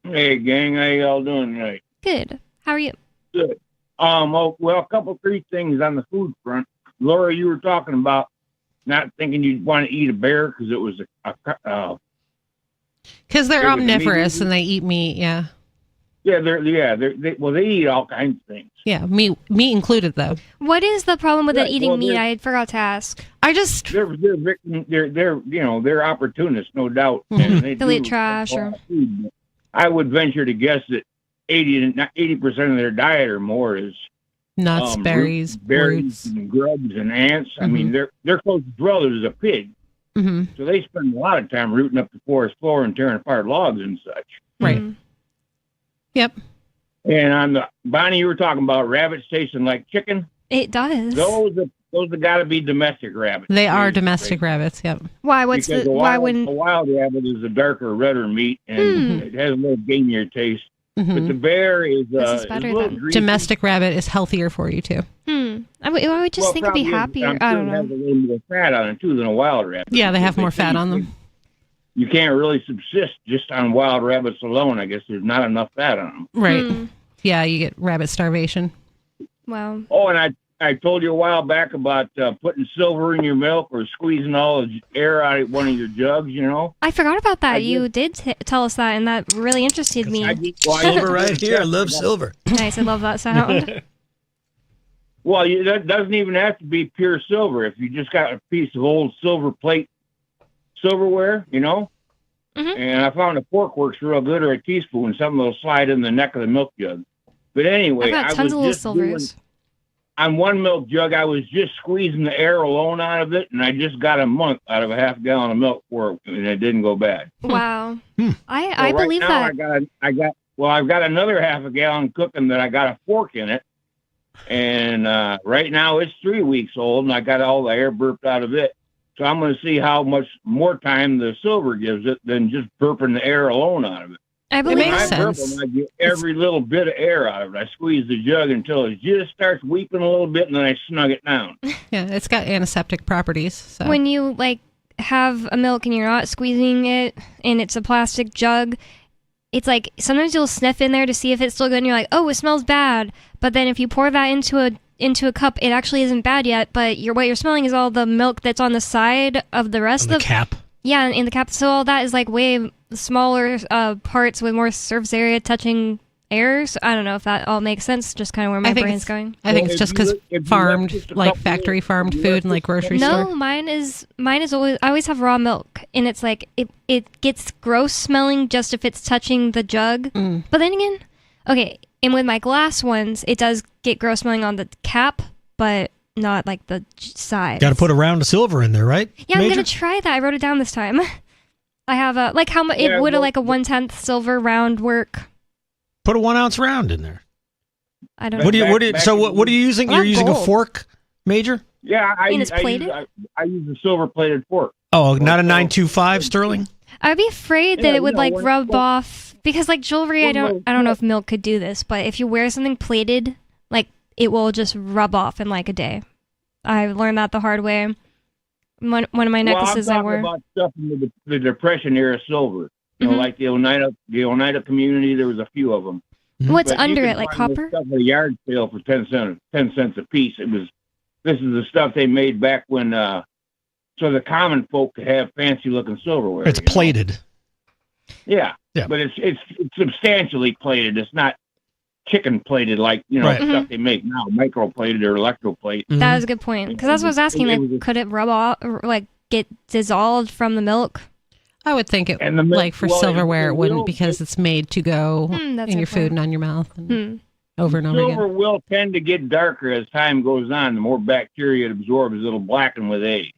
Hey, gang, how y'all doing tonight? Good. How are you? Good. Three things on the food front. Laura, you were talking about not thinking you'd want to eat a bear because it was because they're omnivorous and they eat meat. Yeah. Yeah, they eat all kinds of things. Yeah, meat included though. What is the problem with eating meat? I forgot to ask. They're opportunists, no doubt. Mm-hmm. They'll eat trash or. Food. I would venture to guess that 80% of their diet or more is nuts, berries, roots, and grubs and ants. Mm-hmm. I mean, their closest relative is a pig, mm-hmm. so they spend a lot of time rooting up the forest floor and tearing apart logs and such. Right. Mm-hmm. Yep. And on the Bonnie, you were talking about rabbits tasting like chicken. It does. Those have got to be domestic rabbits. They are domestic rabbits. Yep. Why? A wild rabbit is a darker, redder meat, and it has a little gamier taste. Mm-hmm. But the bear is domestic rabbit is healthier for you too. I would just think it'd be happier. I don't know. It has a little more fat on it too than a wild rabbit. Yeah, they have more fat on them. You can't really subsist just on wild rabbits alone. I guess there's not enough fat on them. Right. Yeah, you get rabbit starvation. Wow. Oh, and I told you a while back about putting silver in your milk or squeezing all the air out of one of your jugs, you know? I forgot about that. You did tell us that, and that really interested me. Silver right here. I love silver. Nice. I love that sound. Well, that doesn't even have to be pure silver. If you just got a piece of old silver plate silverware, you know? Mm-hmm. And I found a fork works real good, or a teaspoon. Something that'll slide in the neck of the milk jug. But anyway, I've got tons of little silvers. On one milk jug, I was just squeezing the air alone out of it, and I just got a month out of a half gallon of milk for it, and it didn't go bad. Wow. I Right believe now, that. I've got another half a gallon cooking that I got a fork in it, and right now it's 3 weeks old, and I got all the air burped out of it. So I'm going to see how much more time the silver gives it than just burping the air alone out of it. I believe when I burp them, I get every little bit of air out of it. I squeeze the jug until it just starts weeping a little bit, and then I snug it down. Yeah, it's got antiseptic properties. So. When you have a milk and you're not squeezing it, and it's a plastic jug, it's like sometimes you'll sniff in there to see if it's still good, and you're like, oh, it smells bad. But then if you pour that into a cup, it actually isn't bad yet. But what you're smelling is all the milk that's on the side of the rest of the cap. Yeah, in the cap. So all that is way smaller parts with more surface area touching air. So I don't know if that all makes sense. Just kind of where my brain's going. I think it's just because farmed, factory farmed food and grocery store. No, mine is always. I always have raw milk, and it's it gets gross smelling just if it's touching the jug. But then again, okay, and with my glass ones, it does get gross smelling on the cap, but not the sides. Got to put a round of silver in there, right? Yeah, Major? I'm gonna try that. I wrote it down this time. I have a how much it would a 1/10 silver round work. Put a 1 ounce round in there. I don't know. What are you using? You're using a fork, Major? Yeah, I use a silver plated fork. Oh, not a 925 sterling? I'd be afraid that it would rub off because jewelry. I don't know if milk could do this, but if you wear something plated, it will just rub off in a day. I learned that the hard way. One of my necklaces I'm I wore. About stuff in the Depression era silver. You know, like the Oneida community, there was a few of them. What's But under you it, could like find this copper? Stuff at a yard sale for 10 cents a piece. This is the stuff they made back when, so the common folk could have fancy looking silverware. It's plated. Yeah, but it's substantially plated. It's not chicken plated stuff they make now, microplated or electroplate. That was a good point because that's what I was asking. Could it rub off or get dissolved from the milk? I would think for silverware it wouldn't because it's made to go in your food and on your mouth and over and over again. Silver will tend to get darker as time goes on. The more bacteria it absorbs, it'll blacken with age.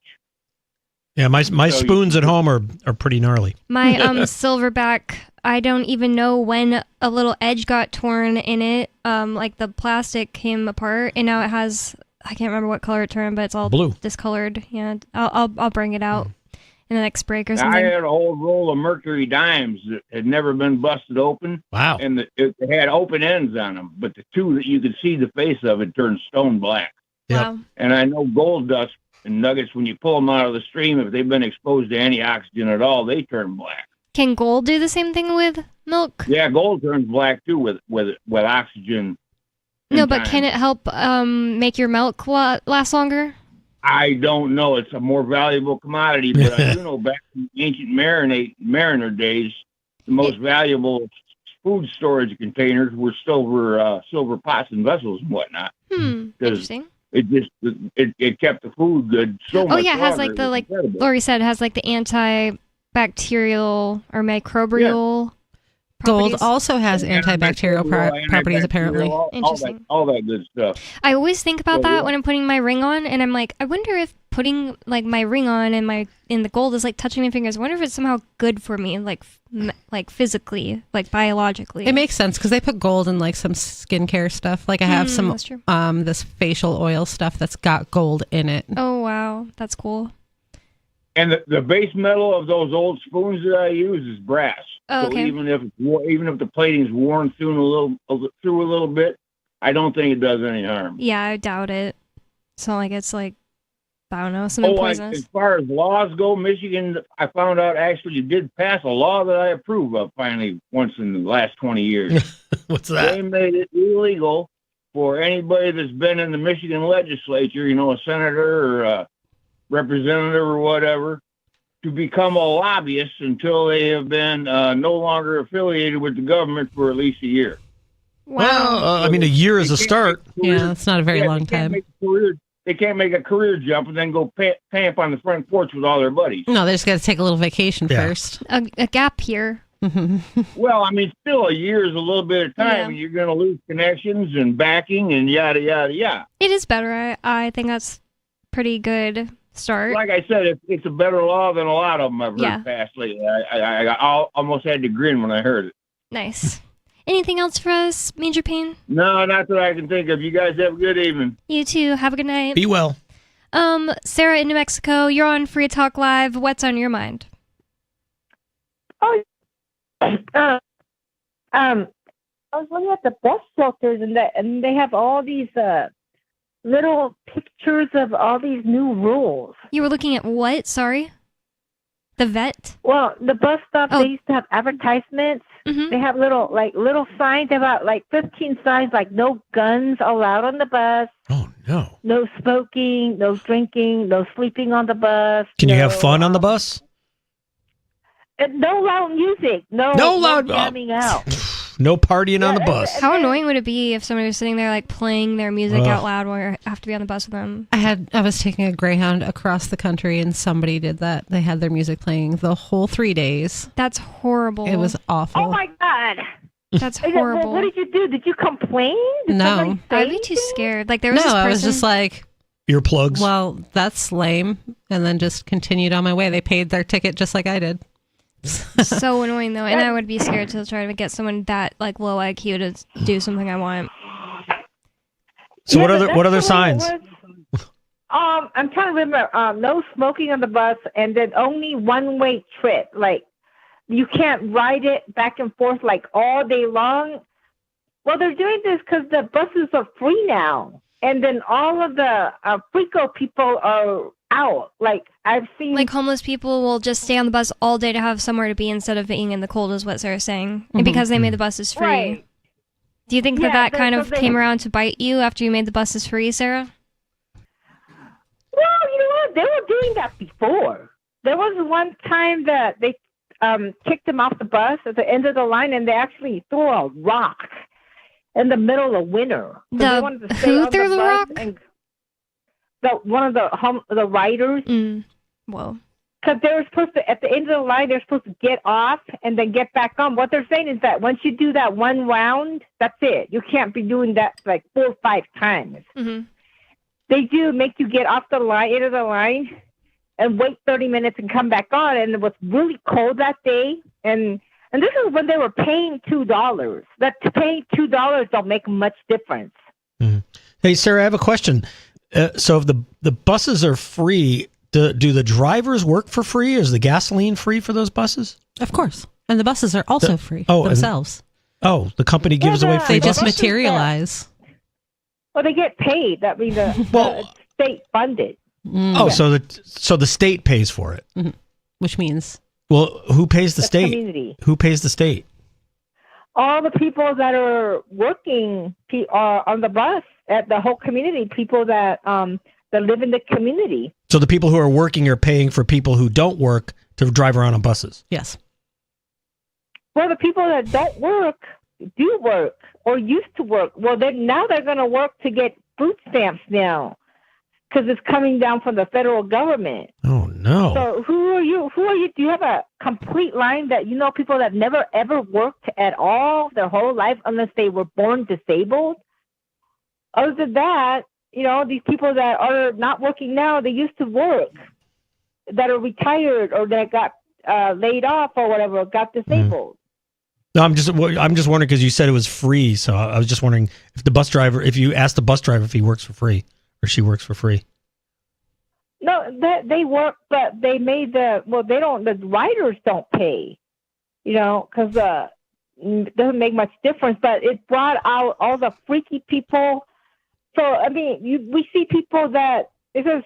Yeah, my spoons at home are pretty gnarly. My silverback, I don't even know when a little edge got torn in it. The plastic came apart, and now it has, I can't remember what color it turned, but it's all blue, discolored. Yeah, I'll bring it out in the next break or something. I had a whole roll of mercury dimes that had never been busted open. Wow! And it had open ends on them, but the two that you could see the face of it turned stone black. Wow! And I know gold dust and nuggets, when you pull them out of the stream, if they've been exposed to any oxygen at all, they turn black. Can gold do the same thing with milk? Yeah, gold turns black too with oxygen. No, but can it help make your milk last longer? I don't know. It's a more valuable commodity, but I do know back in ancient mariner days, the most valuable food storage containers were silver pots and vessels and whatnot. Interesting. It kept the food good so much. Oh yeah, it has longer. Lori said, it has the antibacterial or microbial. Gold properties. also has antibacterial properties, apparently. Interesting. All that good stuff. I always think about that when I'm putting my ring on, and I'm like, I wonder if putting my ring on and in the gold is touching my fingers. I wonder if it's somehow good for me, physically, biologically. It makes sense because they put gold in some skincare stuff. I have some this facial oil stuff that's got gold in it. Oh wow, that's cool. And the base metal of those old spoons that I use is brass. Oh, okay. So even if the plating's worn through a little bit, I don't think it does any harm. Yeah, I doubt it. It's not like it's I don't know, something poisonous. As far as laws go, Michigan, I found out actually did pass a law that I approve of finally once in the last 20 years. What's that? They made it illegal for anybody that's been in the Michigan legislature, a senator or a representative or whatever, to become a lobbyist until they have been no longer affiliated with the government for at least a year. Well, a year is a start. Yeah, it's not a very long time. They can't make a career jump and then go camp on the front porch with all their buddies. No, they just got to take a little vacation first. A gap year. Well, still a year is a little bit of time, Yeah. and you're going to lose connections and backing and yada, yada, yada. It is better. I think that's pretty good start. Like I said, it's a better law than a lot of them I've heard passed lately. I almost had to grin when I heard it. Nice. Anything else for us, Major Payne? No, not that I can think of. You guys have a good evening. You too. Have a good night. Be well. Sarah in New Mexico, you're on Free Talk Live. What's on your mind? I was looking at the bus shelters, and they have all these little pictures of all these new rules. You were looking at what? Sorry? The vet? Well, the bus stop, they used to have advertisements. Mm-hmm. They have little signs, about 15 signs, like no guns allowed on the bus. Oh, no. No smoking, no drinking, no sleeping on the bus. Can you have fun on the bus? No loud music. No loud jamming out. No partying on the bus. How annoying would it be if somebody was sitting there playing their music out loud while you have to be on the bus with them? I was taking a Greyhound across the country and somebody did that. They had their music playing the whole 3 days. That's horrible. It was awful. Oh my God. That's horrible. What did you do? Did you complain? Did No. somebody say I'd be too scared. There was this person. I was just like, earplugs. Well, that's lame. And then just continued on my way. They paid their ticket just like I did. So annoying though, and I would be scared to try to get someone that low IQ to do something I want. So what other signs? I'm trying to remember. No smoking on the bus, and then only one-way trip. You can't ride it back and forth all day long. Well, they're doing this because the buses are free now, and then all of the Frico people are out. I've seen homeless people will just stay on the bus all day to have somewhere to be instead of being in the cold, is what Sarah's saying. And because they made the buses free. Right. Do you think that kind of came around to bite you after you made the buses free, Sarah? Well, you know what? They were doing that before. There was one time that they kicked them off the bus at the end of the line, and they actually threw a rock in the middle of winter. Who threw the rock? One of the riders. Whoa. Because they were supposed to, at the end of the line, they're supposed to get off and then get back on. What they're saying is that once you do that one round, that's it. You can't be doing that 4 or 5 times. Mm-hmm. They do make you get off the line, into the line, and wait 30 minutes and come back on. And it was really cold that day. And this is when they were paying $2. That paying $2 don't make much difference. Mm-hmm. Hey, Sarah, I have a question. So if the buses are free, do the drivers work for free? Is the gasoline free for those buses? Of course. And the buses are also free themselves. The company gives away free They buses? just materialize. Well, they get paid. That means the state funded. So the state pays for it. Mm-hmm. Which means? Well, who pays the state? Community. Who pays the state? All the people that are working on the bus at the whole community, people that live in the community. So the people who are working are paying for people who don't work to drive around on buses? Yes. Well, the people that don't work do work or used to work. Well, now they're going to work to get food stamps now because it's coming down from the federal government. Oh, no. So who are you? Do you have a complete line that people that never ever worked at all their whole life unless they were born disabled? Other than that, these people that are not working now, they used to work, that are retired or that got laid off or whatever, got disabled. No, I'm just wondering because you said it was free, so I was just wondering if you asked the bus driver if he works for free or she works for free. No, they work, but they made the riders don't pay, because it doesn't make much difference, but it brought out all the freaky people. So, we see people that, because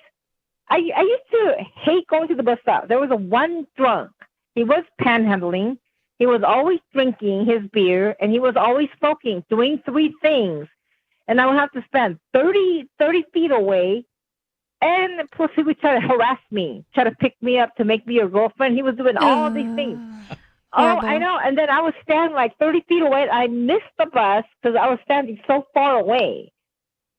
I used to hate going to the bus stop. There was one drunk. He was panhandling. He was always drinking his beer, and he was always smoking, doing 3 things. and I would have to stand 30 feet away. And plus, he would try to harass me, try to pick me up to make me a girlfriend. He was doing all these things. Horrible. Oh, I know. And then I was standing like 30 feet away. I missed the bus because I was standing so far away,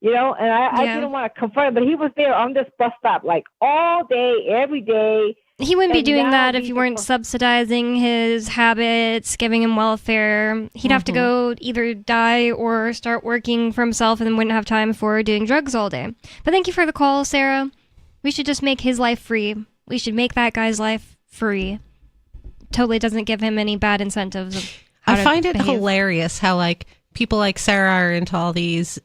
and I didn't want to confront him. But he was there on this bus stop like all day, every day. He wouldn't be doing that if you weren't subsidizing his habits, giving him welfare. He'd have to go either die or start working for himself and then wouldn't have time for doing drugs all day. But thank you for the call, Sarah. We should just make his life free. We should make that guy's life free. Totally doesn't give him any bad incentives of how I find it behave. hilarious how like people like Sarah are into all these,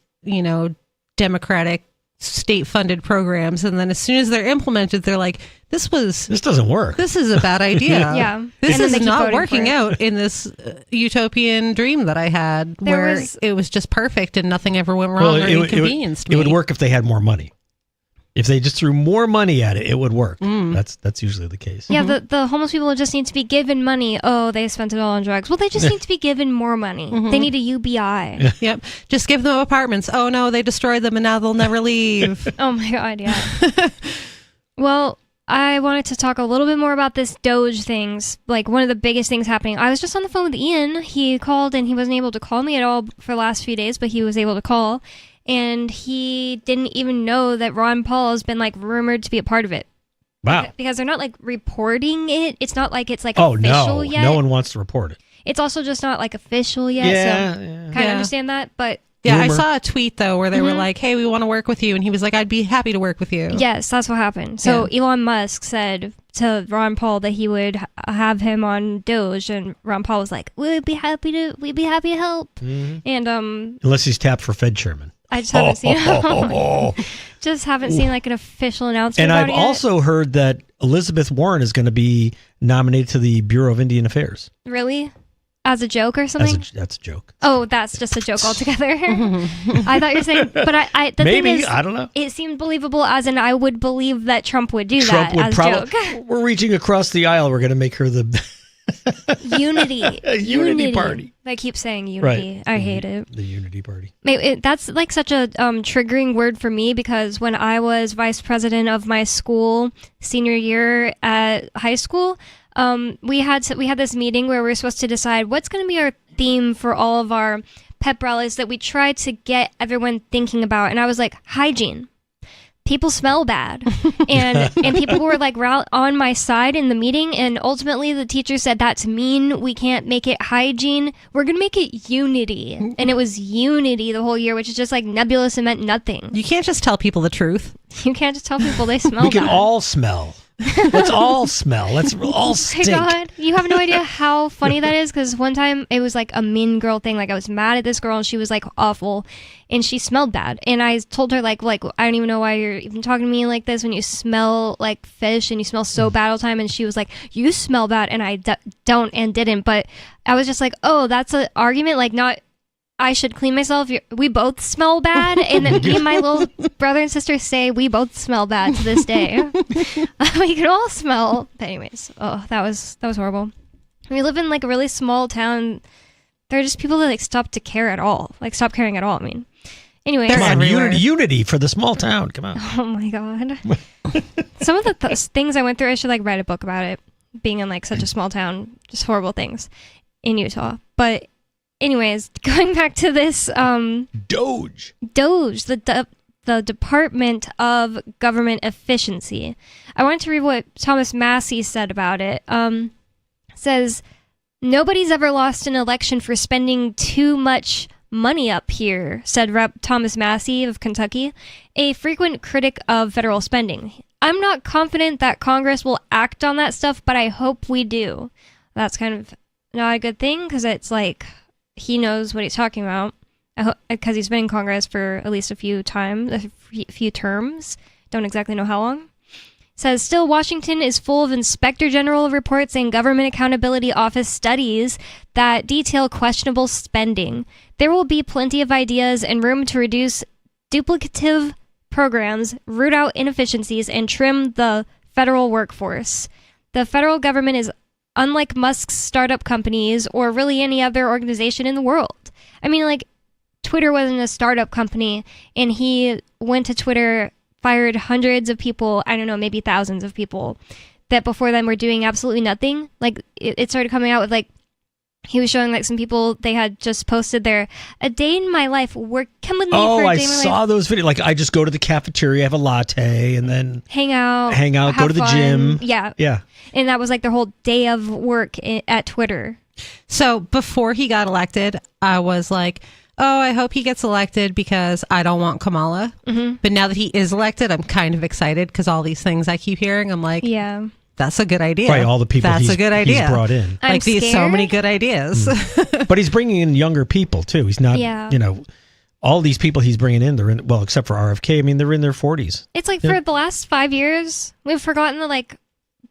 democratic state-funded programs, and then as soon as they're implemented, they're like, this doesn't work. This is a bad idea. Yeah. This And then is they keep not voting working for it. out in this utopian dream that I had, where it was just perfect and nothing ever went wrong or inconvenienced me. It would work if they had more money. If they just threw more money at it, it would work. That's usually the case. Yeah, the homeless people just need to be given money. Oh, they spent it all on drugs. Well, they just need to be given more money. They need a UBI. Yep. Just give them apartments. Oh, no, they destroyed them and now they'll never leave. Oh, my God, yeah. Well, I wanted to talk a little bit more about this DOGE things. Like, one of the biggest things happening. I was just on the phone with Ian. He called and he wasn't able to call me at all for the last few days, but he was able to call. And he didn't even know that Ron Paul has been, rumored to be a part of it. Wow. Because they're not, reporting it. It's not like it's, official yet. No one wants to report it. It's also just not, official yet. So kind of understand that, but... Yeah, I saw a tweet, though, where they were like, hey, we want to work with you. And he was like, I'd be happy to work with you. Yes, that's what happened. So Elon Musk said to Ron Paul that he would have him on DOGE, and Ron Paul was like, we'd be happy to help. Mm-hmm. And unless he's tapped for Fed chairman. I just haven't seen an official announcement. And about I've it yet. also heard that Elizabeth Warren is going to be nominated to the Bureau of Indian Affairs. Really? As a joke or something? That's a joke. Oh, that's just a joke altogether. I thought you were saying, but the Maybe, thing is, I don't know. It seemed believable, as in I would believe that Trump would do that as a joke. We're reaching across the aisle. We're going to make her the Unity. Unity party. I keep saying unity. Right. I hate it. The Unity Party. That's such a triggering word for me, because when I was vice president of my school senior year at high school, we had this meeting where we were supposed to decide what's going to be our theme for all of our pep rallies that we tried to get everyone thinking about. And I was like, hygiene. People smell bad. And people were on my side in the meeting. And ultimately the teacher said, that's mean. We can't make it hygiene. We're going to make it unity. And it was unity the whole year, which is just nebulous and meant nothing. You can't just tell people the truth. You can't just tell people they smell We can bad. all smell. Let's all smell. Let's all stink. Oh my God. You have no idea how funny that is, because one time it was a mean girl thing. I was mad at this girl and she was awful and she smelled bad. And I told her I don't even know why you're even talking to me like this when you smell like fish and you smell so bad all the time. And she was like, you smell bad. And I don't and didn't. But I was just like, oh, that's an argument. Not I should clean myself. We both smell bad. And then me and my little brother and sister say we both smell bad to this day. We can all smell. But anyways, that was horrible. We live in a really small town. There are just people that stop to care at all. Stop caring at all. I mean, anyway. Come on, unity for the small town. Come on. Oh my God. Some of the things I went through, I should write a book about it. Being in such a small town, just horrible things in Utah. But anyways, going back to this DOGE, the Department of Government Efficiency. I wanted to read what Thomas Massey said about it. Says, nobody's ever lost an election for spending too much money up here, said Rep. Thomas Massey of Kentucky, a frequent critic of federal spending. I'm not confident that Congress will act on that stuff, but I hope we do. That's kind of not a good thing, because it's he knows what he's talking about, because he's been in Congress for at least a few terms. Don't exactly know how long. Says, still, Washington is full of Inspector General reports and Government Accountability Office studies that detail questionable spending. There will be plenty of ideas and room to reduce duplicative programs, root out inefficiencies, and trim the federal workforce. The federal government is unlike Musk's startup companies or really any other organization in the world. I mean, Twitter wasn't a startup company, and he went to Twitter, fired hundreds of people, I don't know, maybe thousands of people that before then were doing absolutely nothing. Like, it started coming out with, like, he was showing, like, some people, they had just posted their, a day in my life, work, come with me for a day I in my saw life. those videos. Like, I just go to the cafeteria, have a latte, and then Hang out, go to the gym. Yeah. Yeah. And that was, like, their whole day of work at Twitter. So before he got elected, I was like, oh, I hope he gets elected because I don't want Kamala. Mm-hmm. But now that he is elected, I'm kind of excited because all these things I keep hearing, I'm like, yeah, that's a good idea. Right, all the people that's a good idea. he's brought in. I'm Like these so scared. many good ideas. But he's bringing in younger people, too. He's not, Yeah. all these people he's bringing in, they're in, well, except for RFK, I mean, they're in their 40s. It's like Yeah. for the last 5 years, we've forgotten that, like,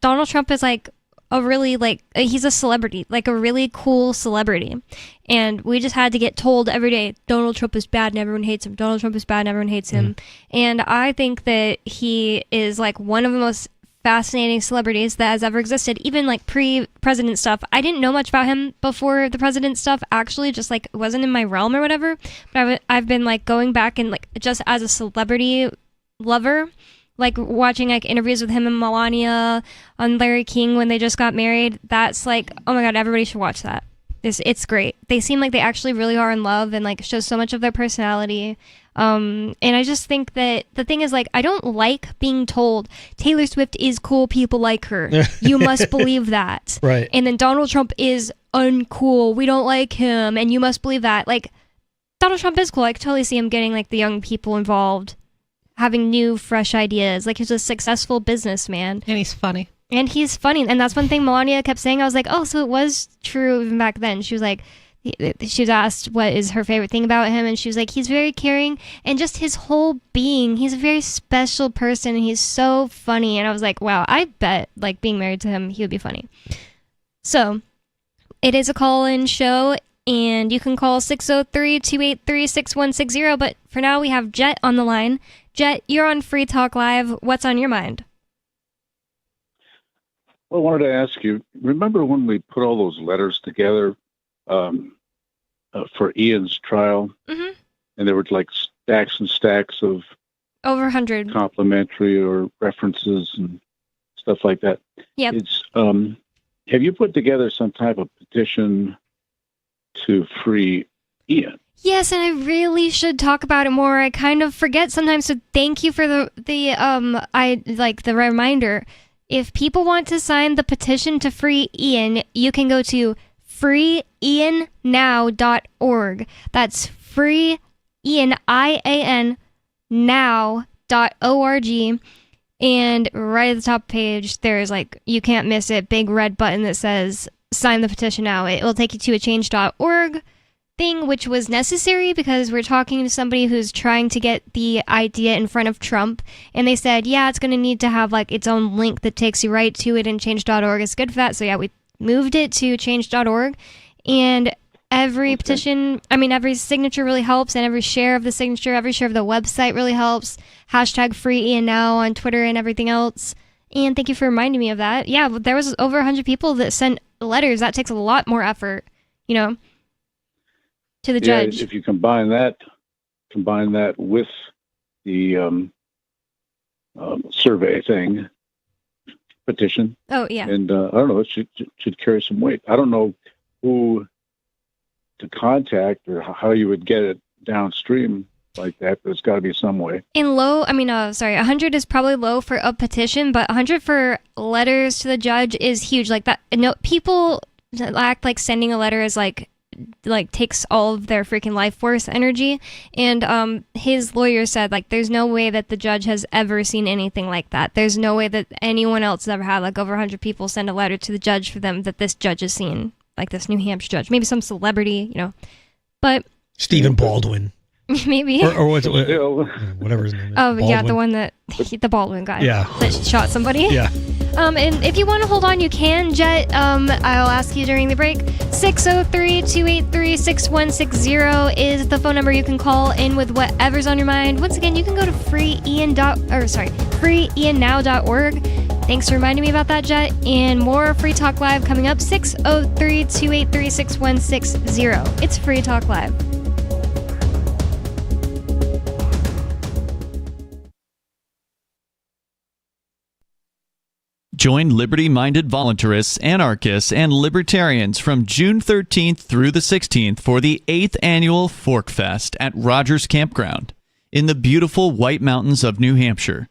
Donald Trump is like a really, like, he's a celebrity, like a really cool celebrity. And we just had to get told every day, Donald Trump is bad and everyone hates him. Donald Trump is bad and everyone hates him. And I think that he is like one of the most fascinating celebrities that has ever existed, even like pre-president stuff. I didn't know much about him before the president stuff, actually, just like it wasn't in my realm or whatever. But I've been like going back and like just as a celebrity lover, like watching like interviews with him and Melania on Larry King when they just got married. That's like, oh my God, everybody should watch that. It's great. They seem like they actually really are in love and like show so much of their personality. And I just think that the thing is, like, I don't like being told Taylor Swift is cool, people like her. You must believe that. Right. And then Donald Trump is uncool. We don't like him. And you must believe that. Like, Donald Trump is cool. I could totally see him getting like the young people involved, having new, fresh ideas. Like, he's a successful businessman. And he's funny. And he's funny. And that's one thing Melania kept saying. I was like, oh, so it was true even back then. She was like, she was asked what is her favorite thing about him. And she was like, he's very caring. And just his whole being, he's a very special person. And he's so funny. And I was like, wow, I bet like being married to him, he would be funny. So it is a call-in show. And you can call 603-283-6160. But for now, we have Jet on the line. Jet, you're on Free Talk Live. What's on your mind? Well, I wanted to ask you, remember when we put all those letters together for Ian's trial? Mm-hmm. And there were like stacks and stacks of Over 100. complimentary or references and stuff like that. Yep. It's have you put together some type of petition to free Ian? Yes, and I really should talk about it more. I kind of forget sometimes, so thank you for the reminder. If people want to sign the petition to free Ian, you can go to freeiannow.org. That's free Ian, IAN, now.org. And right at the top page, there's like, you can't miss it, big red button that says sign the petition now. It will take you to a change.org thing, which was necessary because we're talking to somebody who's trying to get the idea in front of Trump, and they said, yeah, it's going to need to have like its own link that takes you right to it, and change.org is good for that. So yeah, we moved it to change.org, and every petition, every signature really helps, and every share of the signature, every share of the website really helps. Hashtag free Ian now on Twitter and everything else. And thank you for reminding me of that. Yeah, there was over 100 people that sent letters. That takes a lot more effort, to the judge. If you combine that with the survey thing, petition. Oh yeah. And I don't know, it should carry some weight. I don't know who to contact or how you would get it downstream like that, but it's got to be some way. In 100 is probably low for a petition, but 100 for letters to the judge is huge. Like that, people act like sending a letter is like takes all of their freaking life force energy, and his lawyer said like there's no way that the judge has ever seen anything like that. There's no way that anyone else has ever had like over 100 people send a letter to the judge for them that this judge has seen, like this New Hampshire judge, maybe some celebrity, but Stephen Baldwin. Maybe. Or whatever his name is. Oh, Baldwin. yeah, the one the Baldwin guy. Yeah. That shot somebody. Yeah. And if you want to hold on, you can, Jet. I'll ask you during the break. 603-283-6160 is the phone number you can call in with whatever's on your mind. Once again, you can go to freeiannow.org. Thanks for reminding me about that, Jet. And more Free Talk Live coming up. 603-283-6160. It's Free Talk Live. Join liberty-minded voluntarists, anarchists, and libertarians from June 13th through the 16th for the 8th annual Fork Fest at Rogers Campground in the beautiful White Mountains of New Hampshire.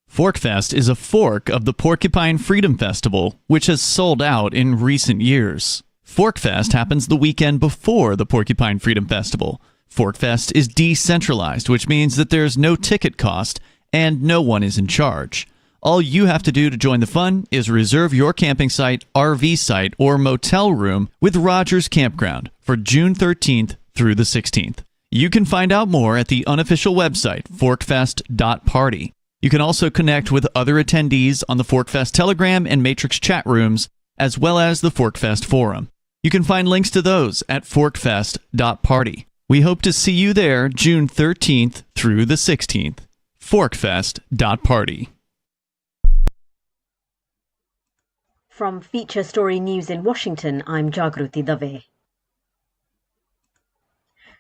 Fork Fest is a fork of the Porcupine Freedom Festival, which has sold out in recent years. Fork Fest happens the weekend before the Porcupine Freedom Festival. Fork Fest is decentralized, which means that there's no ticket cost and no one is in charge. All you have to do to join the fun is reserve your camping site, RV site, or motel room with Rogers Campground for June 13th through the 16th. You can find out more at the unofficial website, forkfest.party. You can also connect with other attendees on the Forkfest Telegram and Matrix chat rooms, as well as the Forkfest forum. You can find links to those at forkfest.party. We hope to see you there June 13th through the 16th. Forkfest.party. From Feature Story News in Washington, I'm Jagruti Dave.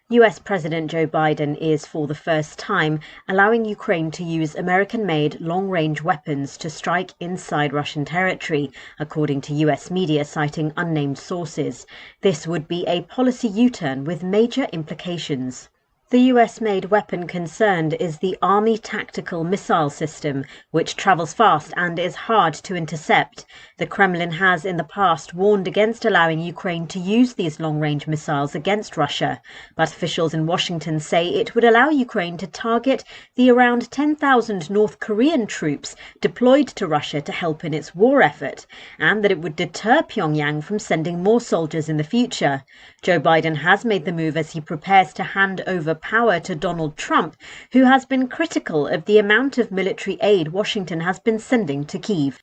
US President Joe Biden is, for the first time, allowing Ukraine to use American-made long-range weapons to strike inside Russian territory, according to US media citing unnamed sources. This would be a policy U-turn with major implications. The US-made weapon concerned is the Army Tactical Missile System, which travels fast and is hard to intercept. The Kremlin has in the past warned against allowing Ukraine to use these long-range missiles against Russia, but officials in Washington say it would allow Ukraine to target the around 10,000 North Korean troops deployed to Russia to help in its war effort, and that it would deter Pyongyang from sending more soldiers in the future. Joe Biden has made the move as he prepares to hand over power to Donald Trump, who has been critical of the amount of military aid Washington has been sending to Kyiv.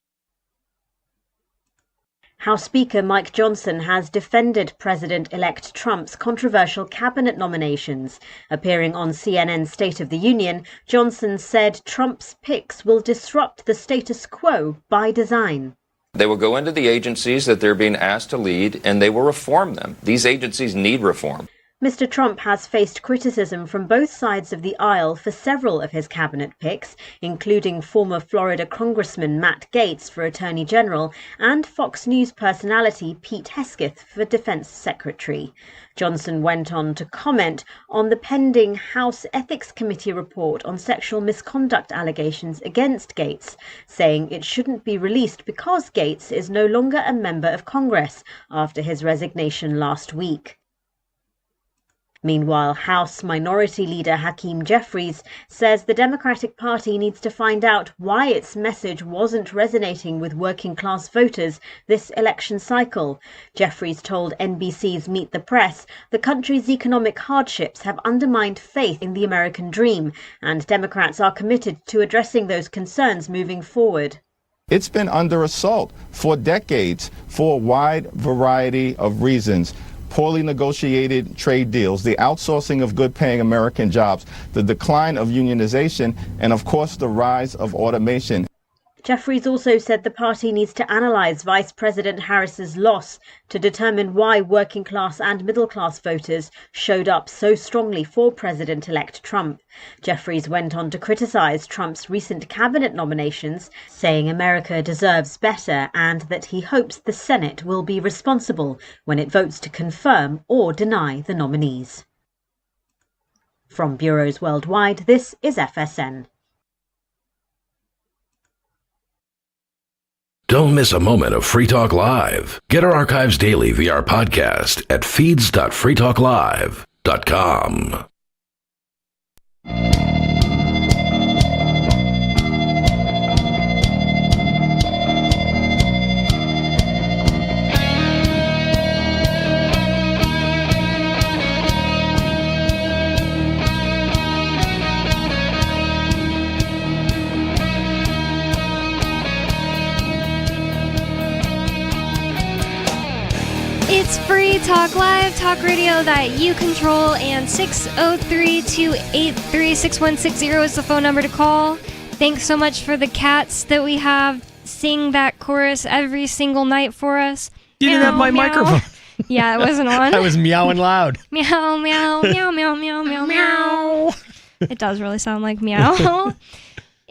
House Speaker Mike Johnson has defended President-elect Trump's controversial cabinet nominations. Appearing on CNN's State of the Union, Johnson said Trump's picks will disrupt the status quo by design. They will go into the agencies that they're being asked to lead, and they will reform them. These agencies need reform. Mr. Trump has faced criticism from both sides of the aisle for several of his cabinet picks, including former Florida Congressman Matt Gaetz for Attorney General and Fox News personality Pete Hegseth for Defense Secretary. Johnson went on to comment on the pending House Ethics Committee report on sexual misconduct allegations against Gaetz, saying it shouldn't be released because Gaetz is no longer a member of Congress after his resignation last week. Meanwhile, House Minority Leader Hakeem Jeffries says the Democratic Party needs to find out why its message wasn't resonating with working-class voters this election cycle. Jeffries told NBC's Meet the Press the country's economic hardships have undermined faith in the American dream, and Democrats are committed to addressing those concerns moving forward. It's been under assault for decades for a wide variety of reasons. Poorly negotiated trade deals, the outsourcing of good-paying American jobs, the decline of unionization, and of course the rise of automation. Jeffries also said the party needs to analyse Vice President Harris's loss to determine why working-class and middle-class voters showed up so strongly for President-elect Trump. Jeffries went on to criticise Trump's recent cabinet nominations, saying America deserves better and that he hopes the Senate will be responsible when it votes to confirm or deny the nominees. From bureaus worldwide, this is FSN. Don't miss a moment of Free Talk Live. Get our archives daily via our podcast at feeds.freetalklive.com. It's Free Talk Live, talk radio that you control, and 603-283-6160 is the phone number to call. Thanks so much for the cats that we have sing that chorus every single night for us. You didn't have my microphone. Yeah, it wasn't on. I was meowing loud. Meow, meow, meow, meow, meow, meow, meow. It does really sound like meow.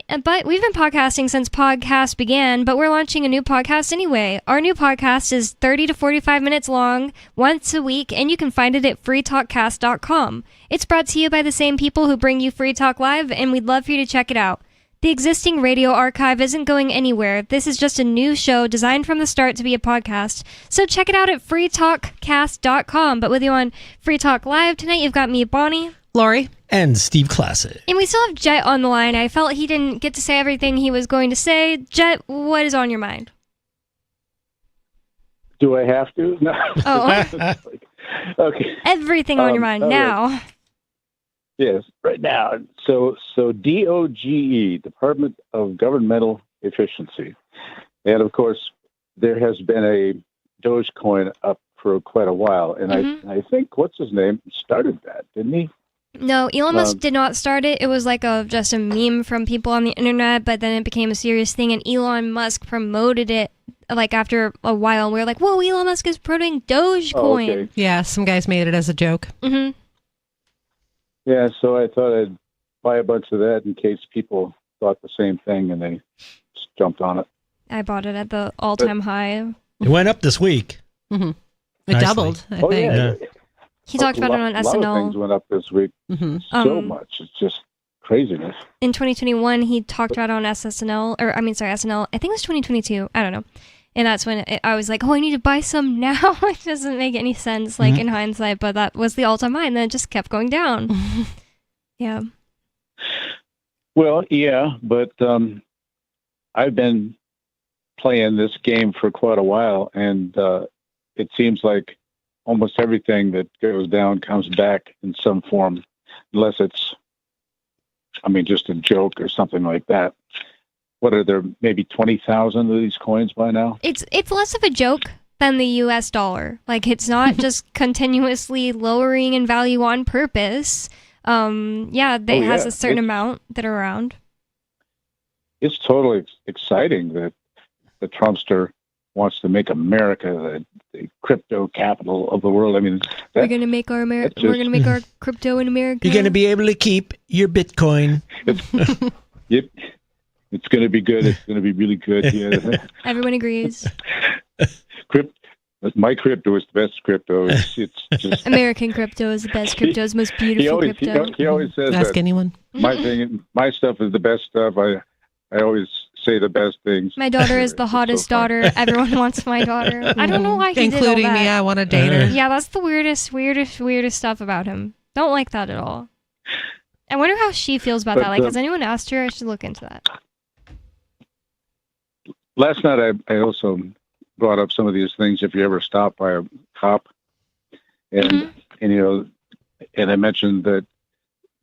But we've been podcasting since podcasts began, but we're launching a new podcast anyway. Our new podcast is 30 to 45 minutes long, once a week, and you can find it at freetalkcast.com. It's brought to you by the same people who bring you Free Talk Live, and we'd love for you to check it out. The existing radio archive isn't going anywhere. This is just a new show designed from the start to be a podcast. So check it out at freetalkcast.com. But with you on Free Talk Live tonight, you've got me, Bonnie, Lori, and Steve Classic. And we still have Jet on the line. I felt he didn't get to say everything he was going to say. Jet, what is on your mind? Do I have to? No. Oh. Okay. Everything on your mind now. Right. Yes, right now. So DOGE, Department of Governmental Efficiency. And of course, there has been a Dogecoin up for quite a while. And I think, what's his name, started that, didn't he? No, Elon Musk did not start it. It was like just a meme from people on the internet, but then it became a serious thing, and Elon Musk promoted it like after a while. And we were like, whoa, Elon Musk is promoting Dogecoin. Oh, okay. Yeah, some guys made it as a joke. Mm-hmm. Yeah, so I thought I'd buy a bunch of that in case people thought the same thing and they just jumped on it. I bought it at the all-time high. It went up this week. Mm-hmm. It Nicely. doubled, I think. Yeah. He talked about it on A SNL. lot of things went up this week. So much. It's just craziness. In 2021, he talked about it on SNL. I think it was 2022. I don't know. And that's when I was like, oh, I need to buy some now. It doesn't make any sense, in hindsight, but that was the all-time high, and then it just kept going down. Yeah. Well, yeah, but I've been playing this game for quite a while, and it seems like almost everything that goes down comes back in some form, unless it's, just a joke or something like that. What are there, maybe 20,000 of these coins by now? It's less of a joke than the U.S. dollar. It's not just continuously lowering in value on purpose. It has a certain amount that are around. It's totally exciting that the Trumpster wants to make America the crypto capital of the world. We're gonna make our we're gonna make our crypto in America. You're gonna be able to keep your Bitcoin. Yep. It's going to be good. It's going to be really good. Yeah. Everyone agrees. My crypto is the best crypto. It's just American crypto is the best crypto. It's the most beautiful crypto. He always says Ask anyone. My stuff is the best stuff. I always say the best things. My daughter is the hottest daughter. Everyone wants my daughter. I don't know why he Including did all that. me. I want to date her. Yeah, that's the weirdest stuff about him. Don't like that at all. I wonder how she feels about that. Has anyone asked her? I should look into that. Last night, I also brought up some of these things. If you ever stop by a cop, and I mentioned that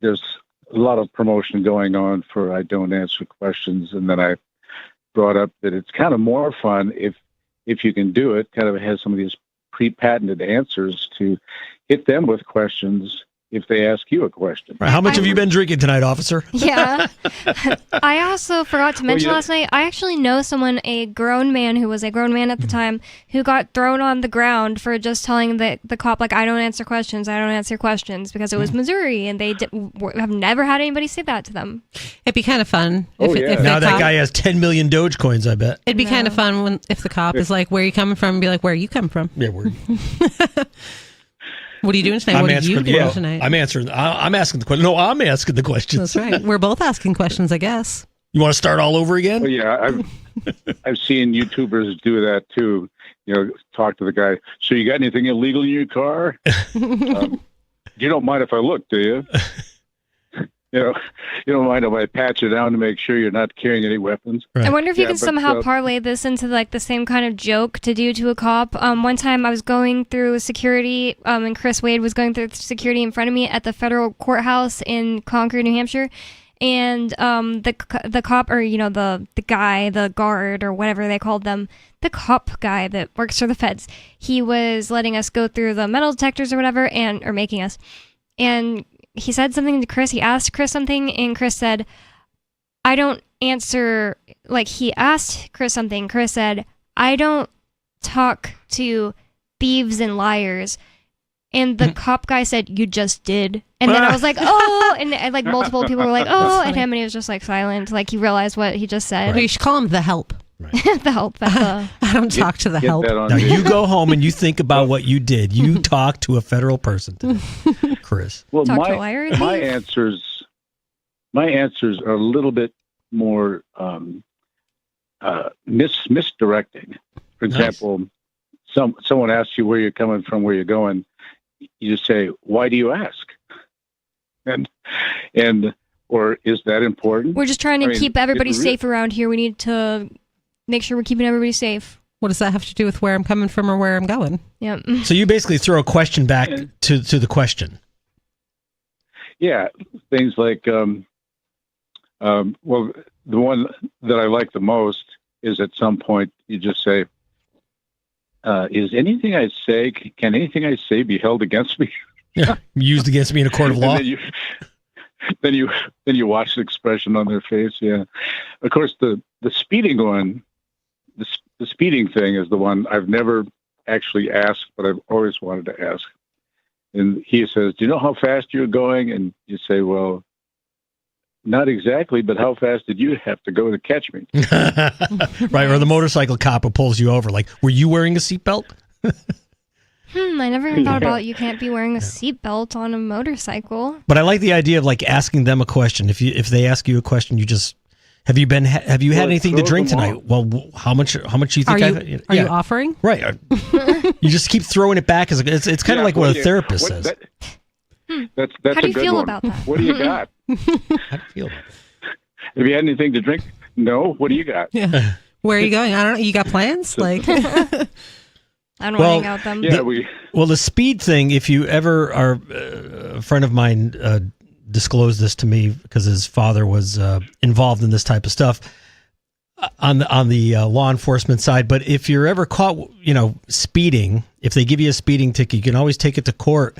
there's a lot of promotion going on for I don't answer questions, and then I brought up that it's kind of more fun if you can do it. Kind of has some of these pre-patented answers to hit them with questions if they ask you a question. How much have you been drinking tonight, officer? Yeah. I also forgot to mention last night, I actually know someone, a grown man who was a grown man at the time, who got thrown on the ground for just telling the cop, I don't answer questions, because it was Missouri, and they have never had anybody say that to them. It'd be kind of fun. If now that guy has 10 million Dogecoins, I bet. It'd be kind of fun if the cop is like, where are you coming from? And be like, where are you coming from? Yeah, word. What are you doing tonight? What are you doing tonight? I'm answering. I'm asking the question. No, I'm asking the questions. That's right. We're both asking questions, I guess. You want to start all over again? Well, yeah, I've seen YouTubers do that too. Talk to the guy. So you got anything illegal in your car? You don't mind if I look, do you? You don't mind if I pat you down to make sure you're not carrying any weapons. Right. I wonder if you can somehow parlay this into the same kind of joke to do to a cop. One time I was going through security, and Chris Wade was going through security in front of me at the federal courthouse in Concord, New Hampshire. And the cop, or the guy, the guard, or whatever they called them, the cop guy that works for the feds, he was letting us go through the metal detectors or whatever, or making us. And he said something to Chris. He asked Chris something, and Chris said, I don't answer. He asked Chris something. Chris said, I don't talk to thieves and liars. And the cop guy said, "You just did." And then I was like, "Oh," and like multiple people were like, "Oh," and him, and he was just like silent, like he realized what he just said. Right. You should call him the help. The help. I don't talk to the help. Now you go home and you think about what you did. You talk to a federal person today, Chris. Well, Talk to a liar, my thief. answers are a little bit more misdirecting. For example, someone asks you where you're coming from, where you're going. You just say, "Why do you ask?" And or is that important? We're just trying to keep everybody it's safe around here. We need to make sure we're keeping everybody safe. What does that have to do with where I'm coming from or where I'm going? Yeah. So you basically throw a question back to the question. Yeah, things like, well, the one that I like the most is at some point you just say, "Is anything I say? Can anything I say be held against me?" Yeah, used against me in a court of law. And then you watch the expression on their face. Yeah, of course the speeding one, the speeding thing is the one I've never actually asked, but I've always wanted to ask. And he says, "Do you know how fast you're going?" And you say, "Well, not exactly, but how fast did you have to go to catch me?" Right, or the motorcycle cop who pulls you over. Like, were you wearing a seatbelt? I never even thought about you can't be wearing a seatbelt on a motorcycle. But I like the idea of like asking them a question. If they ask you a question, you just have you had anything to drink tonight? Well, how much do you think? Are you offering? Right. You just keep throwing it back as it's kind of like what a therapist says. That's How do you a good feel one. about that? What do you got? How do you feel about it? Have you had anything to drink? No. What do you got? Yeah. Where are you going? I don't know. You got plans? Like, I don't want to hang out with them. Yeah, the speed thing. If you ever are a friend of mine disclosed this to me because his father was involved in this type of stuff on the law enforcement side. But if you're ever caught, speeding, if they give you a speeding ticket, you can always take it to court,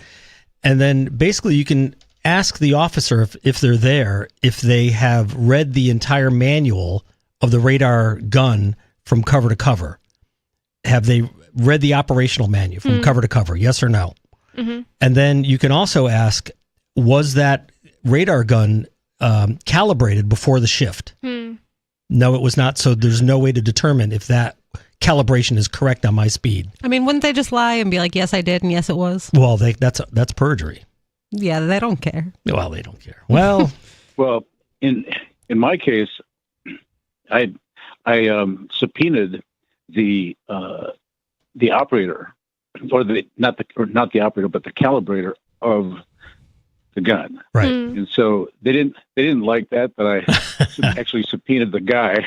and then basically you can ask the officer if they're there, if they have read the entire manual of the radar gun from cover to cover. Have they read the operational manual from cover to cover? Yes or no? Mm-hmm. And then you can also ask, was that radar gun calibrated before the shift? No, it was not. So there's no way to determine if that calibration is correct on my speed. I mean, wouldn't they just lie and be like, "Yes, I did," and "Yes, it was"? Well, that's perjury. Yeah, they don't care. Well, they don't care. Well, well, in my case, I subpoenaed the operator, or not the operator, but the calibrator of the gun. Right. And so they didn't like that I actually subpoenaed the guy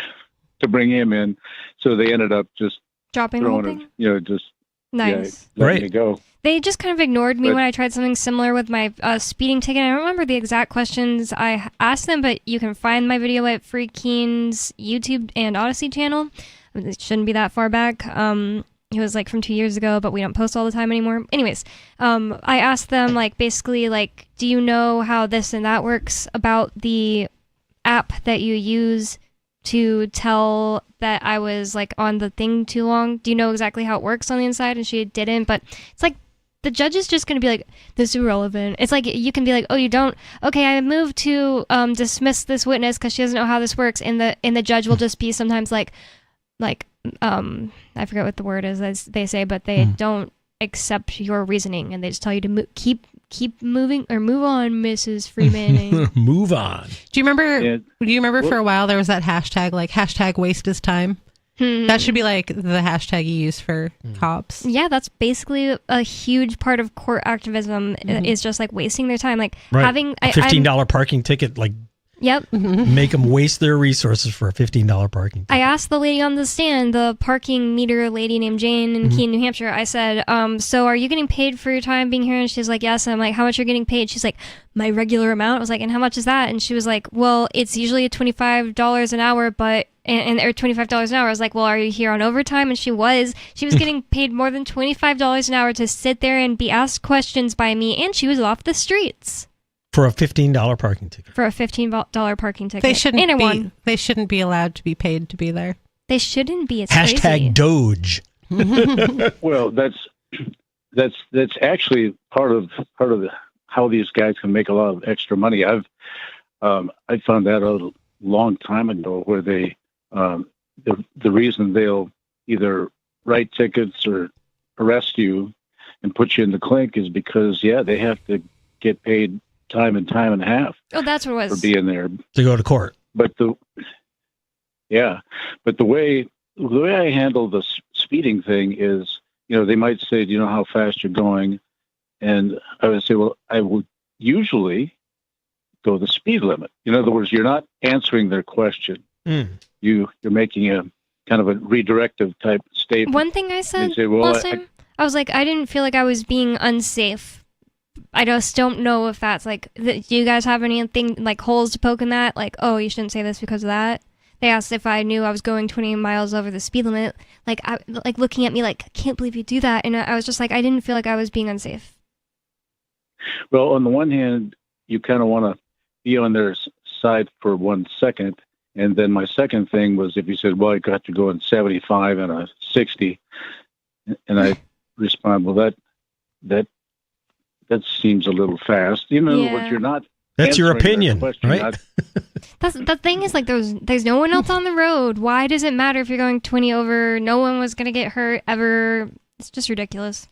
to bring him in. So they ended up just dropping the whole thing. Just nice. Letting it go. They just kind of ignored me when I tried something similar with my speeding ticket. I don't remember the exact questions I asked them, but you can find my video at Free Keen's YouTube and Odyssey channel. It shouldn't be that far back. It was like from 2 years ago, but we don't post all the time anymore. Anyways, I asked them basically do you know how this and that works about the app that you use to tell that I was on the thing too long? Do you know exactly how it works on the inside? And she didn't, but it's the judge is just going to be like, this is irrelevant. It's like, you can be like, oh, you don't? Okay, I moved to dismiss this witness because she doesn't know how this works. And the judge will just be sometimes I forget what the word is as they say, but they don't accept your reasoning and they just tell you to keep moving or move on, Mrs. Freeman. Move on. Do you remember for a while there was that hashtag hashtag waste his time? That should be the hashtag you use for cops. Yeah, that's basically a huge part of court activism is just wasting their time. Having a $15 parking ticket, Yep. Make them waste their resources for a $15 parking ticket. I asked the lady on the stand, the parking meter lady named Jane in Keene, New Hampshire, I said, so are you getting paid for your time being here? And she's like, yes. And I'm like, how much are you getting paid? She's like, my regular amount. I was like, and how much is that? And she was like, well, it's usually $25 an hour, but or $25 an hour. I was like, well, are you here on overtime? And she was getting paid more than $25 an hour to sit there and be asked questions by me, and she was off the streets. For a $15 parking ticket. For a $15 parking ticket. They shouldn't be allowed to be paid to be there. They shouldn't be. It's hashtag crazy. DOGE. Well, that's actually part of how these guys can make a lot of extra money. I found that out a long time ago, where they the reason they'll either write tickets or arrest you and put you in the clink is because they have to get paid time and a half. Oh, that's what it was. For being there to go to court. But the way I handle the speeding thing is, they might say, do you know how fast you're going? And I would say, well, I would usually go the speed limit. In other words, you're not answering their question. You're making a kind of a redirective type statement. One thing I said say, well, last time, I was like, I didn't feel like I was being unsafe. I just don't know if that's like, do you guys have anything like holes to poke in that? Like, oh, you shouldn't say this because of that. They asked if I knew I was going 20 miles over the speed limit. Like, looking at me like, I can't believe you do that. And I was just like, I didn't feel like I was being unsafe. Well, on the one hand, you kind of want to be on their side for 1 second. And then my second thing was, if you said, well, I got to go in 75 and a 60. And I respond, well, that seems a little fast. In other words, you're not. That's your opinion, right? That's the thing is, like, there's no one else on the road. Why does it matter if you're going 20 over? No one was going to get hurt ever. It's just ridiculous.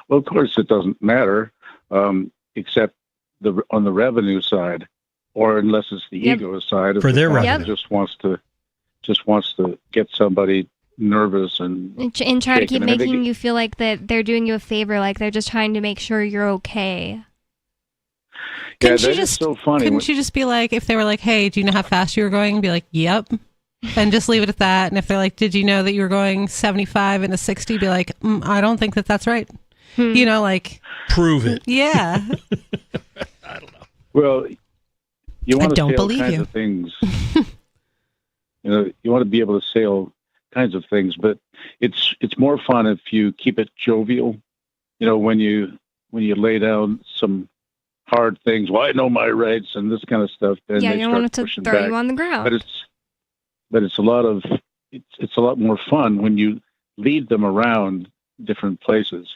Well, of course it doesn't matter, except on the revenue side, or unless it's the ego side. For their revenue. Just wants to get somebody nervous and try to keep making you feel like that they're doing you a favor, like they're just trying to make sure you're okay. Couldn't that you is so funny. Couldn't you just be like, if they were like, hey, do you know how fast you were going? Be like, yep. And just leave it at that. And if they're like, did you know that you were going 75 and a 60? Be like, I don't think that's right. Like. Prove it. Yeah. I don't know. Well, you want to don't say all believe kinds you. of things. You want to be able to say all kinds of things, but it's more fun if you keep it jovial. When you lay down some hard things. Well, I know my rights and this kind of stuff. Then Yeah, they you don't start want it to pushing throw back. you on the ground. But it's a lot more fun when you lead them around different places.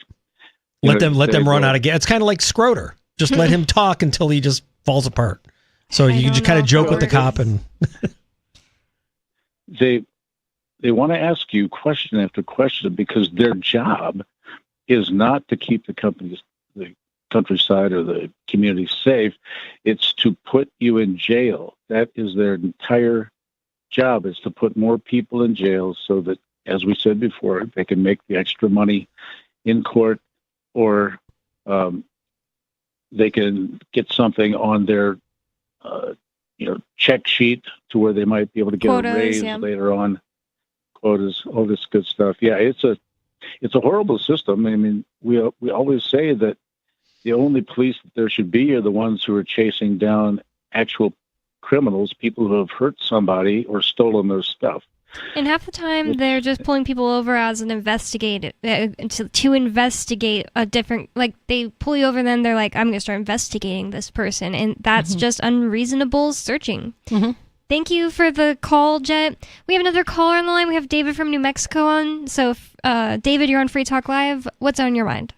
Let them run out of gas. It's kind of like Scroter. Just let him talk until he just falls apart. So you just kind of joke with the cop and they want to ask you question after question because their job is not to keep the countryside or the community safe. It's to put you in jail. That is their entire job, is to put more people in jail so that, as we said before, they can make the extra money in court, or they can get something on their check sheet to where they might be able to get Quotas, a raise yeah. later on. Quotas, all this good stuff. Yeah, it's a horrible system. I mean, we always say that the only police that there should be are the ones who are chasing down actual criminals, people who have hurt somebody or stolen their stuff. And half the time, they're just pulling people over as an investigate to investigate a different. Like, they pull you over, and then they're like, "I'm going to start investigating this person," and that's just unreasonable searching. Thank you for the call, Jet. We have another caller on the line. We have David from New Mexico on. So, David, you're on Free Talk Live. What's on your mind?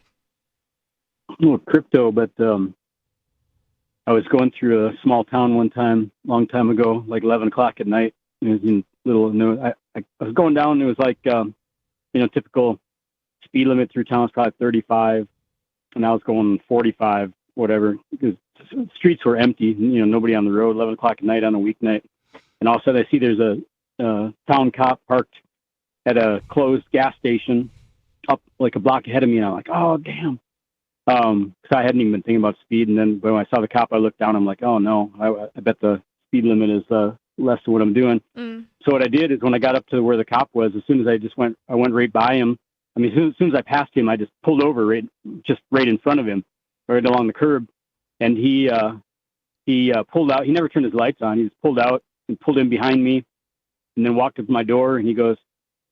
Well, crypto, but I was going through a small town one time, long time ago, like 11 o'clock at night. It was in I was going down, and it was like, typical speed limit through town is probably 35, and I was going 45, whatever, because the streets were empty, nobody on the road, 11 o'clock at night on a weeknight. And all of a sudden I see there's a town cop parked at a closed gas station up like a block ahead of me, and I'm like, oh, damn. Because I hadn't even been thinking about speed, and then when I saw the cop, I looked down, I'm like, oh, no, I bet the speed limit is less than what I'm doing. So what I did is when I got up to where the cop was, as soon as I went right by him. I mean, as soon as I passed him, I just pulled over right in front of him, right along the curb. And he pulled out. He never turned his lights on. He just pulled out and pulled in behind me, and then walked up to my door. And he goes,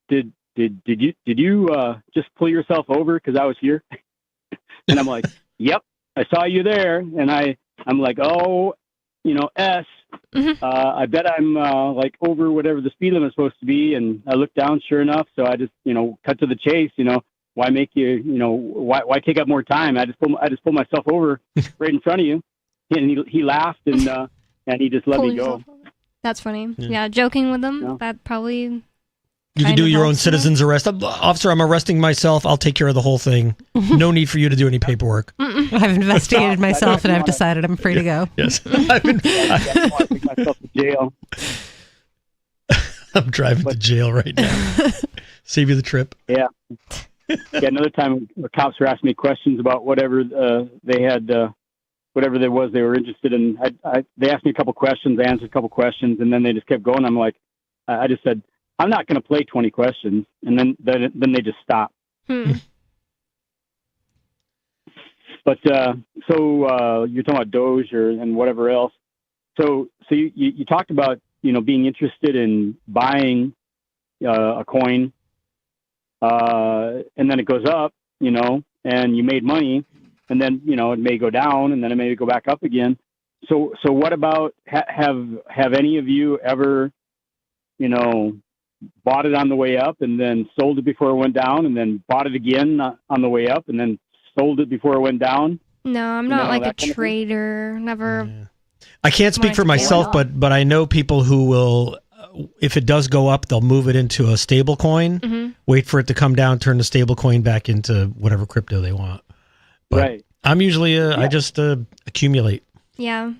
"Did you just pull yourself over because I was here?" And I'm like, "Yep, I saw you there." And I'm like, "Oh, S. I bet I'm like over whatever the speed limit is supposed to be." And I looked down, sure enough. So I just cut to the chase. why make you why take up more time? I just pulled myself over right in front of you, and he laughed and he just let me go. That's funny. Yeah, joking with them. Yeah. That probably. You can do your own citizen's arrest. Officer, I'm arresting myself. I'll take care of the whole thing. No need for you to do any paperwork. I've investigated myself and I've decided I'm free to go. Yes. I want to take myself to jail. I'm driving to jail right now. Save you the trip. Yeah. Another time, the cops were asking me questions about whatever they had, whatever there was they were interested in. They asked me a couple questions, I answered a couple questions, and then they just kept going. I'm like, I just said, I'm not going to play 20 questions, and then they just stopped. But so you're talking about DOGE and whatever else. So you talked about being interested in buying a coin, and then it goes up, and you made money, and then it may go down, and then it may go back up again. So what about have any of you ever bought it on the way up and then sold it before it went down, and then bought it again on the way up and then sold it before it went down? No, I'm not like a trader. Never. Yeah. I can't speak for myself, but I know people who will, if it does go up, they'll move it into a stable coin, wait for it to come down, turn the stable coin back into whatever crypto they want. But right. I'm usually, I just accumulate. Yeah,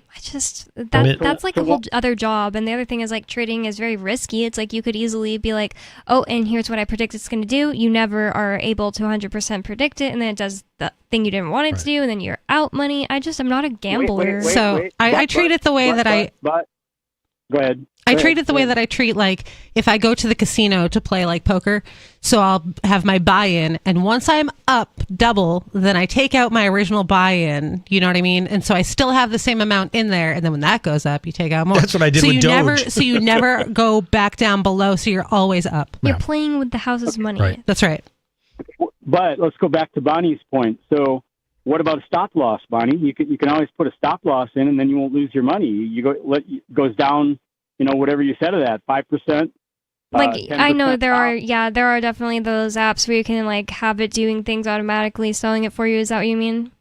that's like a whole other job. And the other thing is like trading is very risky. It's like you could easily be like, oh, and here's what I predict it's going to do. You never are able to 100% predict it. And then it does the thing you didn't want it to do. And then you're out money. I'm not a gambler. I treat it the way that go ahead. I treat it the way that I treat, like, if I go to the casino to play, like, poker, so I'll have my buy-in, and once I'm up double, then I take out my original buy-in, you know what I mean? And so I still have the same amount in there, and then when that goes up, you take out more. That's what I did with DOGE. So you never go back down below, so you're always up. You're playing with the house's money. Right. That's right. But let's go back to Bonnie's point. So what about a stop loss, Bonnie? You can always put a stop loss in, and then you won't lose your money. It goes down, whatever you said of that, 5%. Like, I know there are definitely those apps where you can like have it doing things automatically, selling it for you. Is that what you mean?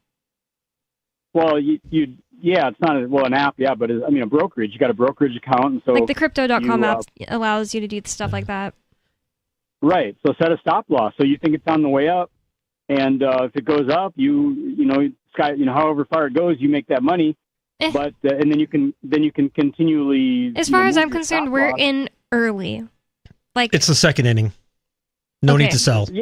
Well, it's not an app, but a brokerage. You got a brokerage account, and so like the Crypto.com app allows you to do stuff like that. Right. So set a stop loss. So you think it's on the way up, and if it goes up, however far it goes, you make that money. But and then you can continually. As far as I'm concerned, we're in early. Like it's the second inning. No need to sell. But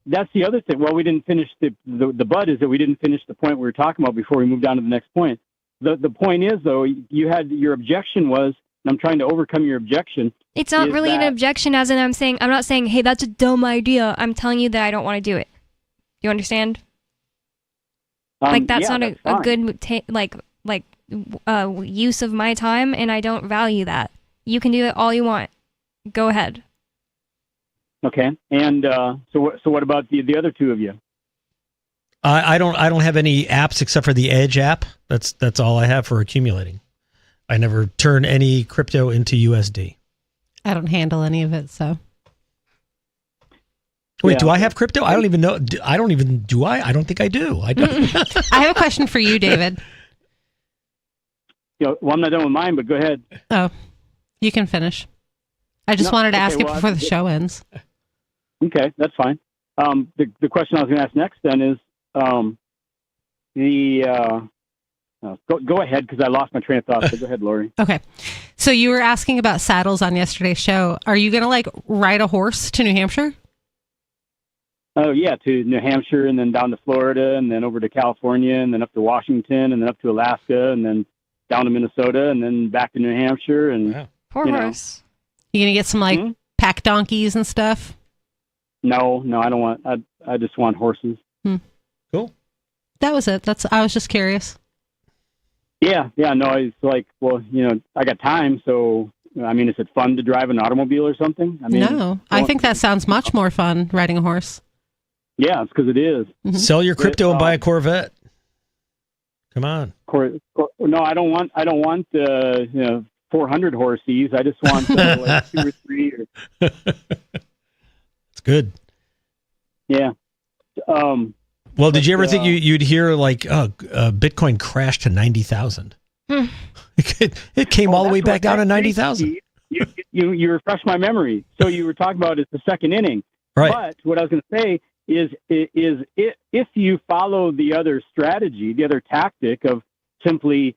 that's the other thing. Well, we didn't finish the but is that we didn't finish the point we were talking about before we moved on to the next point. The point is though, you had your objection was, and I'm trying to overcome your objection. It's not really an objection, as in I'm not saying, hey, that's a dumb idea. I'm telling you that I don't want to do it. You understand? Like that's not a good use of my time, and I don't value that. You can do it all you want. Go ahead. Okay, and so what about the other two of you? I don't have any apps except for the Edge app. That's all I have for accumulating. I never turn any crypto into USD. I don't handle any of it, so. Wait, do I have crypto? I don't even know. I don't think I do. I don't. I have a question for you, David. Well, I'm not done with mine, but go ahead. Oh, you can finish. I just wanted to ask it before the show ends. Okay, that's fine. The question I was going to ask next then is go ahead, because I lost my train of thought. So go ahead, Lori. Okay. So you were asking about saddles on yesterday's show. Are you going to ride a horse to New Hampshire? Oh, yeah, to New Hampshire, and then down to Florida, and then over to California, and then up to Washington, and then up to Alaska, and then down to Minnesota, and then back to New Hampshire. And Poor horse. You going to get some pack donkeys and stuff? No, I don't want. I just want horses. Cool. That was it. I was just curious. Yeah. No, it's like, well, I got time, so. Is it fun to drive an automobile or something? No, I think that sounds much more fun, riding a horse. Yeah, it's because it is. Mm-hmm. Sell your crypto and buy a Corvette. Come on. No, I don't want 400 horses. I just want like 2 or 3. It's good. Yeah. Well, did you ever think you'd hear like, Bitcoin crashed to 90,000? It came all the way back down to 90,000. You refreshed my memory. So you were talking about it's the second inning. Right. But what I was going to say is if you follow the other strategy, the other tactic of simply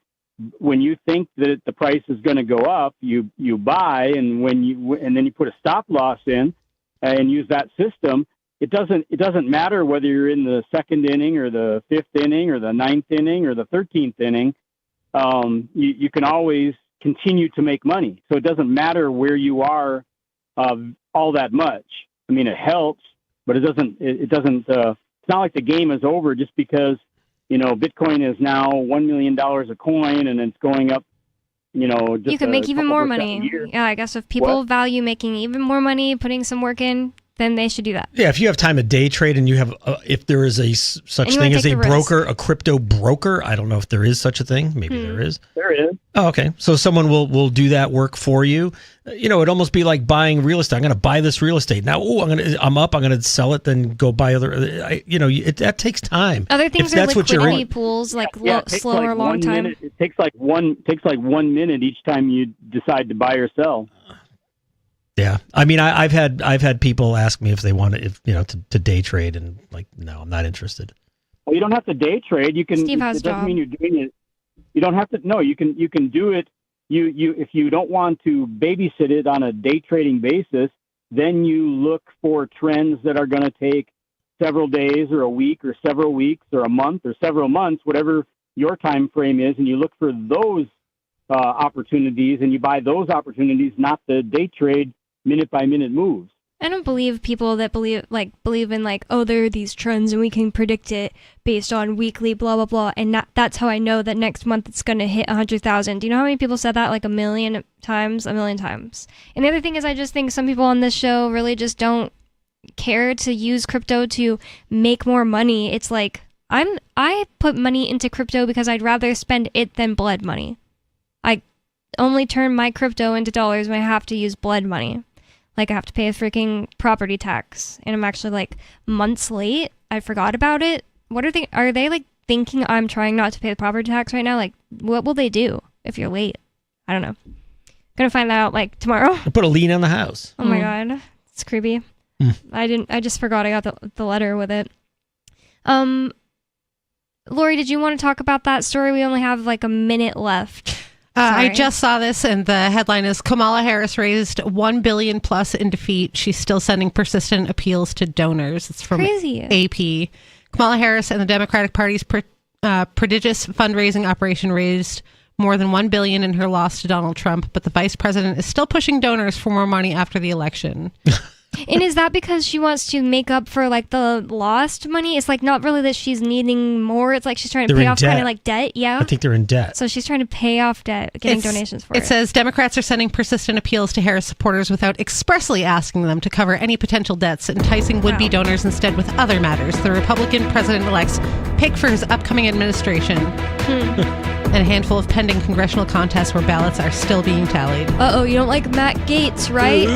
when you think that the price is going to go up, you buy, and then you put a stop loss in and use that system. It doesn't matter whether you're in the second inning or the 5th inning or the 9th inning or the 13th inning. You can always continue to make money. So it doesn't matter where you are all that much. I mean, it helps, but it's not like the game is over just because, Bitcoin is now $1 million a coin and it's going up, just you can make even more money. Yeah, I guess if people value making even more money, putting some work in, then they should do that. Yeah, if you have time to day trade and you have, if there is such thing as a broker, a crypto broker, I don't know if there is such a thing. Maybe there is. There is. Oh, okay. So someone will do that work for you. It'd almost be like buying real estate. I'm going to buy this real estate now. I'm up. I'm going to sell it. Then go buy other. That takes time. Other things are liquidity pools, like slower, long time. It takes like 1 minute each time you decide to buy or sell. Yeah, I mean, I've had people ask me if they want to day trade, and like, no, I'm not interested. Well, you don't have to day trade. You can. Steve has it doesn't mean you're doing it. You don't have to. No, you can do it. You if you don't want to babysit it on a day trading basis, then you look for trends that are going to take several days or a week or several weeks or a month or several months, whatever your time frame is, and you look for those opportunities and you buy those opportunities, not the day trade minute by minute moves. I don't believe people that believe in there are these trends and we can predict it based on weekly blah blah blah, and that's how I know that next month it's going to hit 100,000. Do you know how many people said that? Like a million times. And the other thing is, I just think some people on this show really just don't care to use crypto to make more money. It's like I put money into crypto because I'd rather spend it than blood money. I only turn my crypto into dollars when I have to use blood money. Like, I have to pay a freaking property tax, and I'm actually like months late. I forgot about it. Are they like thinking I'm trying not to pay the property tax right now? Like, what will they do if you're late? I don't know. Gonna find that out like tomorrow. Put a lien on the house. Oh my god, it's creepy. I just forgot I got the letter with it. Lori, did you want to talk about that story? We only have like a minute left. I just saw this, and the headline is Kamala Harris raised $1 billion plus in defeat. She's still sending persistent appeals to donors. It's from AP. Kamala Harris and the Democratic Party's prodigious fundraising operation raised more than $1 billion in her loss to Donald Trump, but the vice president is still pushing donors for more money after the election. And is that because she wants to make up for like the lost money? It's like not really that she's needing more. It's like she's trying to pay off kind of like debt. Yeah. I think they're in debt. So she's trying to pay off debt, getting donations for it. It says Democrats are sending persistent appeals to Harris supporters without expressly asking them to cover any potential debts, enticing would-be donors instead with other matters. The Republican president-elect's pick for his upcoming administration. And a handful of pending congressional contests where ballots are still being tallied. You don't like Matt Gaetz, right?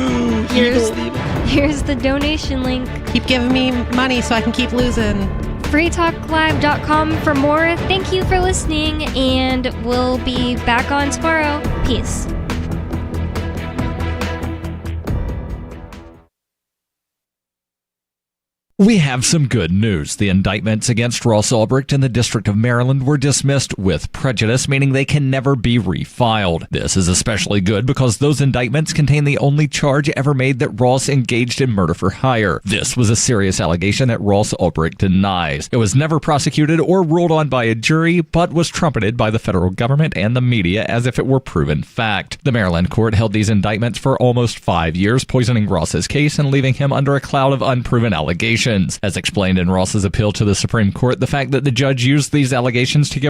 Here's the donation link. Keep giving me money so I can keep losing. freetalklive.com for more. Thank you for listening, and we'll be back on tomorrow. Peace. We have some good news. The indictments against Ross Ulbricht in the District of Maryland were dismissed with prejudice, meaning they can never be refiled. This is especially good because those indictments contain the only charge ever made that Ross engaged in murder for hire. This was a serious allegation that Ross Ulbricht denies. It was never prosecuted or ruled on by a jury, but was trumpeted by the federal government and the media as if it were proven fact. The Maryland court held these indictments for almost 5 years, poisoning Ross's case and leaving him under a cloud of unproven allegations. As explained in Ross's appeal to the Supreme Court, the fact that the judge used these allegations to give